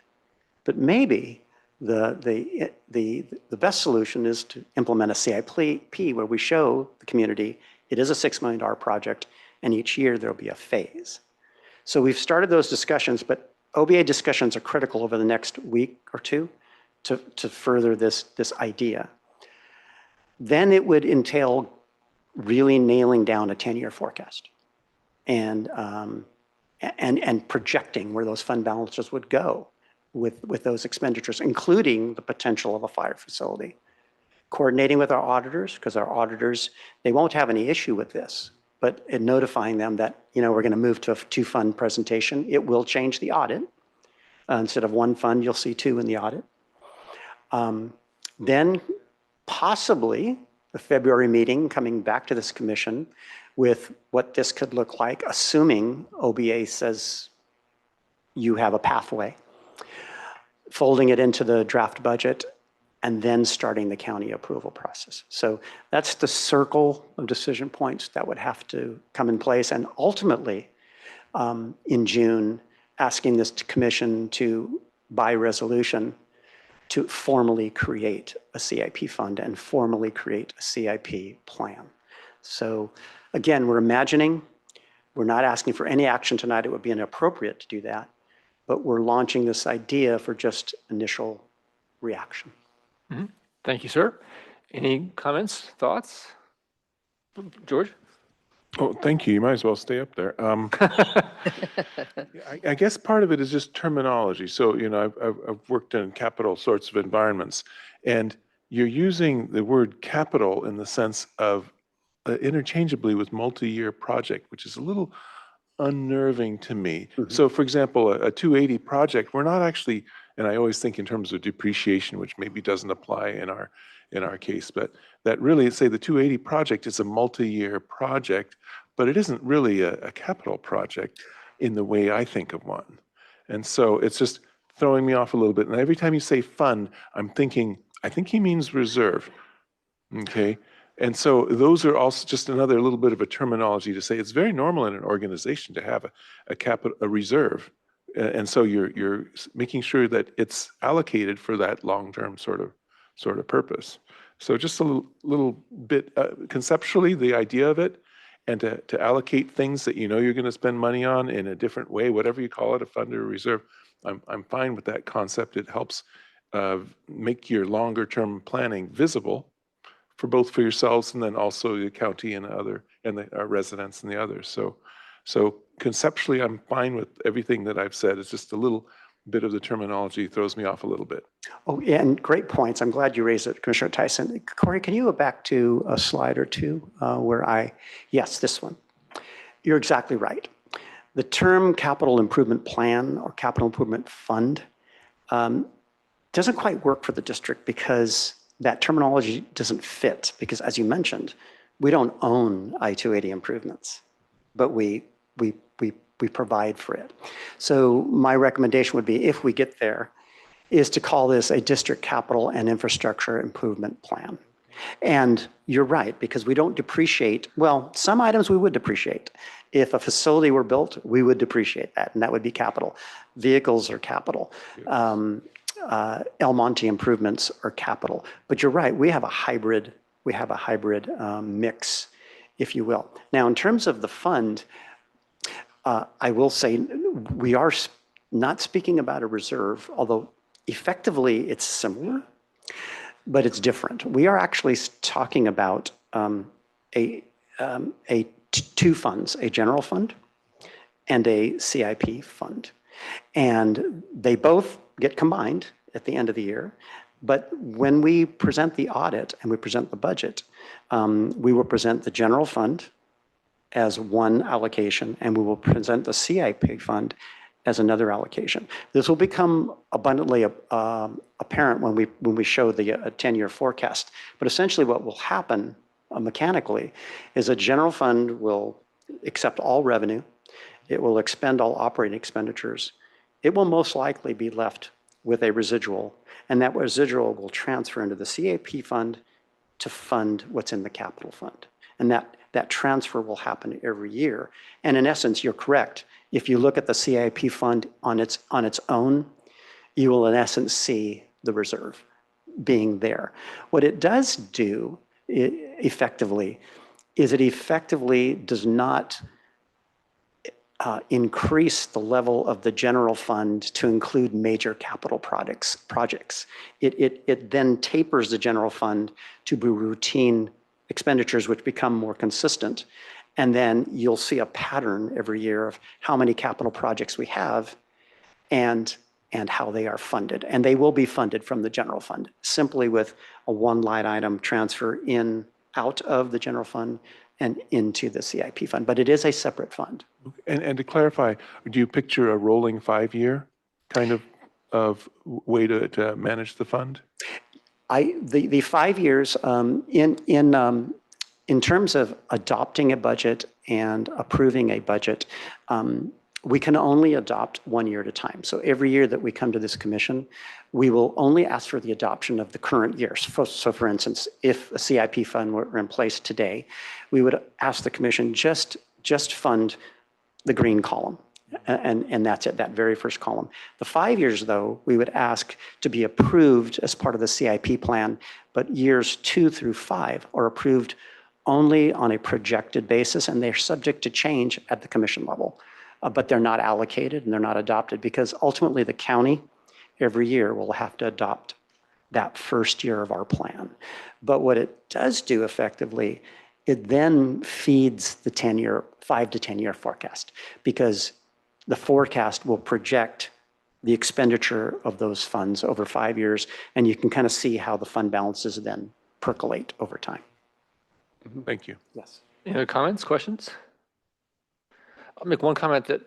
But maybe the best solution is to implement a CIP where we show the community it is a $6 million project, and each year there'll be a phase. So we've started those discussions, but OBA discussions are critical over the next week or two to further this idea. Then it would entail really nailing down a 10-year forecast and projecting where those fund balances would go with those expenditures, including the potential of a fire facility. Coordinating with our auditors, because our auditors, they won't have any issue with this, but in notifying them that, we're going to move to a two-fund presentation. It will change the audit. Instead of one fund, you'll see two in the audit. Then possibly the February meeting coming back to this commission with what this could look like, assuming OBA says you have a pathway, folding it into the draft budget, and then starting the county approval process. So that's the circle of decision points that would have to come in place. And ultimately, in June, asking this commission to, by resolution, to formally create a CIP fund and formally create a CIP plan. So again, we're imagining, we're not asking for any action tonight. It would be inappropriate to do that, but we're launching this idea for just initial reaction. Mm-hmm. Thank you, sir. Any comments, thoughts? George? Oh, thank you. You might as well stay up there. I guess part of it is just terminology. So, I've worked in capital sorts of environments, and you're using the word capital in the sense of interchangeably with multi-year project, which is a little unnerving to me. Mm-hmm. So, for example, a 280 project, we're not actually, and I always think in terms of depreciation, which maybe doesn't apply in our case, but that really, say the 280 project is a multi-year project, but it isn't really a capital project in the way I think of one. And so it's just throwing me off a little bit. And every time you say fund, I'm thinking, I think he means reserve, okay? And so those are also just another little bit of a terminology to say it's very normal in an organization to have a reserve. And so you're making sure that it's allocated for that long-term sort of purpose. So just a little bit conceptually, the idea of it, and to allocate things that you're going to spend money on in a different way, whatever you call it, a fund or a reserve. I'm fine with that concept. It helps make your longer-term planning visible for both for yourselves and then also the county and our residents and the others. So conceptually, I'm fine with everything that I've said. It's just a little bit of the terminology throws me off a little bit. Oh, yeah, and great points. I'm glad you raised it, Commissioner Tyson. Corey, can you go back to a slide or two yes, this one. You're exactly right. The term capital improvement plan or capital improvement fund doesn't quite work for the district because that terminology doesn't fit because, as you mentioned, we don't own I-280 improvements, but we provide for it. So my recommendation would be, if we get there, is to call this a district capital and infrastructure improvement plan. And you're right, because we don't depreciate, well, some items we would depreciate. If a facility were built, we would depreciate that, and that would be capital. Vehicles are capital. El Monte improvements are capital. But you're right, we have a hybrid mix, if you will. Now, in terms of the fund, I will say we are not speaking about a reserve, although effectively it's similar, but it's different. We are actually talking about two funds, a general fund and a CIP fund. And they both get combined at the end of the year. But when we present the audit and we present the budget, we will present the general fund as one allocation, and we will present the CIP fund as another allocation. This will become abundantly apparent when we show the 10-year forecast. But essentially what will happen mechanically is a general fund will accept all revenue. It will expend all operating expenditures. It will most likely be left with a residual, and that residual will transfer into the CIP fund to fund what's in the capital fund. And that transfer will happen every year. And in essence, you're correct. If you look at the CIP fund on its own, you will in essence see the reserve being there. What it does do effectively is it effectively does not increase the level of the general fund to include major capital projects. It then tapers the general fund to be routine expenditures which become more consistent. And then you'll see a pattern every year of how many capital projects we have and how they are funded. And they will be funded from the general fund, simply with a one line item transfer out of the general fund and into the CIP fund. But it is a separate fund. And to clarify, do you picture a rolling 5-year kind of way to manage the fund? The 5 years in terms of adopting a budget and approving a budget, we can only adopt 1 year at a time. So every year that we come to this commission, we will only ask for the adoption of the current year. So for instance, if a CIP fund were in place today, we would ask the commission just fund the green column. And that's it, that very first column. The 5 years, though, we would ask to be approved as part of the CIP plan, but years 2 through 5 are approved only on a projected basis, and they're subject to change at the commission level. But they're not allocated and they're not adopted because ultimately the county every year will have to adopt that first year of our plan. But what it does do effectively, it then feeds the 5 to 10 year forecast, because the forecast will project the expenditure of those funds over 5 years, and you can kind of see how the fund balances then percolate over time. Thank you. Yes. Any other comments, questions? I'll make one comment that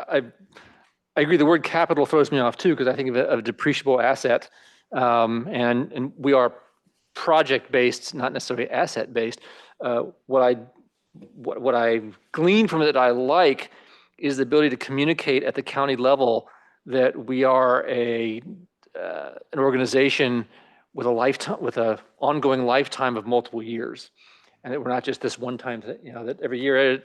I agree the word capital throws me off too, because I think of a depreciable asset, and we are project-based, not necessarily asset-based. What I glean from it that I like is the ability to communicate at the county level that we are an organization with an ongoing lifetime of multiple years, and that we're not just this one time, that every year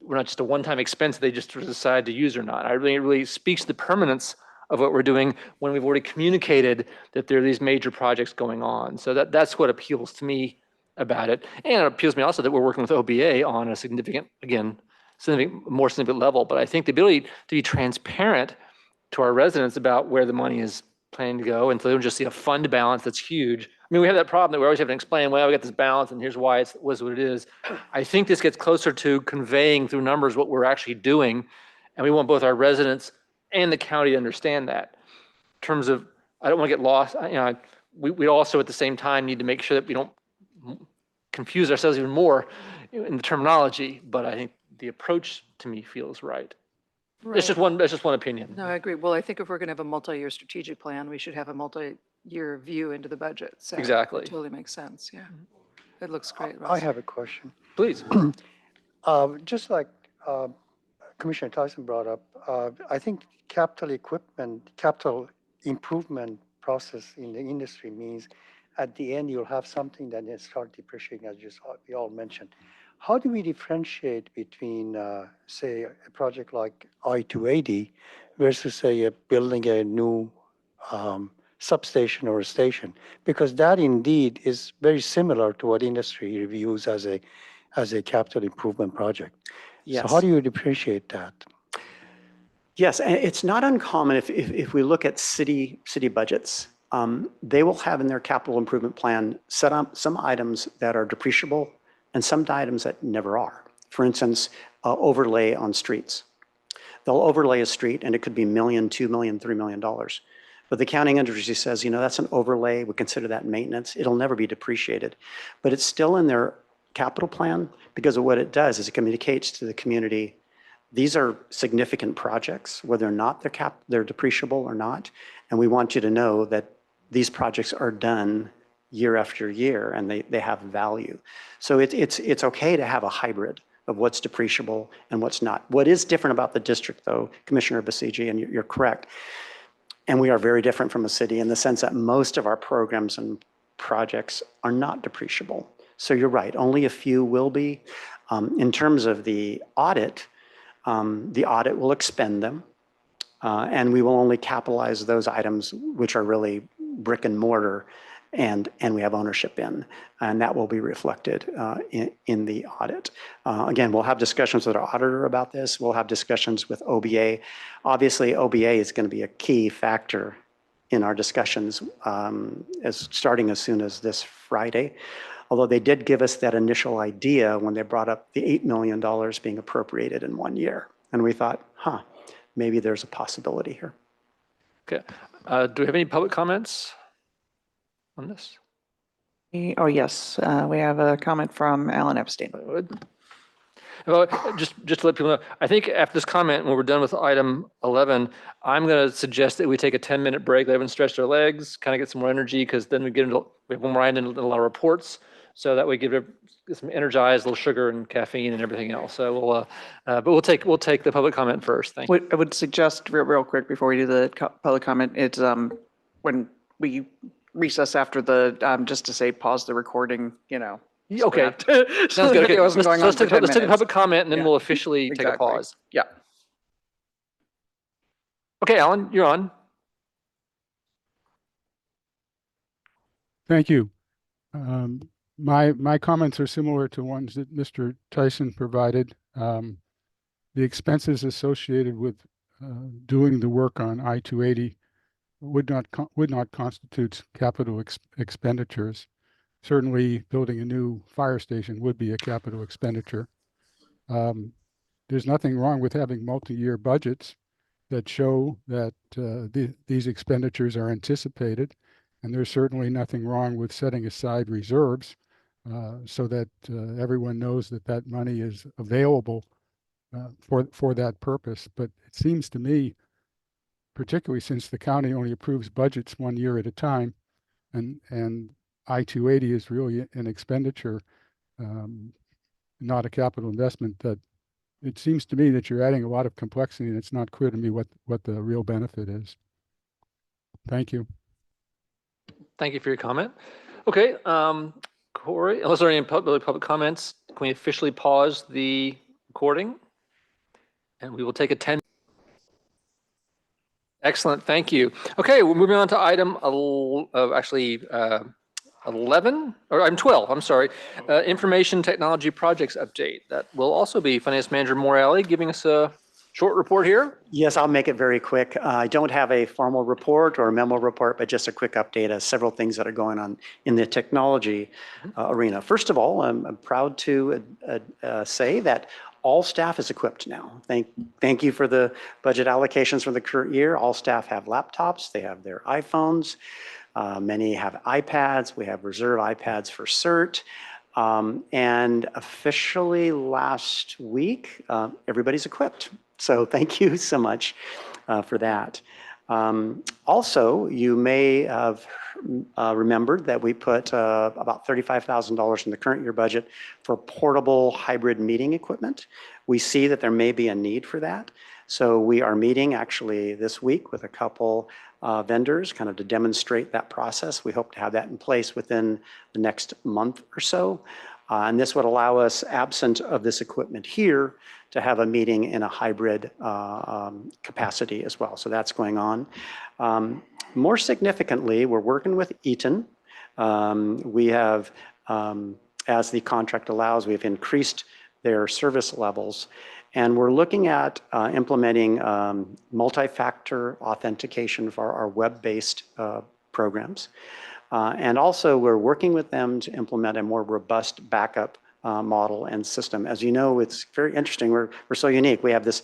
we're not just a one-time expense they just decide to use or not. It really speaks to the permanence of what we're doing when we've already communicated that there are these major projects going on. So that's what appeals to me about it. And it appeals to me also that we're working with OBA on a more significant level. But I think the ability to be transparent to our residents about where the money is planning to go, and so they don't just see a fund balance that's huge. I mean, we have that problem that we always have to explain, well, we got this balance and here's why it was what it is. I think this gets closer to conveying through numbers what we're actually doing, and we want both our residents and the county to understand that. In terms of, I don't want to get lost, we also at the same time need to make sure that we don't confuse ourselves even more in the terminology, but I think the approach to me feels right. It's just one opinion. No, I agree. Well, I think if we're going to have a multi-year strategic plan, we should have a multi-year view into the budget. So exactly. It totally makes sense. Yeah. It looks great, Russ. I have a question. Please. Just like Commissioner Tyson brought up, I think capital improvement process in the industry means at the end you'll have something that will start depreciating, as we all mentioned. How do we differentiate between, say, a project like I-280 versus, say, building a new substation or a station? Because that indeed is very similar to what industry reviews as a capital improvement project. Yes. So how do you differentiate that? Yes, and it's not uncommon if we look at city budgets, they will have in their capital improvement plan set up some items that are depreciable and some items that never are. For instance, overlay on streets. They'll overlay a street and it could be $1 million, $2 million, $3 million. But the accounting industry says, that's an overlay, we consider that maintenance. It'll never be depreciated. But it's still in their capital plan because of what it does is it communicates to the community, these are significant projects, whether or not they're depreciable or not. And we want you to know that these projects are done year after year and they have value. So it's okay to have a hybrid of what's depreciable and what's not. What is different about the district though, Commissioner Basigi, and you're correct, and we are very different from a city in the sense that most of our programs and projects are not depreciable. So you're right, only a few will be. In terms of the audit will expend them, and we will only capitalize those items which are really brick and mortar and we have ownership in, and that will be reflected in the audit. Again, we'll have discussions with our auditor about this. We'll have discussions with OBA. Obviously, OBA is going to be a key factor in our discussions starting as soon as this Friday. Although they did give us that initial idea when they brought up the $8 million being appropriated in 1 year. And we thought, maybe there's a possibility here. Okay. Do we have any public comments on this? Oh, yes, we have a comment from Alan Epstein. Well, just to let people know, I think after this comment, when we're done with item 11, I'm going to suggest that we take a 10-minute break, let everyone stretch their legs, kind of get some more energy, because then we have one more item and a lot of reports, so that we get some energized, a little sugar and caffeine and everything else. So we'll, but we'll take the public comment first. Thank you. I would suggest real quick before we do the public comment, it's when we recess after the, just to say, pause the recording, Okay. Sounds good. Okay. Let's take a public comment and then we'll officially take a pause. Yeah. Okay, Alan, you're on. Thank you. My comments are similar to ones that Mr. Tyson provided. The expenses associated with doing the work on I-280 would not constitute capital expenditures. Certainly, building a new fire station would be a capital expenditure. There's nothing wrong with having multi-year budgets that show that these expenditures are anticipated, and there's certainly nothing wrong with setting aside reserves so that everyone knows that that money is available for that purpose. But it seems to me, particularly since the county only approves budgets 1 year at a time, and I-280 is really an expenditure, not a capital investment, that it seems to me that you're adding a lot of complexity, and it's not clear to me what the real benefit is. Thank you. Thank you for your comment. Okay, Corey, unless there are any public comments, can we officially pause the recording? And we will take a 10. Excellent, thank you. Okay, we're moving on to item 11, or item 12, I'm sorry. Information technology projects update. That will also be Finance Manager Morale giving us a short report here. Yes, I'll make it very quick. I don't have a formal report or a memo report, but just a quick update of several things that are going on in the technology arena. First of all, I'm proud to say that all staff is equipped now. Thank you for the budget allocations for the current year. All staff have laptops, they have their iPhones, many have iPads. We have reserve iPads for CERT. And officially last week, everybody's equipped. So thank you so much for that. Also, you may have remembered that we put about $35,000 in the current year budget for portable hybrid meeting equipment. We see that there may be a need for that. So we are meeting actually this week with a couple vendors kind of to demonstrate that process. We hope to have that in place within the next month or so. And this would allow us, absent of this equipment here, to have a meeting in a hybrid capacity as well. So that's going on. More significantly, we're working with Eaton. We have, as the contract allows, we've increased their service levels. And we're looking at implementing multi-factor authentication for our web-based programs. And also, we're working with them to implement a more robust backup model and system. As you know, it's very interesting. We're so unique. We have this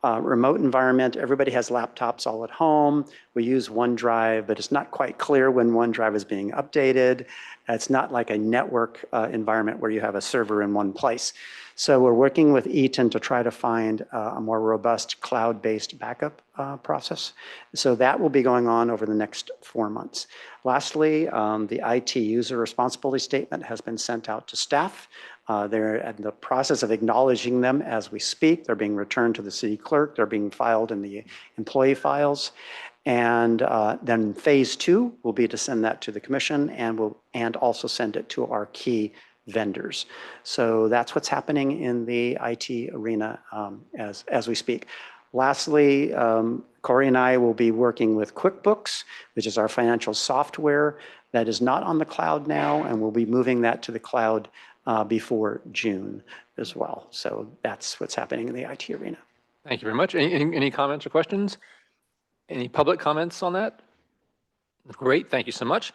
remote environment. Everybody has laptops all at home. We use OneDrive, but it's not quite clear when OneDrive is being updated. It's not like a network environment where you have a server in one place. So we're working with Eaton to try to find a more robust cloud-based backup process. So that will be going on over the next 4 months. Lastly, the IT user responsibility statement has been sent out to staff. They're in the process of acknowledging them as we speak. They're being returned to the city clerk. They're being filed in the employee files. And then phase 2 will be to send that to the commission and also send it to our key vendors. So that's what's happening in the IT arena as we speak. Lastly, Corey and I will be working with QuickBooks, which is our financial software that is not on the cloud now, and we'll be moving that to the cloud before June as well. So that's what's happening in the IT arena. Thank you very much. Any comments or questions? Any public comments on that? Great, thank you so much.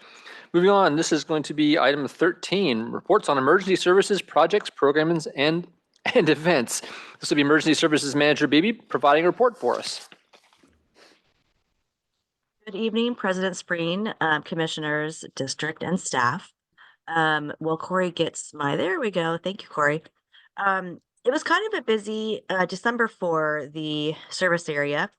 Moving on, this is going to be item 13, reports on emergency services, projects, programs, and events. This will be Emergency Services Manager Beebe providing a report for us. Good evening, President Spreen, commissioners, district, and staff. Well, Corey gets there we go. Thank you, Corey. It was kind of a busy December for the service area.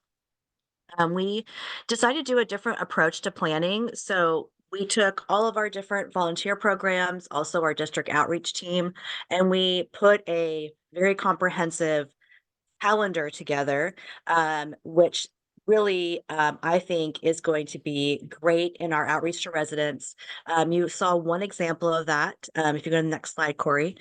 We decided to do a different approach to planning. So we took all of our different volunteer programs, also our district outreach team, and we put a very comprehensive calendar together, which really, I think is going to be great in our outreach to residents. You saw one example of that. If you go to the next slide, Corey,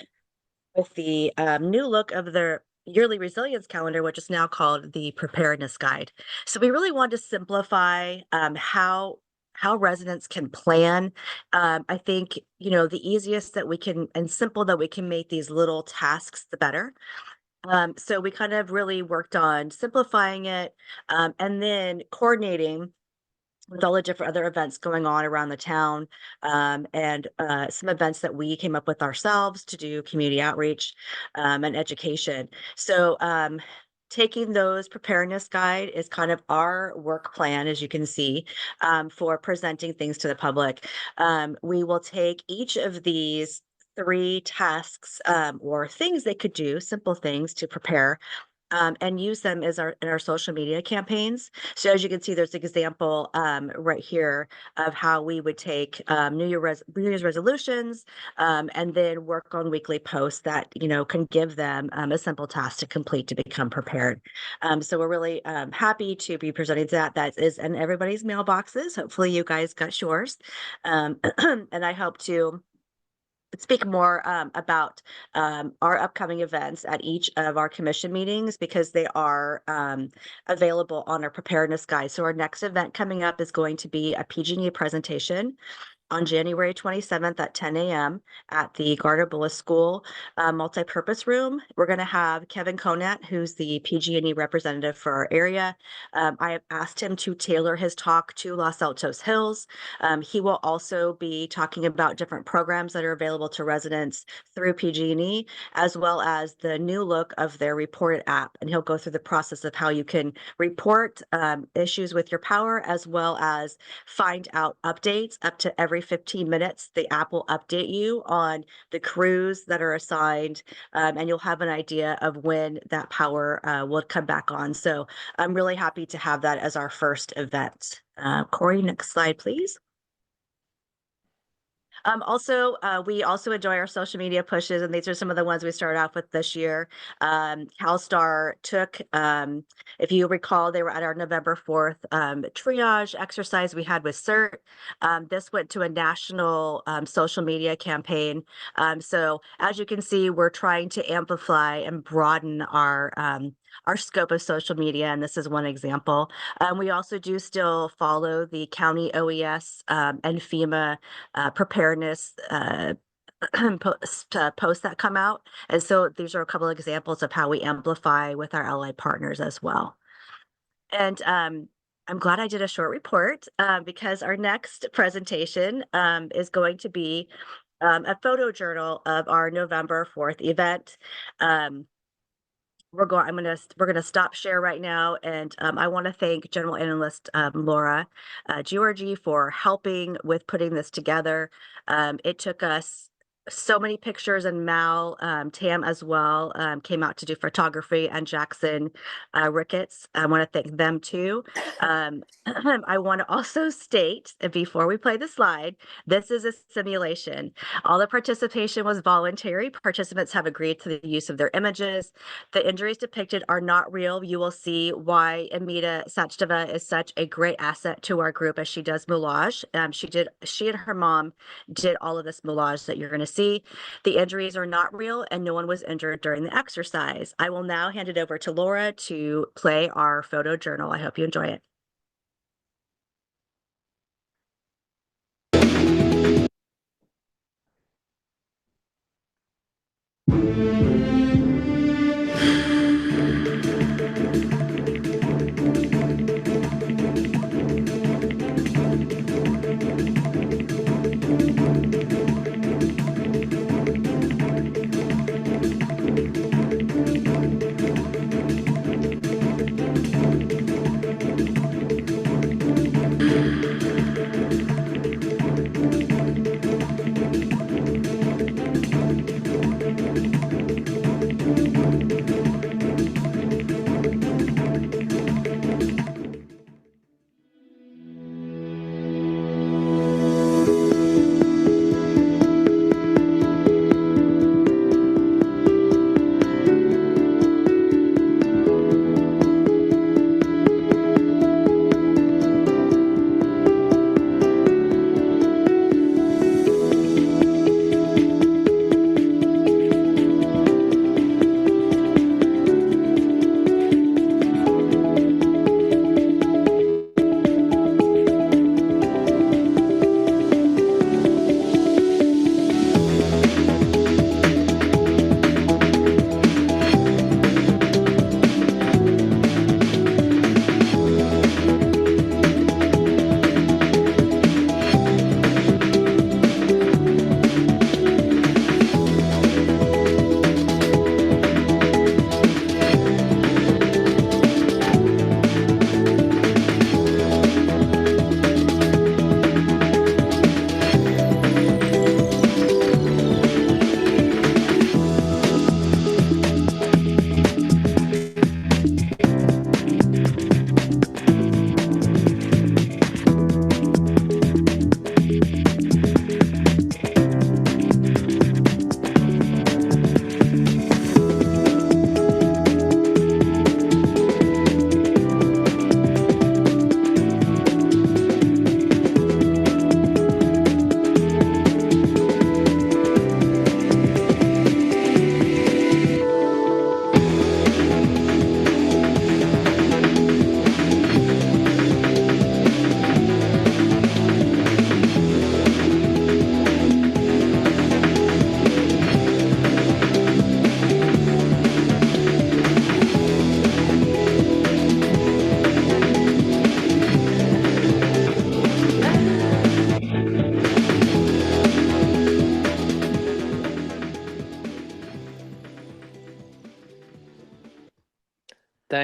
with the new look of their yearly resilience calendar, which is now called the preparedness guide. So we really want to simplify how residents can plan. I think, the easiest that we can and simple that we can make these little tasks, the better. So we kind of really worked on simplifying it, and then coordinating with all the different other events going on around the town, and some events that we came up with ourselves to do community outreach, and education. So taking those preparedness guide is kind of our work plan, as you can see, for presenting things to the public. We will take each of these 3 tasks, or things they could do, simple things to prepare, and use them as in our social media campaigns. So as you can see, there's an example right here of how we would take New Year's resolutions, and then work on weekly posts that can give them a simple task to complete to become prepared. So we're really happy to be presenting that. That is in everybody's mailboxes. Hopefully you guys got yours, and I hope to speak more about our upcoming events at each of our commission meetings, because they are available on our preparedness guide. So our next event coming up is going to be a PG&E presentation on January 27th at 10 a.m. at the Garter-Bullis School multipurpose room. We're going to have Kevin Conant, who's the PG&E representative for our area. I have asked him to tailor his talk to Los Altos Hills. He will also be talking about different programs that are available to residents through PG&E, as well as the new look of their Report It app. And he'll go through the process of how you can report issues with your power, as well as find out updates up to every 15 minutes. The app will update you on the crews that are assigned, and you'll have an idea of when that power will come back on. So I'm really happy to have that as our first event. Corey, next slide, please. We also enjoy our social media pushes, and these are some of the ones we started off with this year. CalSTAR took, if you recall, they were at our November 4th triage exercise we had with CERT. This went to a national social media campaign. So as you can see, we're trying to amplify and broaden our scope of social media, and this is one example. We also do still follow the county OES and FEMA preparedness posts that come out. And so these are a couple of examples of how we amplify with our allied partners as well. And I'm glad I did a short report because our next presentation is going to be a photo journal of our November 4th event. We're gonna stop share right now, and I want to thank General Analyst Laura Georgie for helping with putting this together. It took us so many pictures, and Mal Tam as well came out to do photography, and Jackson Ricketts. I want to thank them too. I want to also state, before we play the slide, this is a simulation. All the participation was voluntary. Participants have agreed to the use of their images. The injuries depicted are not real. You will see why Amita Sachdeva is such a great asset to our group as she does moulage. She and her mom did all of this moulage that you're going to see. The injuries are not real, and no one was injured during the exercise. I will now hand it over to Laura to play our photo journal. I hope you enjoy it.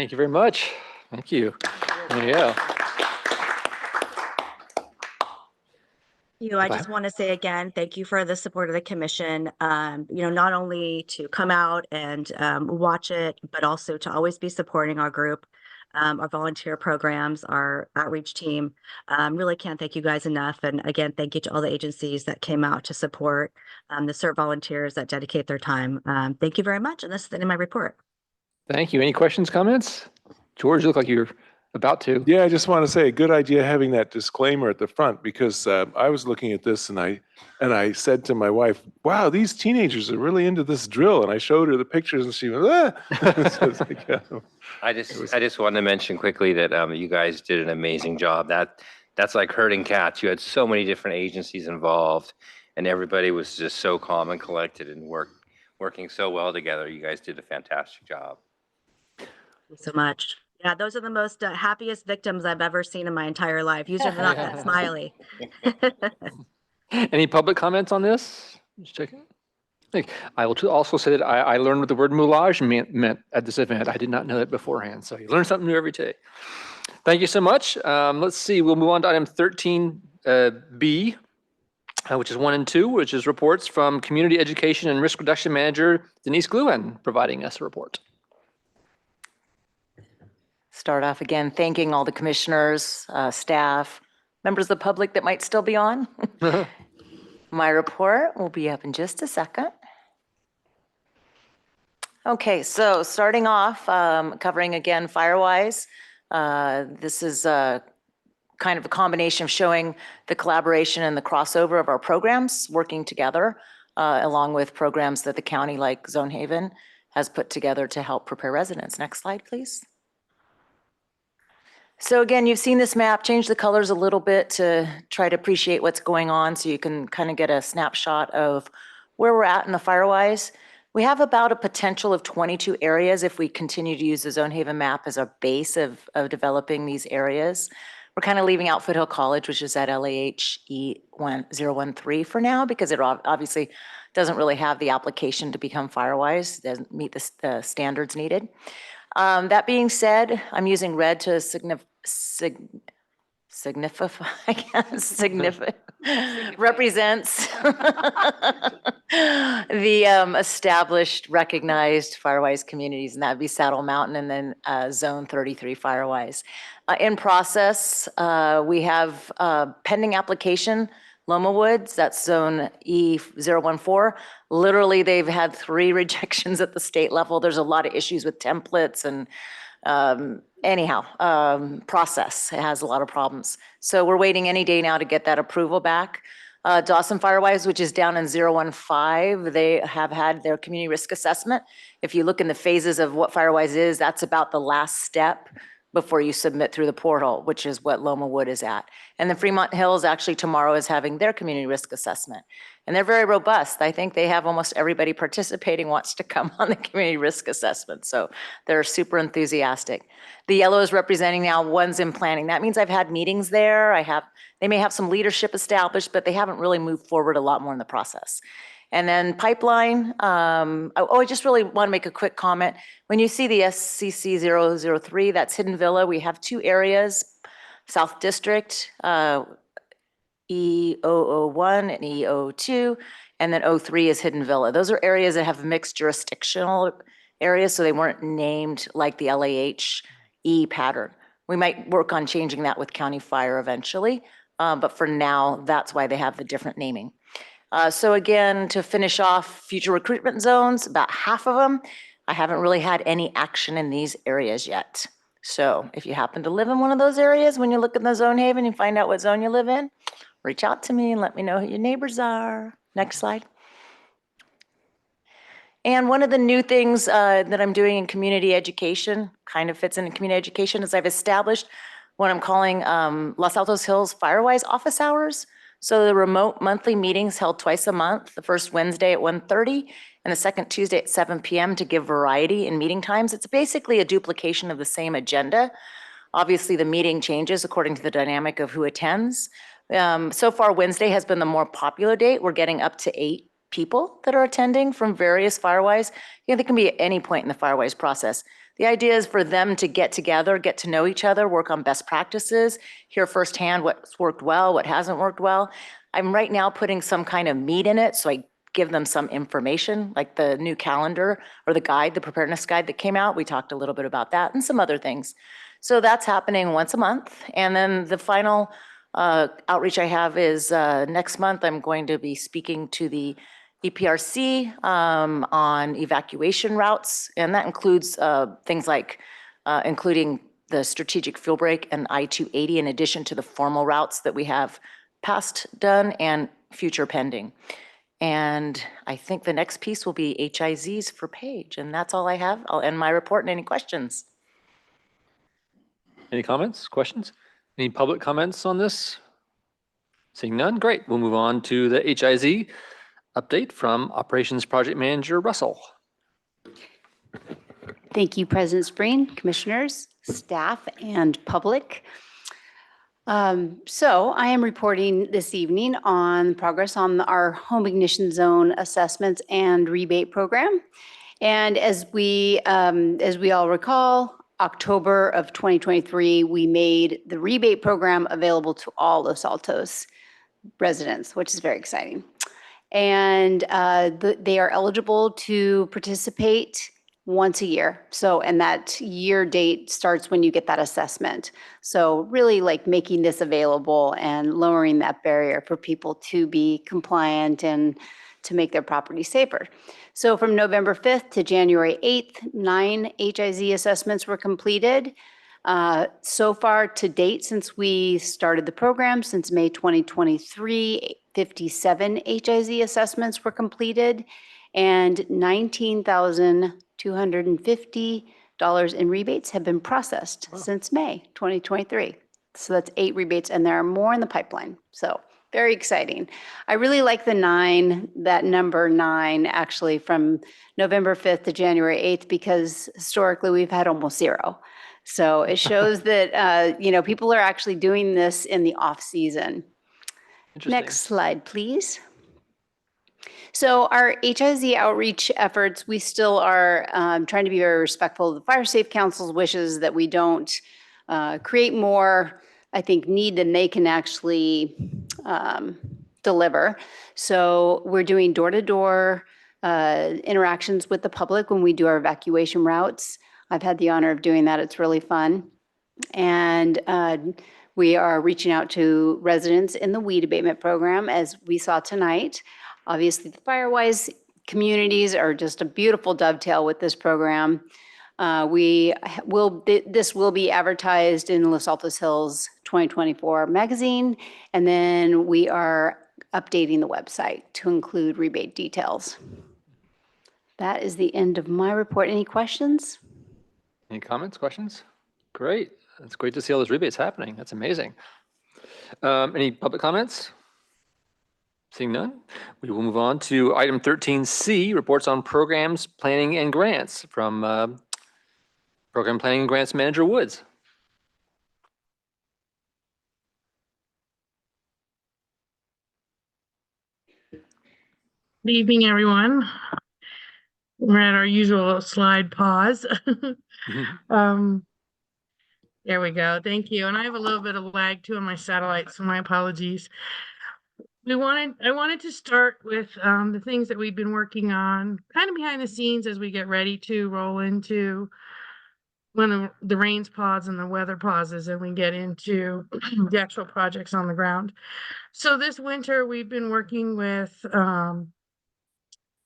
Thank you very much. Thank you. There you go. I just want to say again, thank you for the support of the commission. Not only to come out and watch it, but also to always be supporting our group, our volunteer programs, our outreach team. Really can't thank you guys enough. And again, thank you to all the agencies that came out to support the CERT volunteers that dedicate their time. Thank you very much. And this is the end of my report. Thank you. Any questions, comments? George, you look like you're about to. Yeah, I just want to say, good idea having that disclaimer at the front, because I was looking at this and I said to my wife, wow, these teenagers are really into this drill. And I showed her the pictures and she went, ah. So it's like, yeah. I just wanted to mention quickly that you guys did an amazing job. That's like herding cats. You had so many different agencies involved, and everybody was just so calm and collected and working so well together. You guys did a fantastic job. Thank you so much. Yeah, those are the most happiest victims I've ever seen in my entire life. Usually they're not that smiley. Any public comments on this? Just checking. I will also say that I learned what the word moulage meant at this event. I did not know that beforehand. So you learn something new every day. Thank you so much. Let's see, we'll move on to item 13B, which is 1 and 2, which is reports from Community Education and Risk Reduction Manager Denise Gluin, providing us a report. Start off again, thanking all the commissioners, staff, members of the public that might still be on. My report will be up in just a second. Okay, so starting off, covering again FireWise. This is kind of a combination of showing the collaboration and the crossover of our programs working together, along with programs that the county like Zone Haven has put together to help prepare residents. Next slide, please. So again, you've seen this map, change the colors a little bit to try to appreciate what's going on so you can kind of get a snapshot of where we're at in the FireWise. We have about a potential of 22 areas if we continue to use the Zone Haven map as our base of developing these areas. We're kind of leaving out Foothill College, which is at LAHCFD for now, because it obviously doesn't really have the application to become FireWise, doesn't meet the standards needed. That being said, I'm using red to represents the established, recognized FireWise communities, and that'd be Saddle Mountain and then Zone 33 FireWise. In process, we have pending application, Loma Woods, that's Zone E014. Literally, they've had 3 rejections at the state level. There's a lot of issues with templates and process. It has a lot of problems. So we're waiting any day now to get that approval back. Dawson FireWise, which is down in 015, they have had their community risk assessment. If you look in the phases of what FireWise is, that's about the last step before you submit through the portal, which is what Loma Wood is at. And the Fremont Hills actually tomorrow is having their community risk assessment. And they're very robust. I think they have almost everybody participating wants to come on the community risk assessment. So they're super enthusiastic. The yellow is representing now one's in planning. That means I've had meetings there. They may have some leadership established, but they haven't really moved forward a lot more in the process. And then pipeline, I just really want to make a quick comment. When you see the SCC 003, that's Hidden Villa. We have 2 areas, South District, E001 and E02, and then 03 is Hidden Villa. Those are areas that have mixed jurisdictional areas, so they weren't named like the LAHE pattern. We might work on changing that with County Fire eventually, but for now, that's why they have the different naming. So again, to finish off future recruitment zones, about half of them, I haven't really had any action in these areas yet. So if you happen to live in one of those areas, when you look in the Zone Haven and find out what zone you live in, reach out to me and let me know who your neighbors are. Next slide. And one of the new things that I'm doing in community education, kind of fits into community education, is I've established what I'm calling Los Altos Hills FireWise office hours. So the remote monthly meetings held twice a month, the first Wednesday at 1:30 and the second Tuesday at 7 p.m. to give variety in meeting times. It's basically a duplication of the same agenda. Obviously, the meeting changes according to the dynamic of who attends. So far, Wednesday has been the more popular date. We're getting up to 8 people that are attending from various FireWise. They can be at any point in the FireWise process. The idea is for them to get together, get to know each other, work on best practices, hear firsthand what's worked well, what hasn't worked well. I'm right now putting some kind of meat in it, so I give them some information, like the new calendar or the guide, the preparedness guide that came out. We talked a little bit about that and some other things. So that's happening once a month. And then the final outreach I have is next month, I'm going to be speaking to the EPRC on evacuation routes. And that includes things like including the strategic fuel break and I-280 in addition to the formal routes that we have past done and future pending. And I think the next piece will be HIZs for Paige. And that's all I have. I'll end my report and any questions. Any comments, questions? Any public comments on this? Seeing none, great. We'll move on to the HIZ update from Operations Project Manager Russell. Thank you, President Spreen, commissioners, staff, and public. So I am reporting this evening on progress on our home ignition zone assessments and rebate program. And as we all recall, October of 2023, we made the rebate program available to all Los Altos residents, which is very exciting. And they are eligible to participate once a year. So, and that year date starts when you get that assessment. So really like making this available and lowering that barrier for people to be compliant and to make their property safer. So from November 5th to January 8th, 9 HIZ assessments were completed. So far to date, since we started the program, since May 2023, 57 HIZ assessments were completed and $19,250 in rebates have been processed since May 2023. So that's 8 rebates and there are more in the pipeline. So very exciting. I really like the 9, that number 9 actually from November 5th to January 8th, because historically we've had almost 0. So it shows that, people are actually doing this in the off season. Next slide, please. So our HIZ outreach efforts, we still are trying to be very respectful of the Fire Safe Council's wishes that we don't create more, I think, need than they can actually deliver. So we're doing door-to-door interactions with the public when we do our evacuation routes. I've had the honor of doing that. It's really fun. And we are reaching out to residents in the weed abatement program, as we saw tonight. Obviously, the Firewise communities are just a beautiful dovetail with this program. This will be advertised in Los Altos Hills 2024 magazine, and then we are updating the website to include rebate details. That is the end of my report. Any questions? Any comments, questions? Great. It's great to see all those rebates happening. That's amazing. Any public comments? Seeing none, we will move on to item 13C, reports on programs, planning, and grants from Program Planning and Grants Manager Woods. Good evening, everyone. We're at our usual slide pause. There we go. Thank you. And I have a little bit of lag too on my satellite, so my apologies. I wanted to start with the things that we've been working on kind of behind the scenes as we get ready to roll into when the rains pause and the weather pauses and we get into the actual projects on the ground. So this winter we've been working with how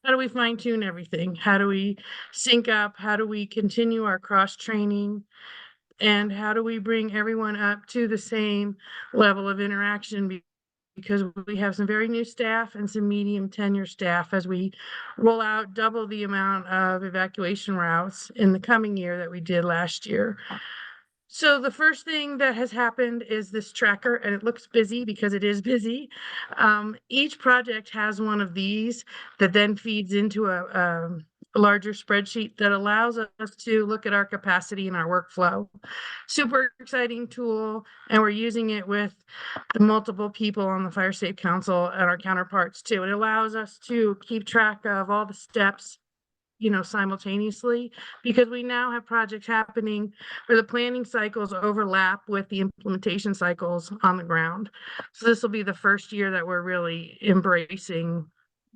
do we fine tune everything? How do we sync up? How do we continue our cross training? And how do we bring everyone up to the same level of interaction? Because we have some very new staff and some medium tenure staff as we roll out double the amount of evacuation routes in the coming year that we did last year. So the first thing that has happened is this tracker, and it looks busy because it is busy. Each project has one of these that then feeds into a larger spreadsheet that allows us to look at our capacity and our workflow. Super exciting tool, and we're using it with the multiple people on the Fire Safe Council and our counterparts too. It allows us to keep track of all the steps simultaneously, because we now have projects happening where the planning cycles overlap with the implementation cycles on the ground. So this will be the first year that we're really embracing,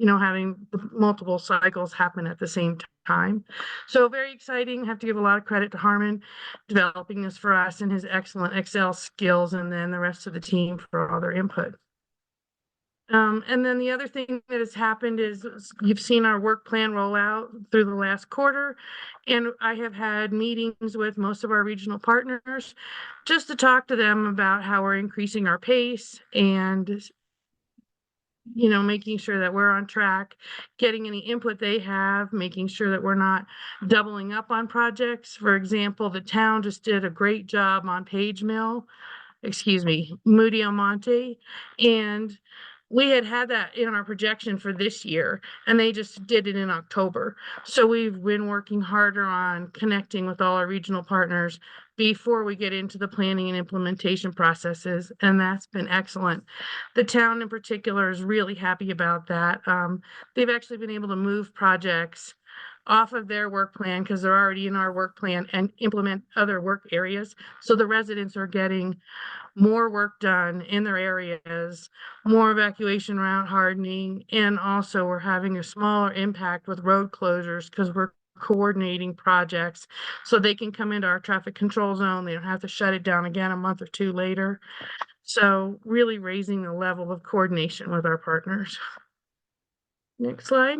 having multiple cycles happen at the same time. So very exciting. Have to give a lot of credit to Harmon developing this for us and his excellent Excel skills, and then the rest of the team for all their input. And then the other thing that has happened is you've seen our work plan roll out through the last quarter. And I have had meetings with most of our regional partners just to talk to them about how we're increasing our pace and making sure that we're on track, getting any input they have, making sure that we're not doubling up on projects. For example, the town just did a great job on Moody Almonte, and we had that in our projection for this year, and they just did it in October. So we've been working harder on connecting with all our regional partners before we get into the planning and implementation processes, and that's been excellent. The town in particular is really happy about that. They've actually been able to move projects off of their work plan because they're already in our work plan and implement other work areas. So the residents are getting more work done in their areas, more evacuation route hardening, and also we're having a smaller impact with road closures because we're coordinating projects so they can come into our traffic control zone. They don't have to shut it down again a month or two later. So really raising the level of coordination with our partners. Next slide.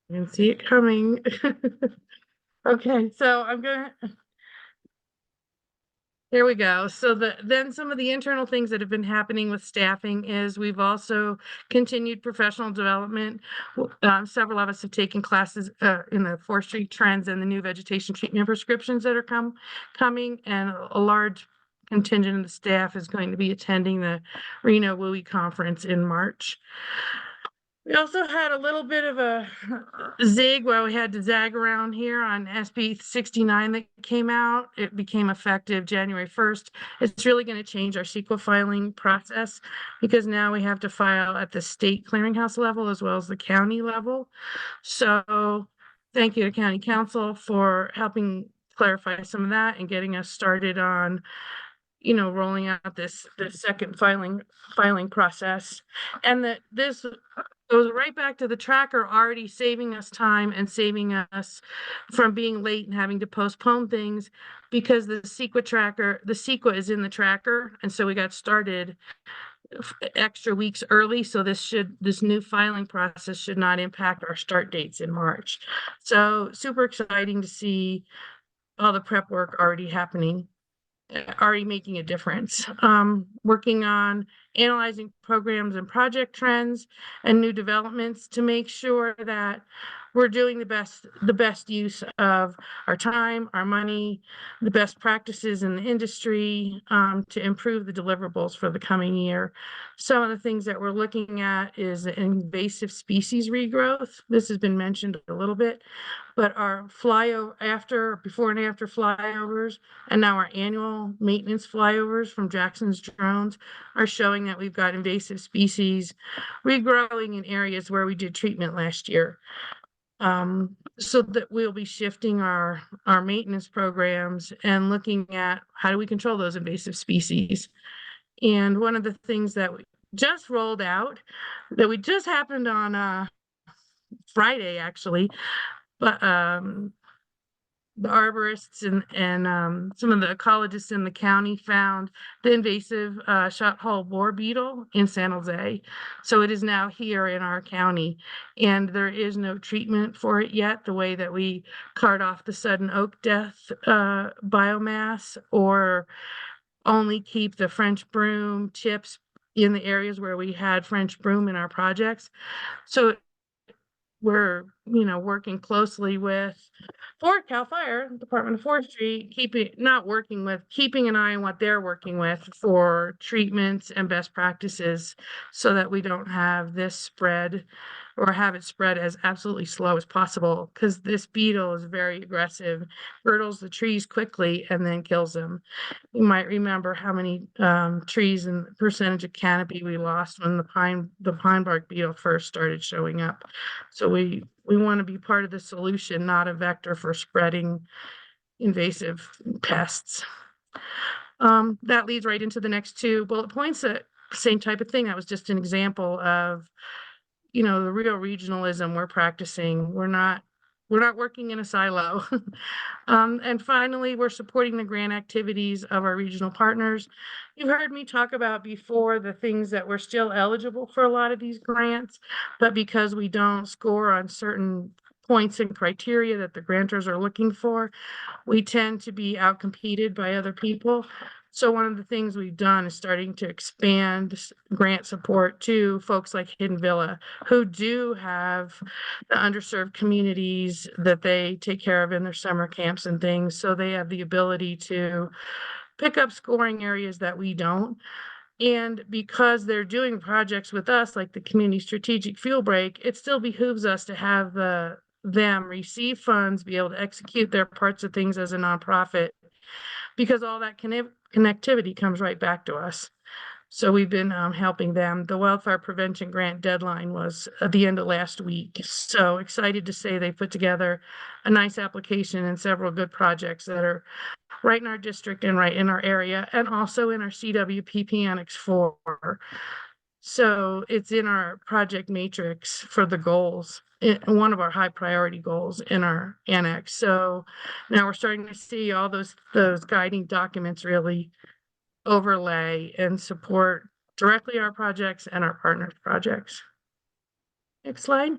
I can see it coming. Okay, so here we go. So then some of the internal things that have been happening with staffing is we've also continued professional development. Several of us have taken classes in the forestry trends and the new vegetation treatment prescriptions that are coming, and a large contingent of the staff is going to be attending the Reno WUI conference in March. We also had a little bit of a zig where we had to zag around here on SB 69 that came out. It became effective January 1st. It's really going to change our CEQA filing process because now we have to file at the state clearinghouse level as well as the county level. So thank you to County Council for helping clarify some of that and getting us started on rolling out this second filing process. And that this goes right back to the tracker already saving us time and saving us from being late and having to postpone things because the CEQA is in the tracker. And so we got started extra weeks early. So this new filing process should not impact our start dates in March. So super exciting to see all the prep work already happening. Already making a difference. Working on analyzing programs and project trends and new developments to make sure that we're doing the best use of our time, our money, the best practices in the industry to improve the deliverables for the coming year. Some of the things that we're looking at is invasive species regrowth. This has been mentioned a little bit, but our before and after flyovers, and now our annual maintenance flyovers from Jackson's drones are showing that we've got invasive species regrowing in areas where we did treatment last year. So that we'll be shifting our maintenance programs and looking at how do we control those invasive species. And one of the things that we just rolled out that we just happened on Friday, actually, but the arborists and some of the ecologists in the county found the invasive shot-hole boar beetle in San Jose. So it is now here in our county, and there is no treatment for it yet, the way that we cart off the sudden oak death biomass or only keep the French broom tips in the areas where we had French broom in our projects. So we're, working closely with Cal Fire, Department of Forestry, keeping an eye on what they're working with for treatments and best practices so that we don't have this spread or have it spread as absolutely slow as possible, because this beetle is very aggressive, girdles the trees quickly and then kills them. You might remember how many trees and percentage of canopy we lost when the pine bark beetle first started showing up. So we want to be part of the solution, not a vector for spreading invasive pests. That leads right into the next two bullet points. That same type of thing. That was just an example of, you know, the real regionalism we're practicing. We're not working in a silo. And finally, we're supporting the grant activities of our regional partners. You've heard me talk about before the things that we're still eligible for a lot of these grants, but because we don't score on certain points and criteria that the grantors are looking for, we tend to be outcompeted by other people. So one of the things we've done is starting to expand grant support to folks like Hidden Villa, who do have the underserved communities that they take care of in their summer camps and things. So they have the ability to pick up scoring areas that we don't. And because they're doing projects with us, like the Community Strategic Fuel Break, it still behooves us to have them receive funds, be able to execute their parts of things as a nonprofit, because all that connectivity comes right back to us. So we've been helping them. The wildfire prevention grant deadline was at the end of last week. So excited to say they put together a nice application and several good projects that are right in our district and right in our area, and also in our CWPP Annex 4. So it's in our project matrix for the goals, one of our high priority goals in our annex. So now we're starting to see all those guiding documents really overlay and support directly our projects and our partners' projects. Next slide.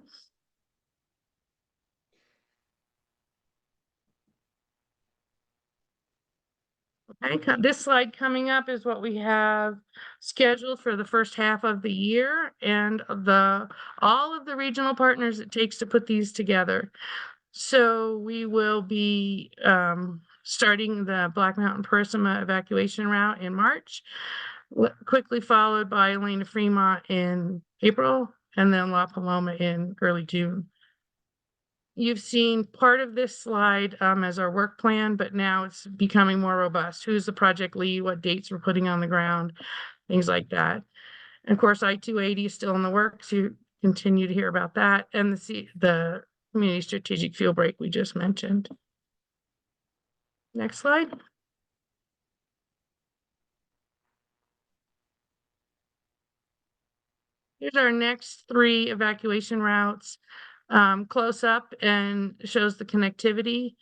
Okay, this slide coming up is what we have scheduled for the first half of the year, and all of the regional partners it takes to put these together. So we will be starting the Black Mountain Parisima evacuation route in March, quickly followed by Elena Fremont in April, and then La Paloma in early June. You've seen part of this slide as our work plan, but now it's becoming more robust. Who's the project lead, what dates we're putting on the ground, things like that. And of course, I-280 is still in the works. You continue to hear about that, and the Community Strategic Fuel Break we just mentioned. Next slide. Here's our next three evacuation routes. Close up and shows the connectivity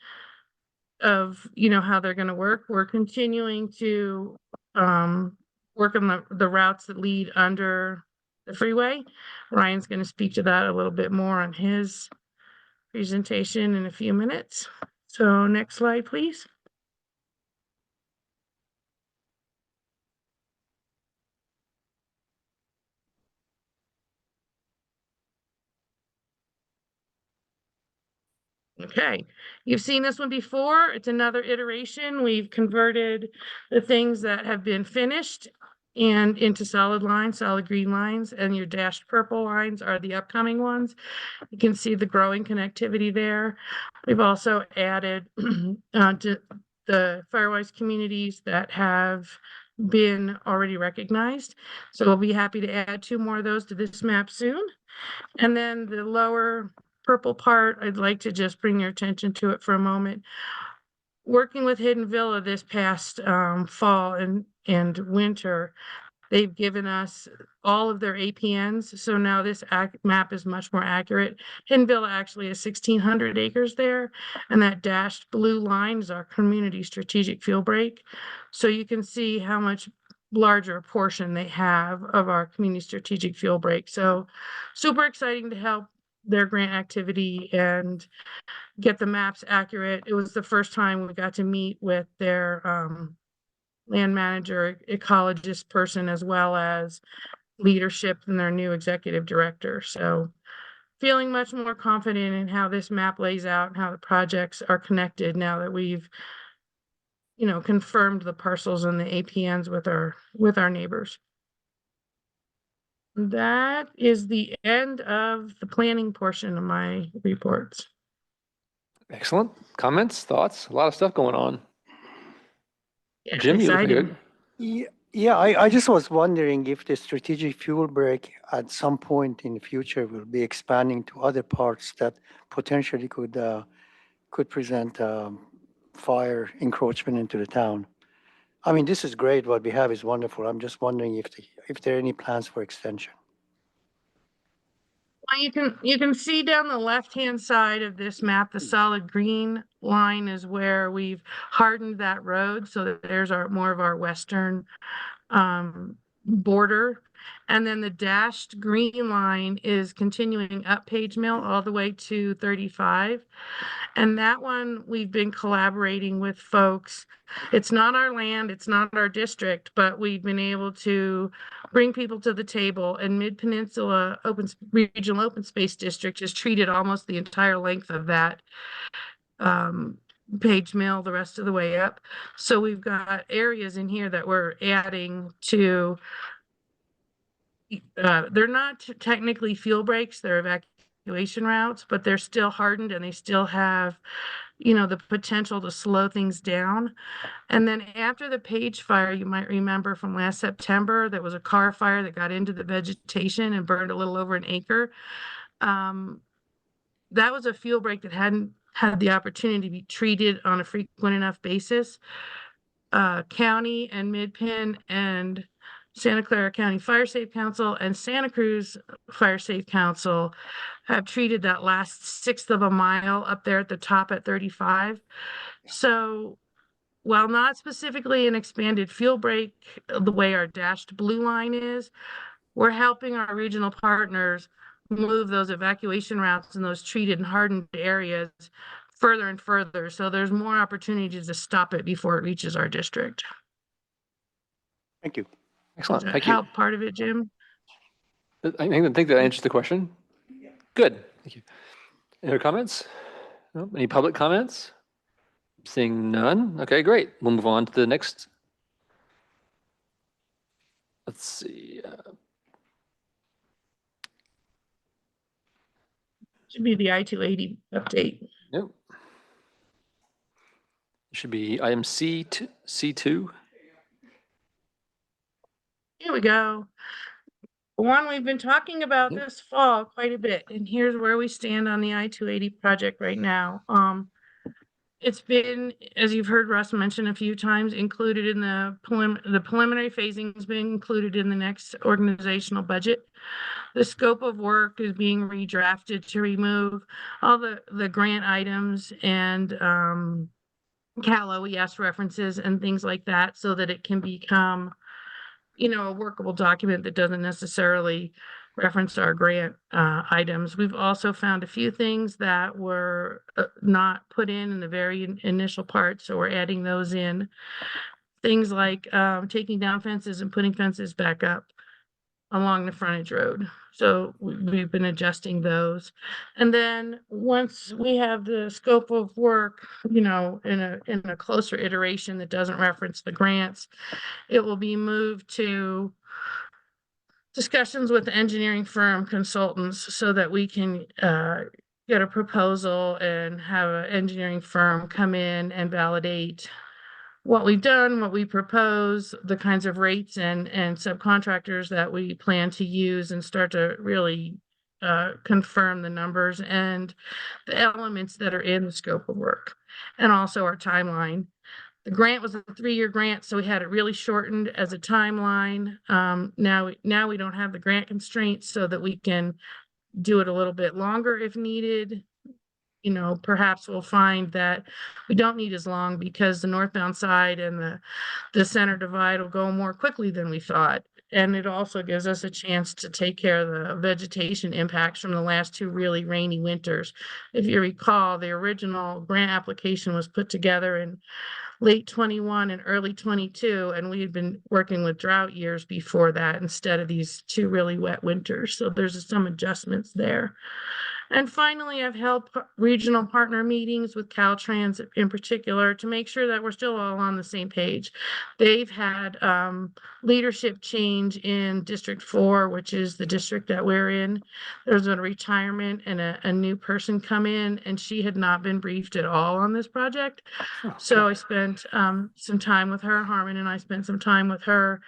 of, you know, how they're going to work. We're continuing to work on the routes that lead under the freeway. Ryan's going to speak to that a little bit more on his presentation in a few minutes. So next slide, please. Okay, you've seen this one before. It's another iteration. We've converted the things that have been finished and into solid lines, solid green lines, and your dashed purple lines are the upcoming ones. You can see the growing connectivity there. We've also added to the Firewise communities that have been already recognized. So we'll be happy to add 2 more of those to this map soon. And then the lower purple part, I'd like to just bring your attention to it for a moment. Working with Hidden Villa this past fall and winter, they've given us all of their APNs. So now this map is much more accurate. Hidden Villa actually has 1,600 acres there, and that dashed blue line is our Community Strategic Fuel Break. So you can see how much larger portion they have of our Community Strategic Fuel Break. So super exciting to help their grant activity and get the maps accurate. It was the first time we got to meet with their land manager, ecologist person, as well as leadership and their new executive director. So feeling much more confident in how this map lays out and how the projects are connected now that we've, you know, confirmed the parcels and the APNs with our neighbors. That is the end of the planning portion of my reports. Excellent. Comments, thoughts? A lot of stuff going on. Yeah, it's Jim, you look exciting. good. Yeah, I just was wondering if the strategic fuel break at some point in the future will be expanding to other parts that potentially could present fire encroachment into the town. I mean, this is great. What we have is wonderful. I'm just wondering if there are any plans for extension. Well, you can see down the left-hand side of this map, the solid green line is where we've hardened that road. So that there's more of our western border. And then the dashed green line is continuing up Page Mill all the way to 35. And that one, we've been collaborating with folks. It's not our land, it's not our district, but we've been able to bring people to the table. And Mid-Peninsula Regional Open Space District has treated almost the entire length of that Page Mill the rest of the way up. So we've got areas in here that we're adding to. They're not technically fuel breaks, they're evacuation routes, but they're still hardened and they still have, the potential to slow things down. And then after the Page fire, you might remember from last September, there was a car fire that got into the vegetation and burned a little over an acre. That was a fuel break that hadn't had the opportunity to be treated on a frequent enough basis. County and Mid-Penn and Santa Clara County Fire Safe Council and Santa Cruz Fire Safe Council have treated that last 1/6 of a mile up there at the top at 35. So while not specifically an expanded fuel break the way our dashed blue line is, we're helping our regional partners move those evacuation routes in those treated and hardened areas further and further. So there's more opportunities to stop it before it reaches our district. Thank you. Excellent. Does that Thank you. help part of it, Jim? I think that answers the question. Good. Thank you. Any other comments? No? Any public comments? Seeing none. Okay, great. We'll move on to the next. Let's see. Should be the I-280 update. Yep. It should be item C2. Here we go. One we've been talking about this fall quite a bit, and here's where we stand on the I-280 project right now. It's been, as you've heard Russ mention a few times, included in the preliminary phasing has been included in the next organizational budget. The scope of work is being redrafted to remove all the grant items and Cal OES references and things like that so that it can become a workable document that doesn't necessarily reference our grant items. We've also found a few things that were not put in the very initial part, so we're adding those in. Things like taking down fences and putting fences back up along the frontage road. So we've been adjusting those. And then once we have the scope of work, in a closer iteration that doesn't reference the grants, it will be moved to discussions with the engineering firm consultants so that we can get a proposal and have an engineering firm come in and validate what we've done, what we propose, the kinds of rates and subcontractors that we plan to use, and start to really confirm the numbers and the elements that are in the scope of work, and also our timeline. The grant was a 3-year grant, so we had it really shortened as a timeline. Now we don't have the grant constraints so that we can do it a little bit longer if needed. Perhaps we'll find that we don't need as long because the northbound side and the center divide will go more quickly than we thought. And it also gives us a chance to take care of the vegetation impacts from the last 2 really rainy winters. If you recall, the original grant application was put together in late 21 and early 22, and we had been working with drought years before that instead of these 2 really wet winters. So there's some adjustments there. And finally, I've held regional partner meetings with Caltrans in particular to make sure that we're still all on the same page. They've had leadership change in District 4, which is the district that we're in. There's a retirement and a new person come in, and she had not been briefed at all on this project. So I spent some time with her. Harmon and I spent some time with her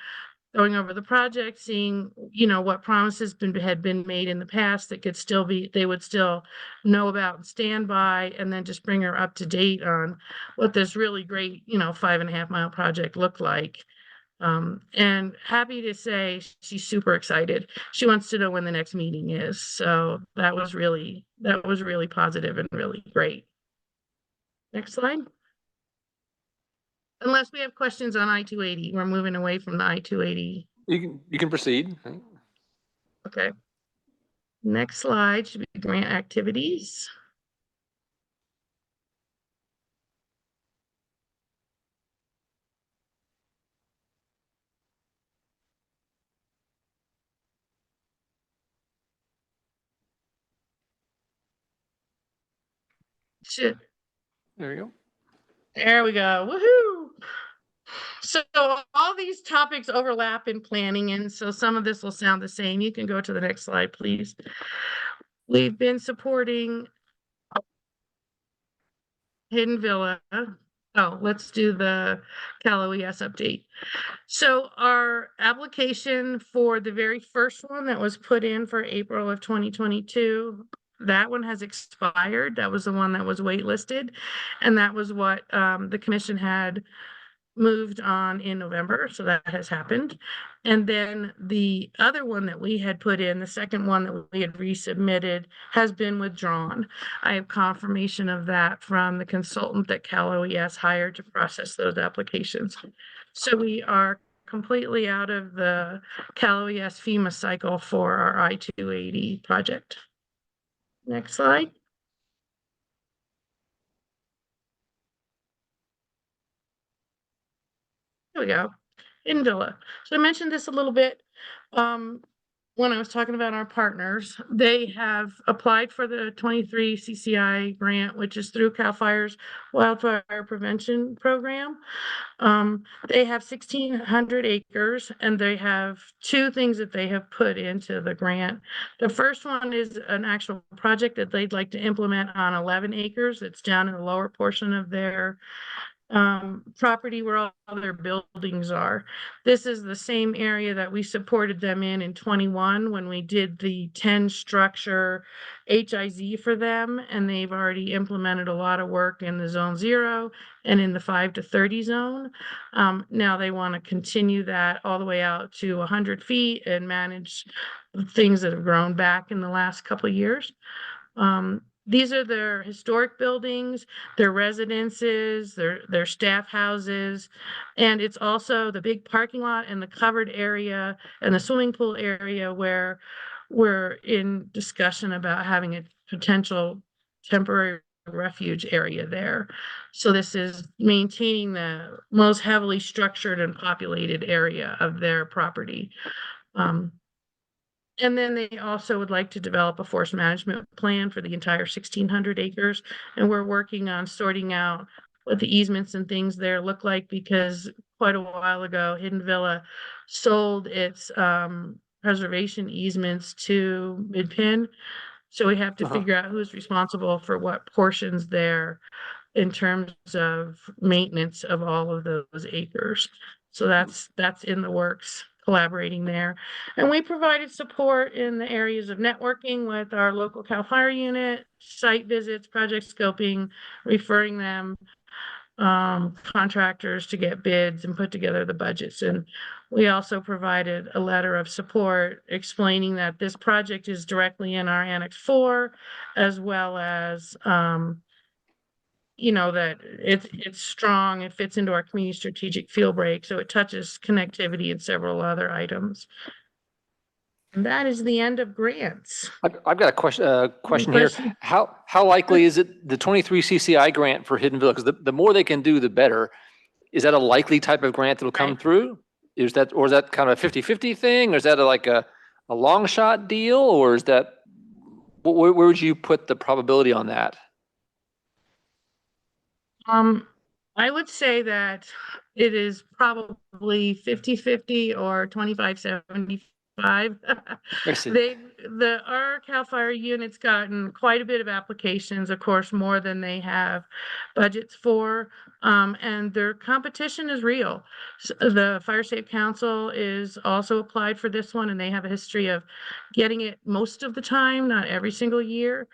going over the project, seeing, what promises had been made in the past that could still be, they would still know about and stand by, and then just bring her up to date on what this really great, 5.5-mile project looked like. And happy to say she's super excited. She wants to know when the next meeting is. So that was really positive and really great. Next slide. Unless we have questions on I-280, we're moving away from the I-280. You can proceed. Okay. Next slide should be grant activities. Shit. There you go. There we go. Woohoo! So all these topics overlap in planning, and so some of this will sound the same. You can go to the next slide, please. We've been supporting Hidden Villa. Oh, let's do the Cal OES update. So our application for the very first one that was put in for April of 2022, that one has expired. That was the one that was waitlisted. And that was what the commission had moved on in November. So that has happened. And then the other one that we had put in, the second one that we had resubmitted, has been withdrawn. I have confirmation of that from the consultant that Cal OES hired to process those applications. So we are completely out of the Cal OES FEMA cycle for our I-280 project. Next slide. There we go. In Villa. So I mentioned this a little bit when I was talking about our partners. They have applied for the 23 CCI grant, which is through CAL FIRE's Wildfire Prevention Program. They have 1,600 acres, and they have two things that they have put into the grant. The first one is an actual project that they'd like to implement on 11 acres. It's down in the lower portion of their property where all their buildings are. This is the same area that we supported them in 21 when we did the 10 structure HIZ for them, and they've already implemented a lot of work in the zone 0 and in the 5 to 30 zone. Now they want to continue that all the way out to 100 feet and manage things that have grown back in the last couple of years. These are their historic buildings, their residences, their staff houses, and it's also the big parking lot and the covered area and the swimming pool area where we're in discussion about having a potential temporary refuge area there. So this is maintaining the most heavily structured and populated area of their property. And then they also would like to develop a forest management plan for the entire 1,600 acres. And we're working on sorting out what the easements and things there look like, because quite a while ago, Hidden Villa sold its preservation easements to Midpin. So we have to figure out who's responsible for what portions there in terms of maintenance of all of those acres. So that's in the works, collaborating there. And we provided support in the areas of networking with our local CAL FIRE unit, site visits, project scoping, referring them contractors to get bids and put together the budgets. And we also provided a letter of support explaining that this project is directly in our Annex 4, as well as that it's strong, it fits into our community strategic field break, so it touches connectivity and several other items. And that is the end of grants. I've got a question here. How likely is it the 23 CCI grant for Hidden Villa? Because the more they can do, the better. Is that a likely type of grant that'll come through? Or is that kind of a 50-50 thing? Or is that like a long shot deal? Or is that where would you put the probability on that? I would say that it is probably 50-50 or 25-75. I see. Our CAL FIRE unit's gotten quite a bit of applications, of course, more than they have budgets for. And their competition is real. The Fire Safe Council is also applied for this one, and they have a history of getting it most of the time, not every single year.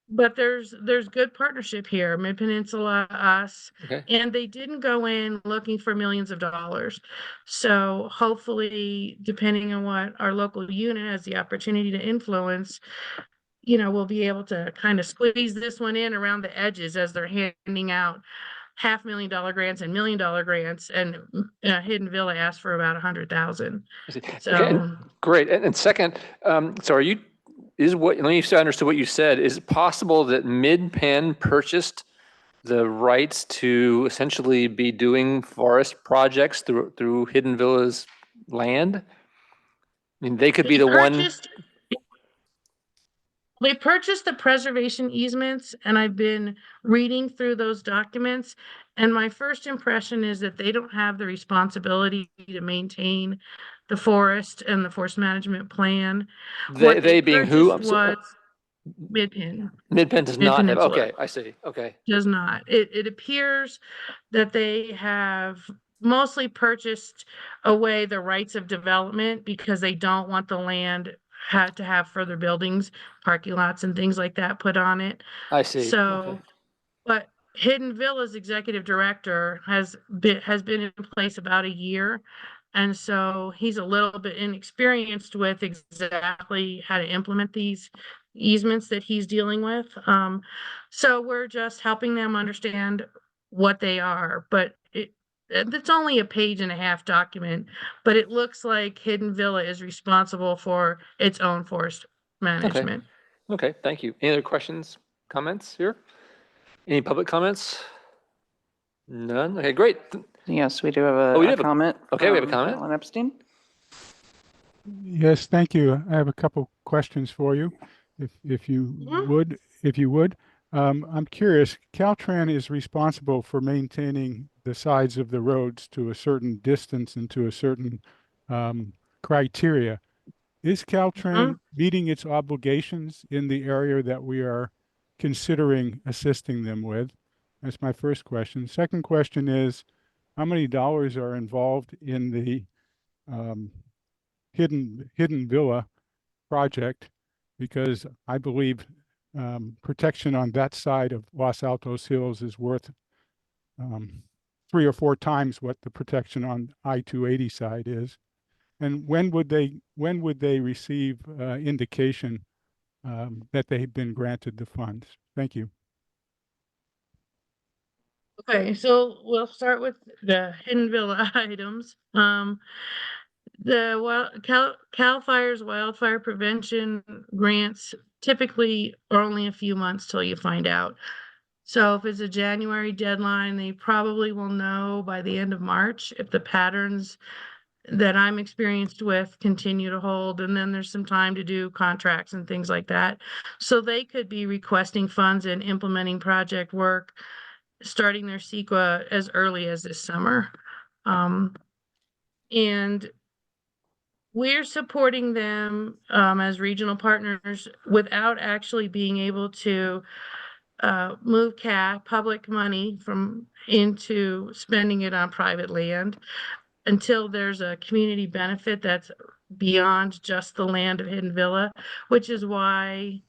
But there's good partnership here, Mid-Peninsula, us, Okay. and they didn't go in looking for millions of dollars. So hopefully, depending on what our local unit has the opportunity to influence, we'll be able to kind of squeeze this one in around the edges as they're handing out $500,000 grants and $1 million grants, and Hidden Villa asked for about 100,000. So Okay, great. And second, so let me see if I understood what you said. Is it possible that Mid-Penn purchased the rights to essentially be doing forest projects through Hidden Villa's land? I mean, they could be the one. They purchased the preservation easements, and I've been reading through those documents. And my first impression is that they don't have the responsibility to maintain the forest and the forest management plan. They being who? Was Mid-Penn. Mid-Penn does not have. Mid-Peninsula. Okay, I see. Okay. Does not. It appears that they have mostly purchased away the rights of development because they don't want the land had to have further buildings, parking lots and things like that put on it. I see. So, Okay. but Hidden Villa's executive director has been in place about a year. And so he's a little bit inexperienced with exactly how to implement these easements that he's dealing with. So we're just helping them understand what they are, but it's only a 1.5-page document, but it looks like Hidden Villa is responsible for its own forest management. Okay, thank you. Any other questions, comments here? Any public comments? None? Okay, great. Yes, we do have we a have comment. Okay, we have a comment. Alan Epstein. Yes, thank you. I have a couple questions for you, if you would. I'm curious, Caltran is responsible for maintaining the sides of the roads to a certain distance and to a certain criteria. Is Caltran meeting its obligations in the area that we are considering assisting them with? That's my first question. Second question is, how many dollars are involved in the Hidden Villa project? Because I believe protection on that side of Los Altos Hills is worth 3 or 4 times what the protection on I-280 side is. And when would they receive indication that they've been granted the funds? Thank you. Okay, so we'll start with the Hidden Villa items. CAL FIRE's wildfire prevention grants typically are only a few months till you find out. So if it's a January deadline, they probably will know by the end of March if the patterns that I'm experienced with continue to hold, and then there's some time to do contracts and things like that. So they could be requesting funds and implementing project work, starting their CEQA as early as this summer. And we're supporting them as regional partners without actually being able to move public money into spending it on private land until there's a community benefit that's beyond just the land of Hidden Villa, which is why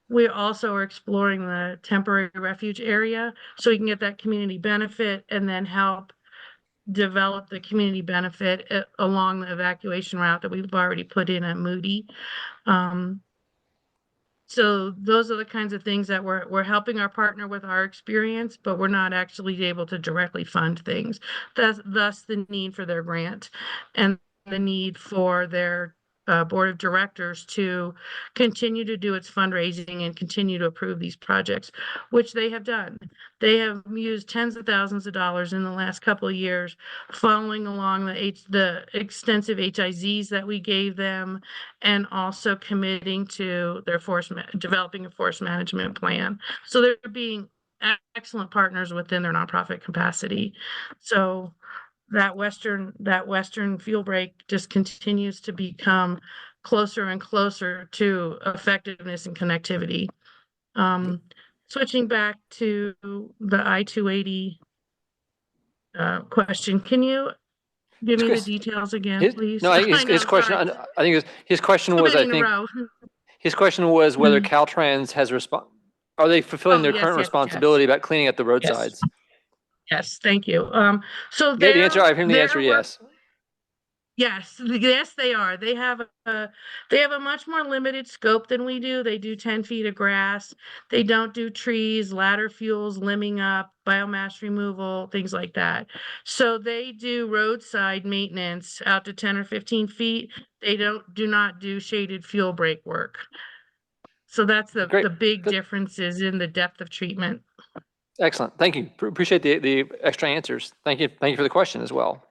we also are exploring the temporary refuge area so we can get that community benefit and then help develop the community benefit along the evacuation route that we've already put in at Moody. So those are the kinds of things that we're helping our partner with our experience, but we're not actually able to directly fund things. Thus the need for their grant and the need for their board of directors to continue to do its fundraising and continue to approve these projects, which they have done. They have used tens of thousands of dollars in the last couple of years, following along the extensive HIZs that we gave them, and also committing to their developing a forest management plan. So they're being excellent partners within their nonprofit capacity. So that western fuel break just continues to become closer and closer to effectiveness and connectivity. Switching back to the I-280 question, can you give me the details again, please? No, his question, I think his question was, his question was whether Caltrans has are they fulfilling their current responsibility about cleaning up the roadsides? Yes, thank you. So the answer, I've heard the answer, yes. Yes, they are. They have a much more limited scope than we do. They do 10 feet of grass. They don't do trees, ladder fuels, limbing up, biomass removal, things like that. So they do roadside maintenance out to 10 or 15 feet. They do not do shaded fuel break work. So that's the big differences in the depth of treatment. Excellent. Thank you. Appreciate the extra answers. Thank you. Thank you for the question as well.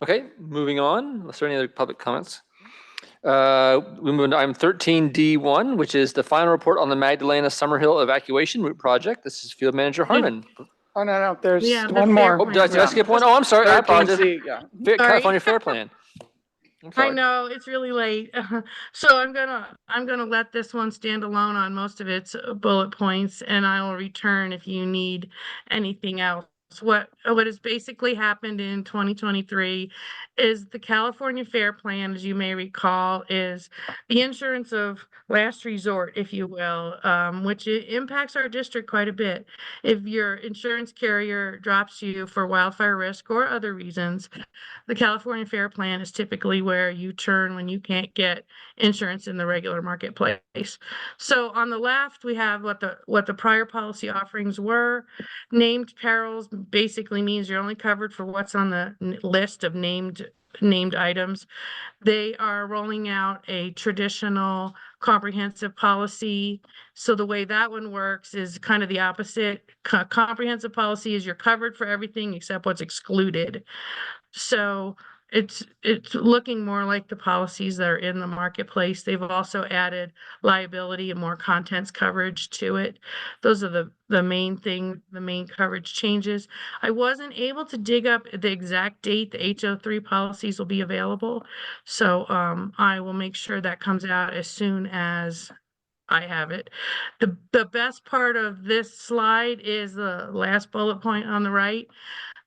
Okay, moving on. Is there any other public comments? We move to item 13D1, which is the final report on the Magdalena Summerhill evacuation route project. This is Field Manager Harmon. Oh, no, there's one more. Oh, did I skip one? Oh, I'm sorry. I apologize. Yeah. California Fair Plan. I know it's really late. So I'm gonna let this one stand alone on most of its bullet points, and I will return if you need anything else. What has basically happened in 2023 is the California Fair Plan, as you may recall, is the insurance of last resort, if you will, which impacts our district quite a bit. If your insurance carrier drops you for wildfire risk or other reasons, the California Fair Plan is typically where you turn when you can't get insurance in the regular marketplace. So on the left, we have what the prior policy offerings were. Named perils basically means you're only covered for what's on the list of named items. They are rolling out a traditional comprehensive policy. So the way that one works is kind of the opposite. Comprehensive policy is you're covered for everything except what's excluded. So it's looking more like the policies that are in the marketplace. They've also added liability and more contents coverage to it. Those are the main coverage changes. I wasn't able to dig up the exact date the HO3 policies will be available. So I will make sure that comes out as soon as I have it. The best part of this slide is the last bullet point on the right.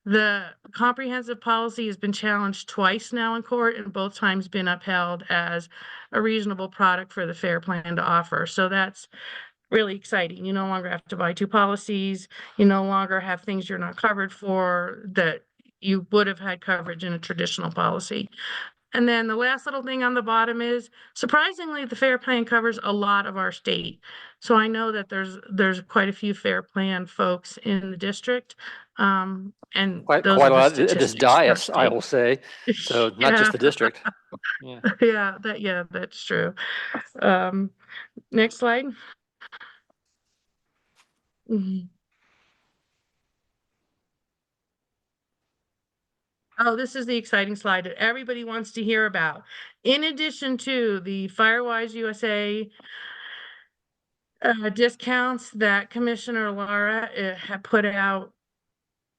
The comprehensive policy has been challenged twice now in court, and both times been upheld as a reasonable product for the fair plan to offer. So that's really exciting. You no longer have to buy two policies. You no longer have things you're not covered for that you would have had coverage in a traditional policy. And then the last little thing on the bottom is, surprisingly, the fair plan covers a lot of our state. So I know that there's quite a few fair plan folks in the district. And quite a lot at this dais, I will say. So not just the district. Yeah. That's true. Next slide. Oh, this is the exciting slide that everybody wants to hear about. In addition to the Firewise USA discounts that Commissioner Lara had put out,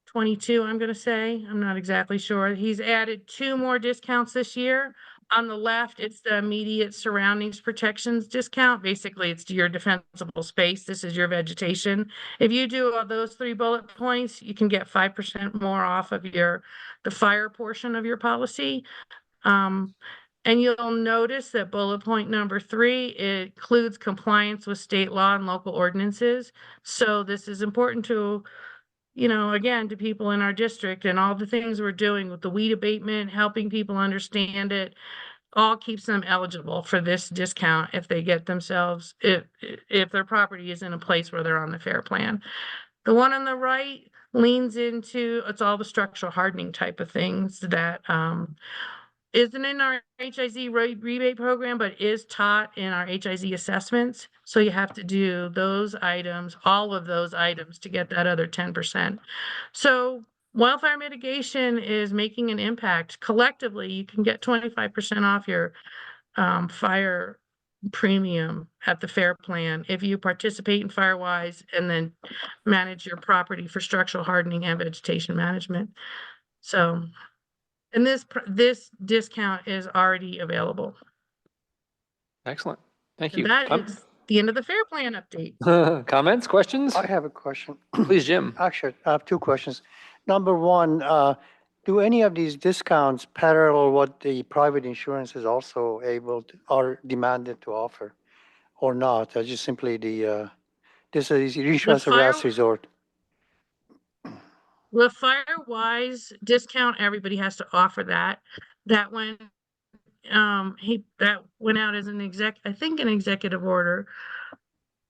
22, I'm going to say. I'm not exactly sure. He's added 2 more discounts this year. On the left, it's the immediate surroundings protections discount. Basically, it's to your defensible space. This is your vegetation. If you do all those 3 bullet points, you can get 5% more off of the fire portion of your policy. And you'll notice that bullet point number 3, it includes compliance with state law and local ordinances. So this is important to, again, to people in our district, and all the things we're doing with the weed abatement, helping people understand it, all keeps them eligible for this discount if they get themselves, if their property is in a place where they're on the fair plan. The one on the right leans into, it's all the structural hardening type of things that isn't in our HIZ rebate program, but is taught in our HIZ assessments. So you have to do those items, all of those items to get that other 10%. So wildfire mitigation is making an impact. Collectively, you can get 25% off your fire premium at the FAIR plan if you participate in FireWise and then manage your property for structural hardening and vegetation management. So, and this discount is already available. Excellent. Thank And you. that is the end of the FAIR plan update. Comments, questions? I have a question. Please, Jim. Actually, I have two questions. Number one, do any of these discounts parallel what the private insurance is also able to, or demanded to offer, or not? Or just simply this is insurance of last resort? With FireWise discount, everybody has to offer that. That went that went out as an executive order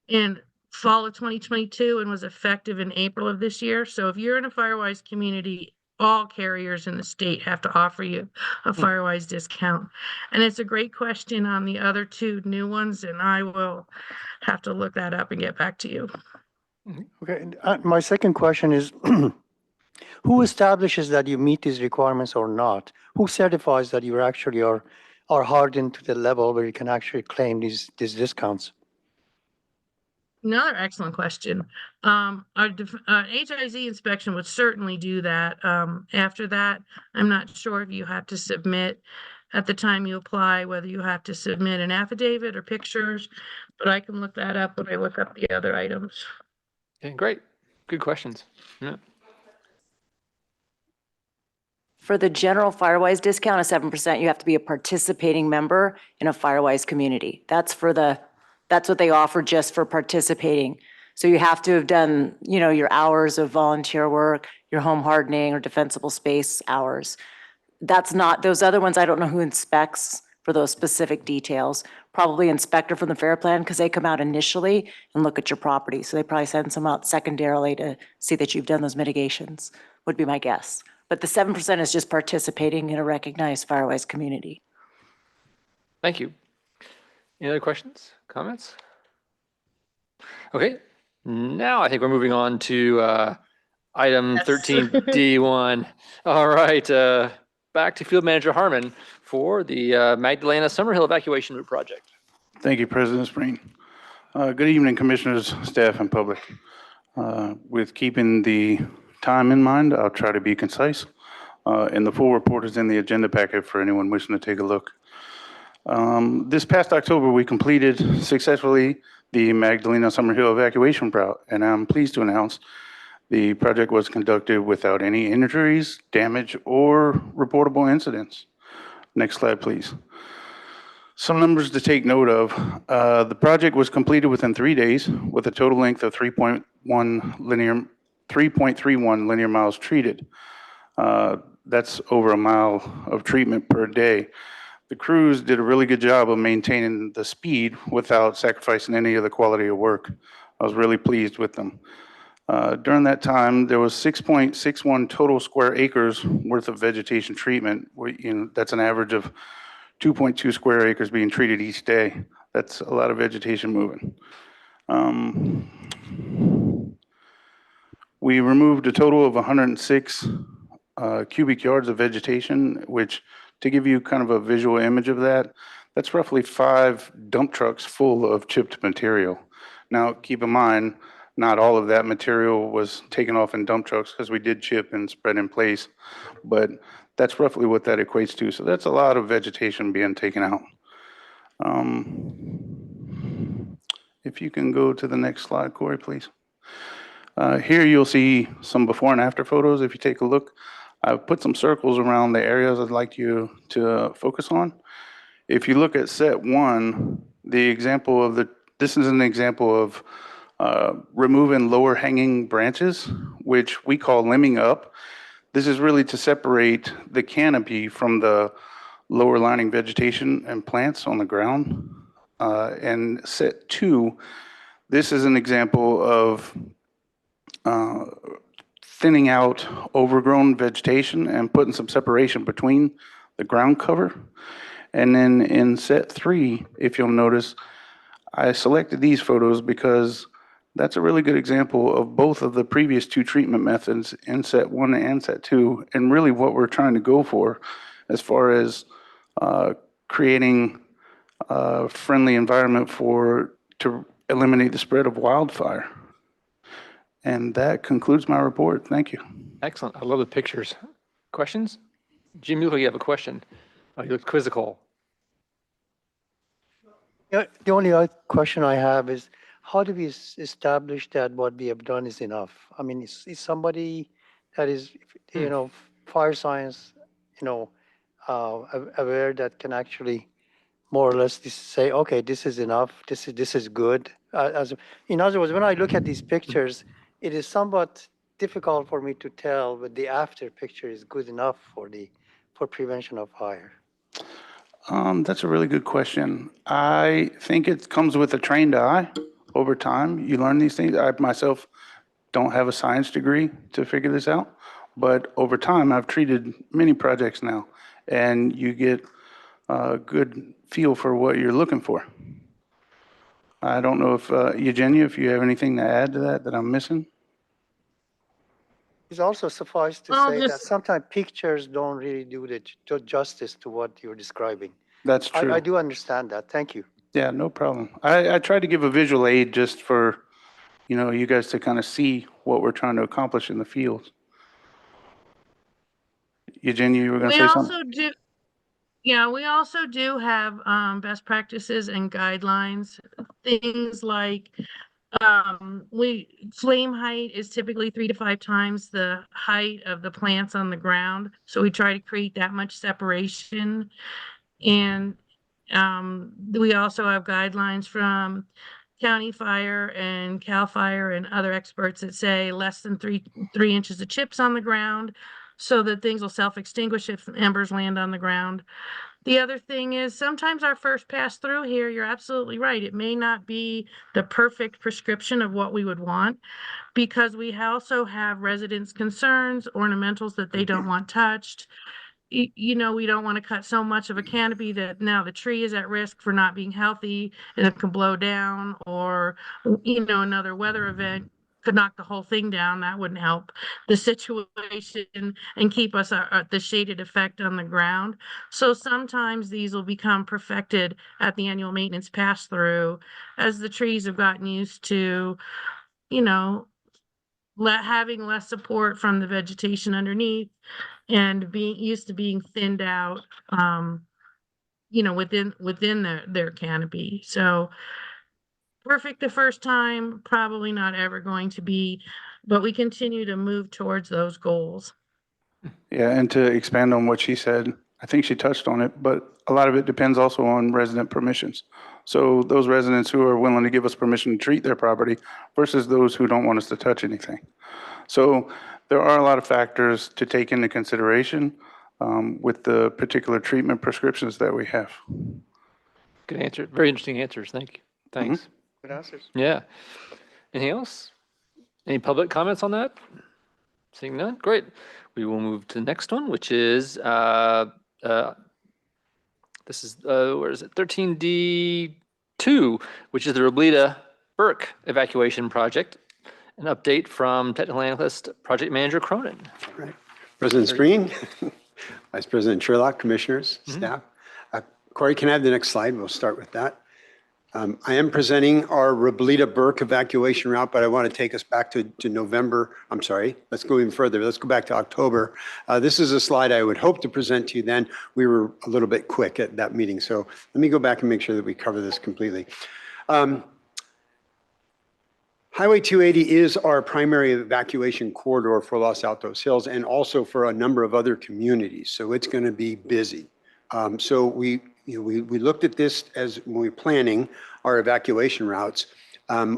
in fall of 2022 and was effective in April of this year. So if you're in a FireWise community, all carriers in the state have to offer you a FireWise discount. And it's a great question on the other two new ones, and I will have to look that up and get back to you. Okay, my second question is, who establishes that you meet these requirements or not? Who certifies that you actually are hardened to the level where you can actually claim these discounts? Another excellent question. Our HIZ inspection would certainly do that. After that, I'm not sure if you have to submit at the time you apply, whether you have to submit an affidavit or pictures, but I can look that up when I look up the other items. Okay, great. Good questions. Yeah. For the general FireWise discount of 7%, you have to be a participating member in a FireWise community. That's what they offer just for participating. So you have to have done, your hours of volunteer work, your home hardening or defensible space hours. That's not, those other ones, I don't know who inspects for those specific details. Probably inspector from the FAIR plan, because they come out initially and look at your property. So they probably send some out secondarily to see that you've done those mitigations, would be my guess. But the 7% is just participating in a recognized FireWise community. Thank you. Any other questions, comments? Okay, now I think we're moving on to item 13D1. All right, back to Field Manager Harmon for the Magdalena Summerhill Evacuation Route Project. Thank you, President Spreen. Good evening, Commissioners, staff, and public. With keeping the time in mind, I'll try to be concise. And the full report is in the agenda packet for anyone wishing to take a look. This past October, we completed successfully the Magdalena Summerhill evacuation route, and I'm pleased to announce the project was conducted without any injuries, damage, or reportable incidents. Next slide, please. Some numbers to take note of. The project was completed within 3 days with a total length of 3.31 linear miles treated. That's over a mile of treatment per day. The crews did a really good job of maintaining the speed without sacrificing any of the quality of work. I was really pleased with them. During that time, there was 6.61 total square acres worth of vegetation treatment. That's an average of 2.2 square acres being treated each day. That's a lot of vegetation moving. We removed a total of 106 cubic yards of vegetation, which, to give you kind of a visual image of that, that's roughly 5 dump trucks full of chipped material. Now, keep in mind, not all of that material was taken off in dump trucks because we did chip and spread in place, but that's roughly what that equates to. So that's a lot of vegetation being taken out. If you can go to the next slide, Corey, please. Here you'll see some before and after photos. If you take a look, I've put some circles around the areas I'd like you to focus on. If you look at set 1, this is an example of removing lower hanging branches, which we call limbing up. This is really to separate the canopy from the lower lining vegetation and plants on the ground. And set 2, this is an example of thinning out overgrown vegetation and putting some separation between the ground cover. And then in set 3, if you'll notice, I selected these photos because that's a really good example of both of the previous 2 treatment methods in set 1 and set 2, and really what we're trying to go for as far as creating a friendly environment to eliminate the spread of wildfire. And that concludes my report. Thank you. Excellent. I love the pictures. Questions? Jim, you look like you have a question. Oh, you look quizzical. Yeah, the only other question I have is, how do we establish that what we have done is enough? I mean, is somebody that is, fire science, aware that can actually more or less say, okay, this is enough, this is good. In other words, when I look at these pictures, it is somewhat difficult for me to tell whether the after picture is good enough for prevention of fire. That's a really good question. I think it comes with a trained eye over time. You learn these things. I myself don't have a science degree to figure this out, but over time I've treated many projects now, and you get a good feel for what you're looking for. I don't know if, Eugenia, if you have anything to add to that I'm missing? It's also suffice to say that sometimes pictures don't really do the justice to what you're describing. That's true. I do understand that. Thank you. Yeah, no problem. I tried to give a visual aid just for, you guys to kind of see what we're trying to accomplish in the field. Eugenia, you were going to say something? We also do have best practices and guidelines. Things like flame height is typically 3 to 5 times the height of the plants on the ground. So we try to create that much separation. And we also have guidelines from County Fire and CAL FIRE and other experts that say less than 3 inches of chips on the ground, so that things will self-extinguish if embers land on the ground. The other thing is sometimes our first pass through here, you're absolutely right. It may not be the perfect prescription of what we would want, because we also have residents' concerns, ornamentals that they don't want touched. We don't want to cut so much of a canopy that now the tree is at risk for not being healthy and it can blow down, or, another weather event could knock the whole thing down. That wouldn't help the situation and keep us at the shaded effect on the ground. So sometimes these will become perfected at the annual maintenance pass through as the trees have gotten used to, having less support from the vegetation underneath and being used to being thinned out, within their canopy. So perfect the first time, probably not ever going to be, but we continue to move towards those goals. Yeah, and to expand on what she said, I think she touched on it, but a lot of it depends also on resident permissions. So those residents who are willing to give us permission to treat their property versus those who don't want us to touch anything. So there are a lot of factors to take into consideration with the particular treatment prescriptions that we have. Good answer. Very interesting answers. Thank you. Thanks. Good answers. Yeah. Anything else? Any public comments on that? Seeing none? Great. We will move to the next one, which is, this is, where is it? 13D2, which is the Roblita Burke evacuation project. An update from technical analyst, project manager Cronin. Right. President Spreen, Vice President Sherlock, commissioners, staff. Corey, can I have the next slide? We'll start with that. I am presenting our Roblita Burke evacuation route, but I want to take us back to November. I'm sorry, let's go even further. Let's go back to October. This is a slide I would hope to present to you then. We were a little bit quick at that meeting. So let me go back and make sure that we cover this completely. Highway 280 is our primary evacuation corridor for Los Altos Hills and also for a number of other communities. So it's going to be busy. So we looked at this as when we were planning our evacuation routes.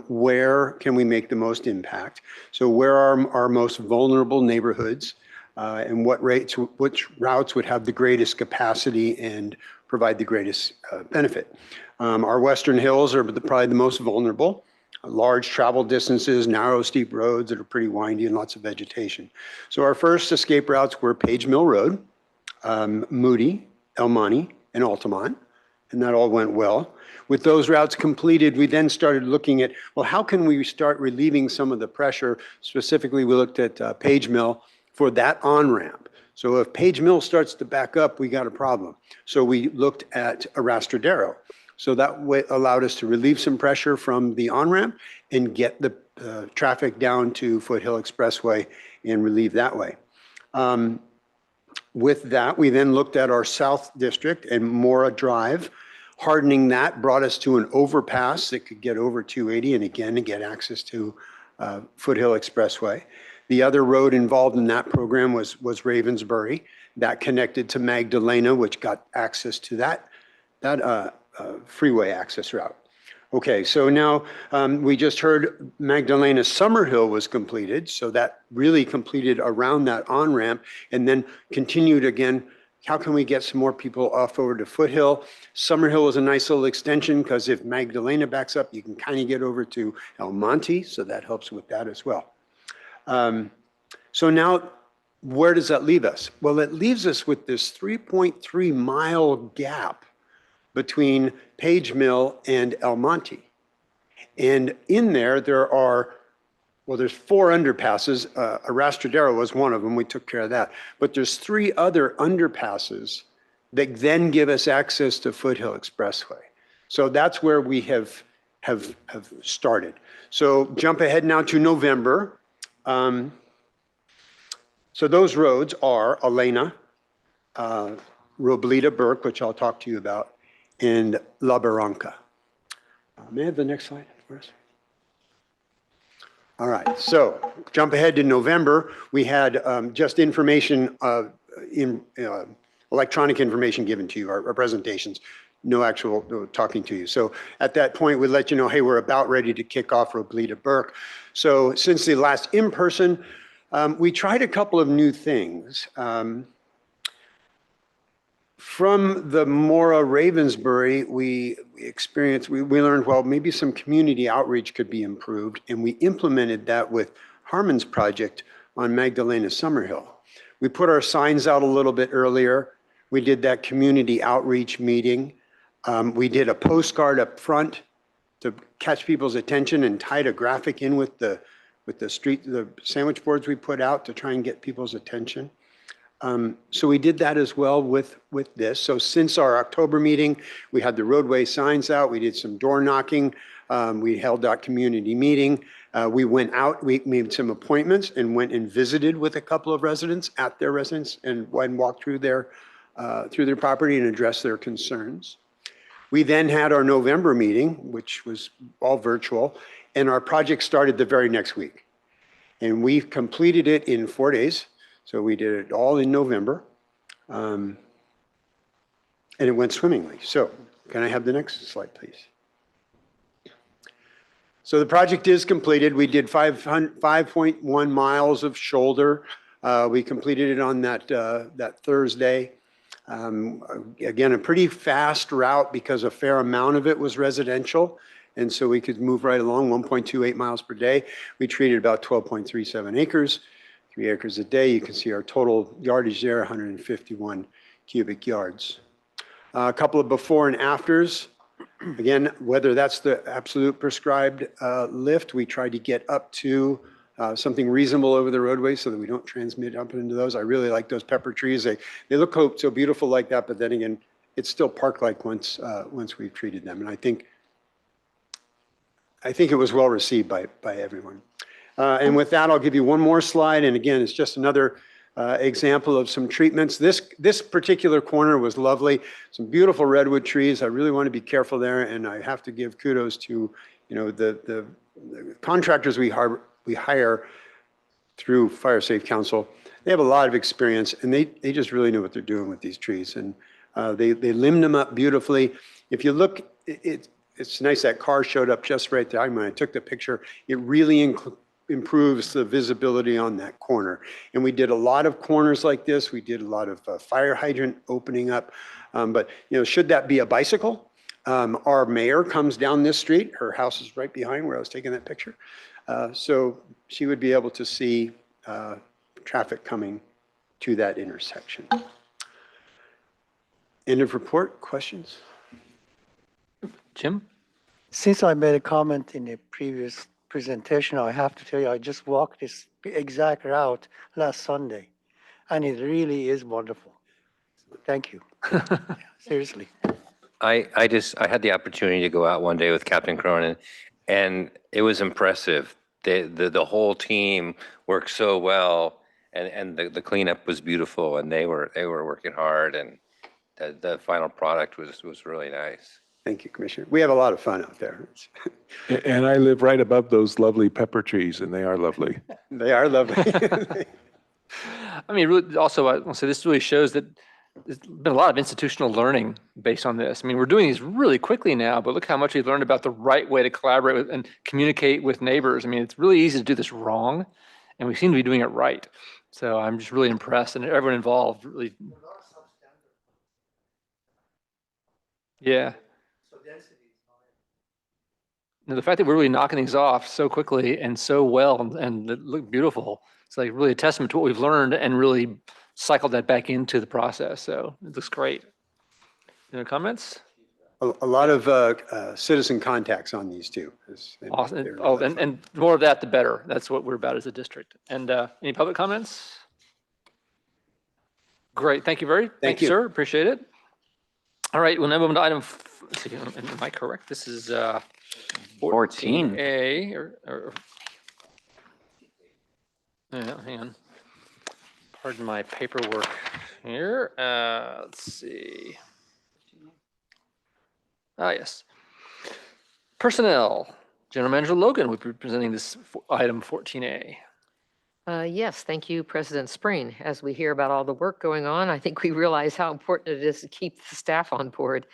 Where can we make the most impact? So where are our most vulnerable neighborhoods, and which routes would have the greatest capacity and provide the greatest benefit? Our Western Hills are probably the most vulnerable. Large travel distances, narrow, steep roads that are pretty windy and lots of vegetation. So our first escape routes were Page Mill Road, Moody, El Monte, and Altamont, and that all went well. With those routes completed, we then started looking at, well, how can we start relieving some of the pressure? Specifically, we looked at Page Mill for that on-ramp. So if Page Mill starts to back up, we got a problem. So we looked at Arrastradero. So that allowed us to relieve some pressure from the on-ramp and get the traffic down to Foothill Expressway and relieve that way. With that, we then looked at our South District and Mora Drive. Hardening that brought us to an overpass that could get over 280 and again to get access to Foothill Expressway. The other road involved in that program was Ravensbury. That connected to Magdalena, which got access to that freeway access route. Okay, so now we just heard Magdalena Summerhill was completed, so that really completed around that on-ramp and then continued again. How can we get some more people off over to Foothill? Summerhill is a nice little extension because if Magdalena backs up, you can kind of get over to El Monte, so that helps with that as well. So now, where does that leave us? Well, it leaves us with this 3.3 mile gap between Page Mill and El Monte. And in there are, well, there's 4 underpasses. Arrastradero was one of them. We took care of that. But there's 3 other underpasses that then give us access to Foothill Expressway. So that's where we have started. So jump ahead now to November. So those roads are Elena, Roblita Burke, which I'll talk to you about, and La Barranca. May I have the next slide for us? All right, so jump ahead to November. We had just information, electronic information given to you, our presentations, no actual talking to you. So at that point, we let you know, hey, we're about ready to kick off Roblita Burke. So since the last in-person, we tried a couple of new things. From the Mora Ravensbury, we learned, well, maybe some community outreach could be improved, and we implemented that with Harmon's project on Magdalena Summerhill. We put our signs out a little bit earlier. We did that community outreach meeting. We did a postcard up front to catch people's attention and tied a graphic in with the sandwich boards we put out to try and get people's attention. So we did that as well with this. So since our October meeting, we had the roadway signs out. We did some door knocking. We held that community meeting. We went out, we made some appointments and went and visited with a couple of residents at their residence and walked through their property and addressed their concerns. We then had our November meeting, which was all virtual, and our project started the very next week. And we completed it in 4 days. So we did it all in November, and it went swimmingly. So can I have the next slide, please? So the project is completed. We did 5.1 miles of shoulder. We completed it on that Thursday. Again, a pretty fast route because a fair amount of it was residential. And so we could move right along, 1.28 miles per day. We treated about 12.37 acres. 3 acres a day. You can see our total yardage there, 151 cubic yards. A couple of before and afters. Again, whether that's the absolute prescribed lift, we tried to get up to something reasonable over the roadway so that we don't transmit up into those. I really like those pepper trees. They look so beautiful like that, but then again, it's still park-like once we've treated them. And I think it was well received by everyone. And with that, I'll give you one more slide. And again, it's just another example of some treatments. This particular corner was lovely. Some beautiful redwood trees. I really want to be careful there. And I have to give kudos to, the contractors we hire through Fire Safe Council. They have a lot of experience and they just really know what they're doing with these trees. And they limbed them up beautifully. If you look, it's nice that car showed up just right there. When I took the picture, it really improves the visibility on that corner. And we did a lot of corners like this. We did a lot of fire hydrant opening up. But should that be a bicycle? Our mayor comes down this street. Her house is right behind where I was taking that picture. So she would be able to see traffic coming to that intersection. End of report. Questions? Jim? Since I made a comment in the previous presentation, I have to tell you, I just walked this exact route last Sunday, and it really is wonderful. Thank you. Seriously. I had the opportunity to go out one day with Captain Cronin, and it was impressive. The whole team worked so well, and the cleanup was beautiful, and they were working hard, and the final product was really nice. Thank you, Commissioner. We have a lot of fun out there. And I live right above those lovely pepper trees, and they are lovely. They are lovely. I mean, really, also, I want to say this really shows that there's been a lot of institutional learning based on this. I mean, we're doing these really quickly now, but look how much we've learned about the right way to collaborate with and communicate with neighbors. I mean, it's really easy to do this wrong, and we seem to be doing it right. So I'm just really impressed, and everyone involved really. Yeah. No, the fact that we're really knocking these off so quickly and so well and they look beautiful, it's like really a testament to what we've learned and really cycled that back into the process. So it looks great. Any comments? A lot of citizen contacts on these too. Awesome. Oh, and more of that, the better. That's what we're about as a district. And any public comments? Great. Thank you, thank you, sir. Appreciate it. All right. We'll now move on to item. Let's see, am I correct? This is 14A or hang on. Pardon my paperwork here. Let's see. Yes. Personnel. General Manager Logan will be presenting this item 14A. Yes, thank you, President Spring. As we hear about all the work going on, I think we realize how important it is to keep the staff on board.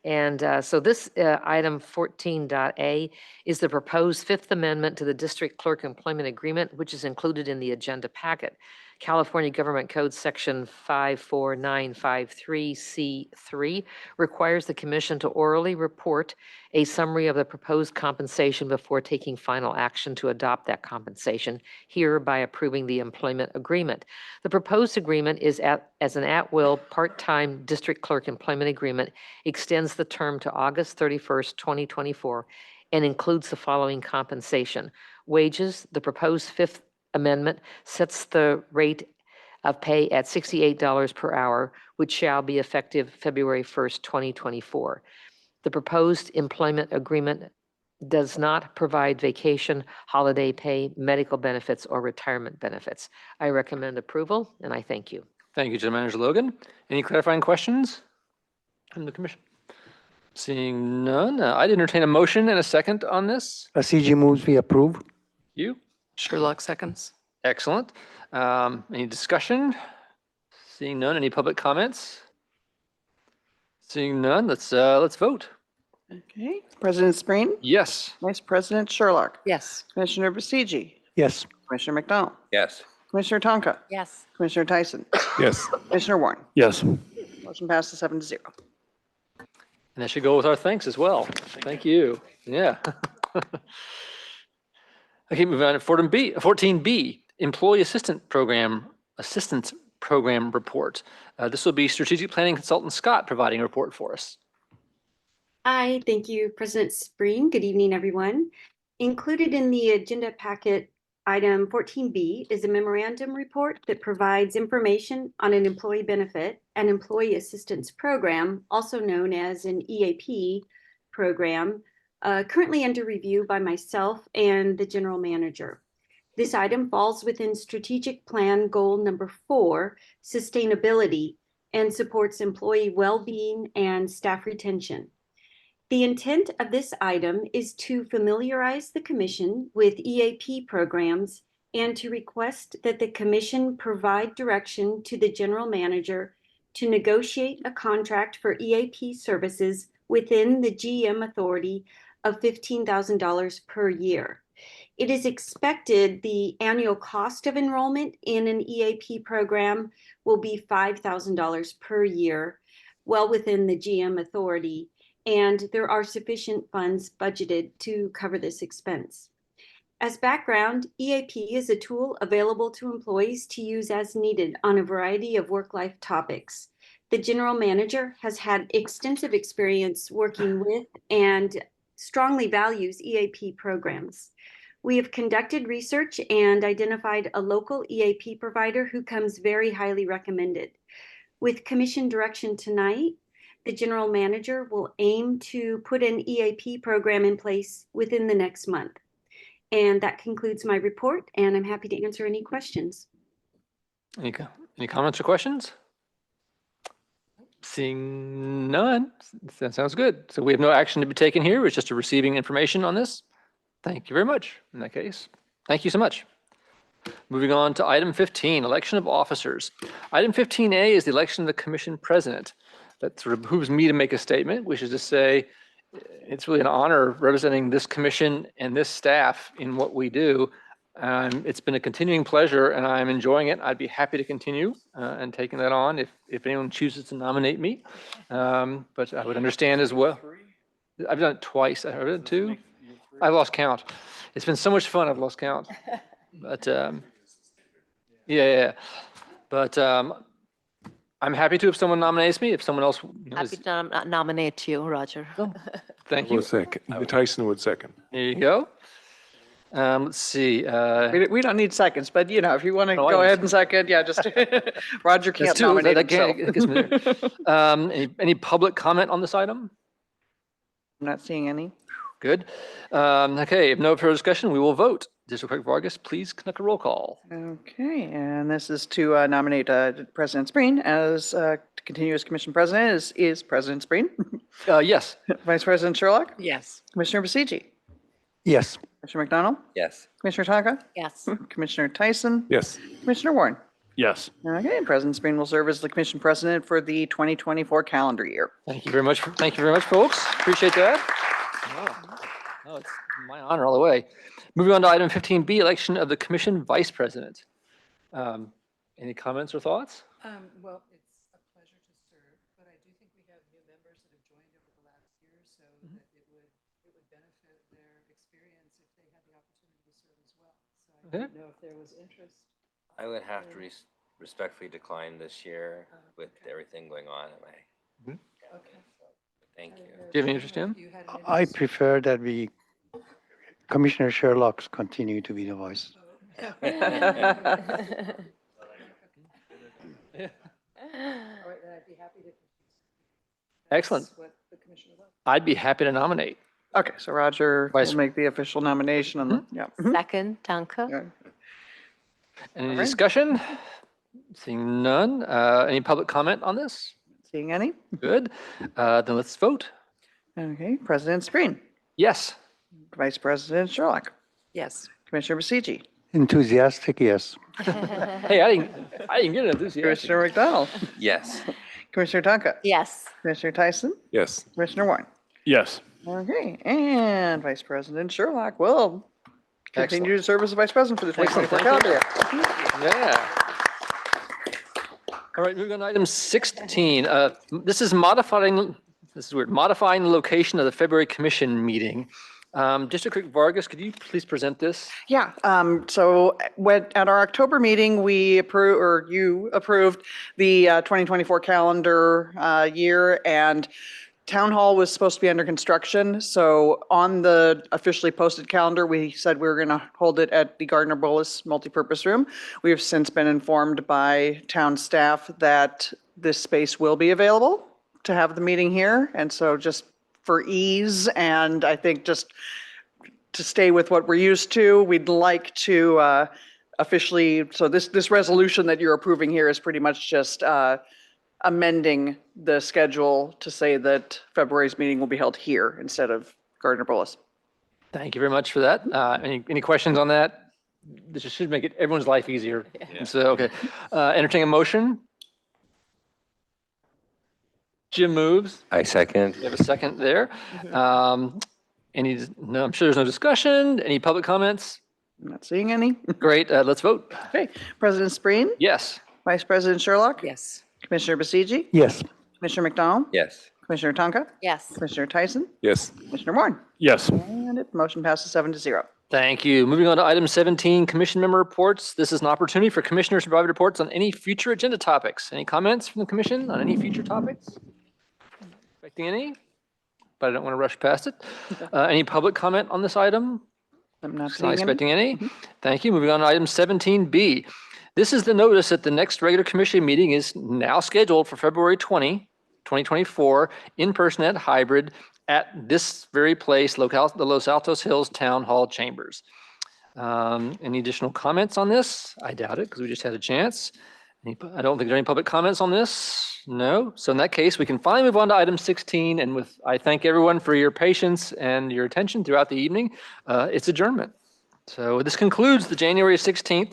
And so this item 14.A is the proposed Fifth Amendment to the District Clerk Employment Agreement, which is included in the agenda packet. California Government Code Section 54953C3 requires the Commission to orally report a summary of the proposed compensation before taking final action to adopt that compensation, here by approving the employment agreement. The proposed agreement is as an at-will part-time district clerk employment agreement, extends the term to August 31st, 2024, and includes the following compensation. Wages, the proposed Fifth Amendment sets the rate of pay at $68 per hour, which shall be effective February 1st, 2024. The proposed employment agreement does not provide vacation, holiday pay, medical benefits, or retirement benefits. I recommend approval, and I thank you. Thank you, General Manager Logan. Any clarifying questions from the Commission? Seeing none, I'd entertain a motion and a second on this. CG moves we approve. You? Sherlock seconds. Excellent. Any discussion? Seeing none, any public comments? Seeing none, let's vote. Okay. President Spring? Yes. Vice President Sherlock? Yes. Commissioner Basiji? Yes. Commissioner McDonald? Yes. Commissioner Tonka? Yes. Commissioner Tyson? Yes. Commissioner Warren? Yes. Motion passes 7-0. And that should go with our thanks as well. Thank you. Yeah. Okay, moving on to 14B, Employee Assistance Program Report. This will be Strategic Planning Consultant Scott providing a report for us. Hi, thank you, President Spring. Good evening, everyone. Included in the agenda packet, item 14B is a memorandum report that provides information on an employee benefit and employee assistance program, also known as an EAP program, currently under review by myself and the general manager. This item falls within strategic plan goal number 4, sustainability, and supports employee well-being and staff retention. The intent of this item is to familiarize the Commission with EAP programs and to request that the Commission provide direction to the General Manager to negotiate a contract for EAP services within the GM authority of $15,000 per year. It is expected the annual cost of enrollment in an EAP program will be $5,000 per year, well within the GM authority, and there are sufficient funds budgeted to cover this expense. As background, EAP is a tool available to employees to use as needed on a variety of work-life topics. The general manager has had extensive experience working with and strongly values EAP programs. We have conducted research and identified a local EAP provider who comes very highly recommended. With commission direction tonight, the general manager will aim to put an EAP program in place within the next month. And that concludes my report, and I'm happy to answer any questions. Any comments or questions? Seeing none, that sounds good. So we have no action to be taken here. It's just a receiving information on this. Thank you very much in that case. Thank you so much. Moving on to item 15, election of officers. Item 15A is the election of the commission president. That sort of behooves me to make a statement, which is to say, it's really an honor representing this commission and this staff in what we do. It's been a continuing pleasure and I'm enjoying it. I'd be happy to continue and taking that on if anyone chooses to nominate me. But I would understand as well. I've done it twice. I've done it two. I've lost count. It's been so much fun. I've lost count. But yeah. But I'm happy to if someone nominates me. If someone else, Happy to nominate you, Roger. thank Will you. second. Tyson would second. There you go. Let's see. We don't need seconds, but if you want to No, I go ahead understand. and second, yeah, just Roger can't That's two. nominate That himself. gets me there. Any public comment on this item? I'm not seeing any. Good. Okay, if no further discussion, we will vote. District Clerk Vargas, please conduct a roll call. Okay, and this is to nominate President Spreen as to continue as Commission President. Is President Spreen? Yes. Vice President Sherlock? Yes. Commissioner Basigi? Yes. Commissioner McDonald? Yes. Commissioner Tonka? Yes. Commissioner Tyson? Yes. Commissioner Warren? Yes. Okay, President Spreen will serve as the Commission President for the 2024 calendar year. Thank you very much. Thank you very much, folks. Appreciate that. Oh, it's my honor all the way. Moving on to item 15B, election of the Commission Vice President. Any comments or thoughts? Well, it's a pleasure to serve, but I do think we have new members that have joined over the last year, so that it would benefit their experience if they had the opportunity to serve as well. So I didn't know if there was interest. I would have to respectfully decline this year with everything going on at my. Okay. Thank you. Do you have any interest, Jim? I prefer that Commissioner Sherlock's continue to be the vice. Excellent. I'd be happy to nominate. Okay, so Roger Vice- will make the official nomination on the, yeah. Second, Tonka. Yeah. Any All right. discussion? Seeing none. Any public comment on this? Seeing any? Good. Then let's vote. Okay, President Spreen? Yes. Vice President Sherlock? Yes. Commissioner Basigi? Enthusiastic, yes. Hey, I didn't get enthusiastic. Commissioner McDonald? Yes. Commissioner Tonka? Yes. Commissioner Tyson? Yes. Commissioner Warren? Yes. Okay, and Vice President Sherlock will continue to serve as the Vice President for the 2024 calendar year. Yeah. All right, moving on to item 16. This is modifying, this is weird, modifying the location of the February commission meeting. District Clerk Vargas, could you please present this? Yeah, so at our October meeting, you approved the 2024 calendar year, and Town Hall was supposed to be under construction. So on the officially posted calendar, we said we were going to hold it at the Gardner Bolus multipurpose room. We have since been informed by town staff that this space will be available to have the meeting here. And so just for ease, and I think just to stay with what we're used to, we'd like to officially, so this resolution that you're approving here is pretty much just amending the schedule to say that February's meeting will be held here instead of Gardner Bolus. Thank you very much for that. Any questions on that? This should make everyone's life easier. Yeah. So, okay. Entertain a motion. Jim moves. I second. You have a second there. No, I'm sure there's no discussion. Any public comments? I'm not seeing any. Great. Let's vote. Okay. President Spreen? Yes. Vice President Sherlock? Yes. Commissioner Basigi? Yes. Commissioner McDonald? Yes. Commissioner Tonka? Yes. Commissioner Tyson? Yes. Commissioner Warren? Yes. And the motion passes 7-0. Thank you. Moving on to item 17, commission member reports. This is an opportunity for commissioners to provide reports on any future agenda topics. Any comments from the commission on any future topics? Expecting any? But I don't want to rush past it. Any public comment on this item? I'm not Not seeing any. expecting any. Thank you. Moving on to item 17B. This is the notice that the next regular commission meeting is now scheduled for February 20, 2024, in person at hybrid at this very place, the Los Altos Hills Town Hall Chambers. Any additional comments on this? I doubt it because we just had a chance. I don't think there are any public comments on this. No. So in that case, we can finally move on to item 16. And I thank everyone for your patience and your attention throughout the evening. It's adjournment. So this concludes the January 16th,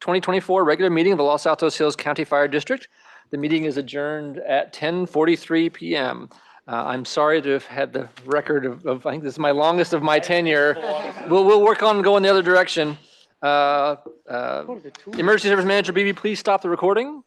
2024 regular meeting of the Los Altos Hills County Fire District. The meeting is adjourned at 10:43 p.m. I'm sorry to have had the record of I think this is my longest of my tenure. We'll work on going the other direction. Emergency Service Manager BB, please stop the recording.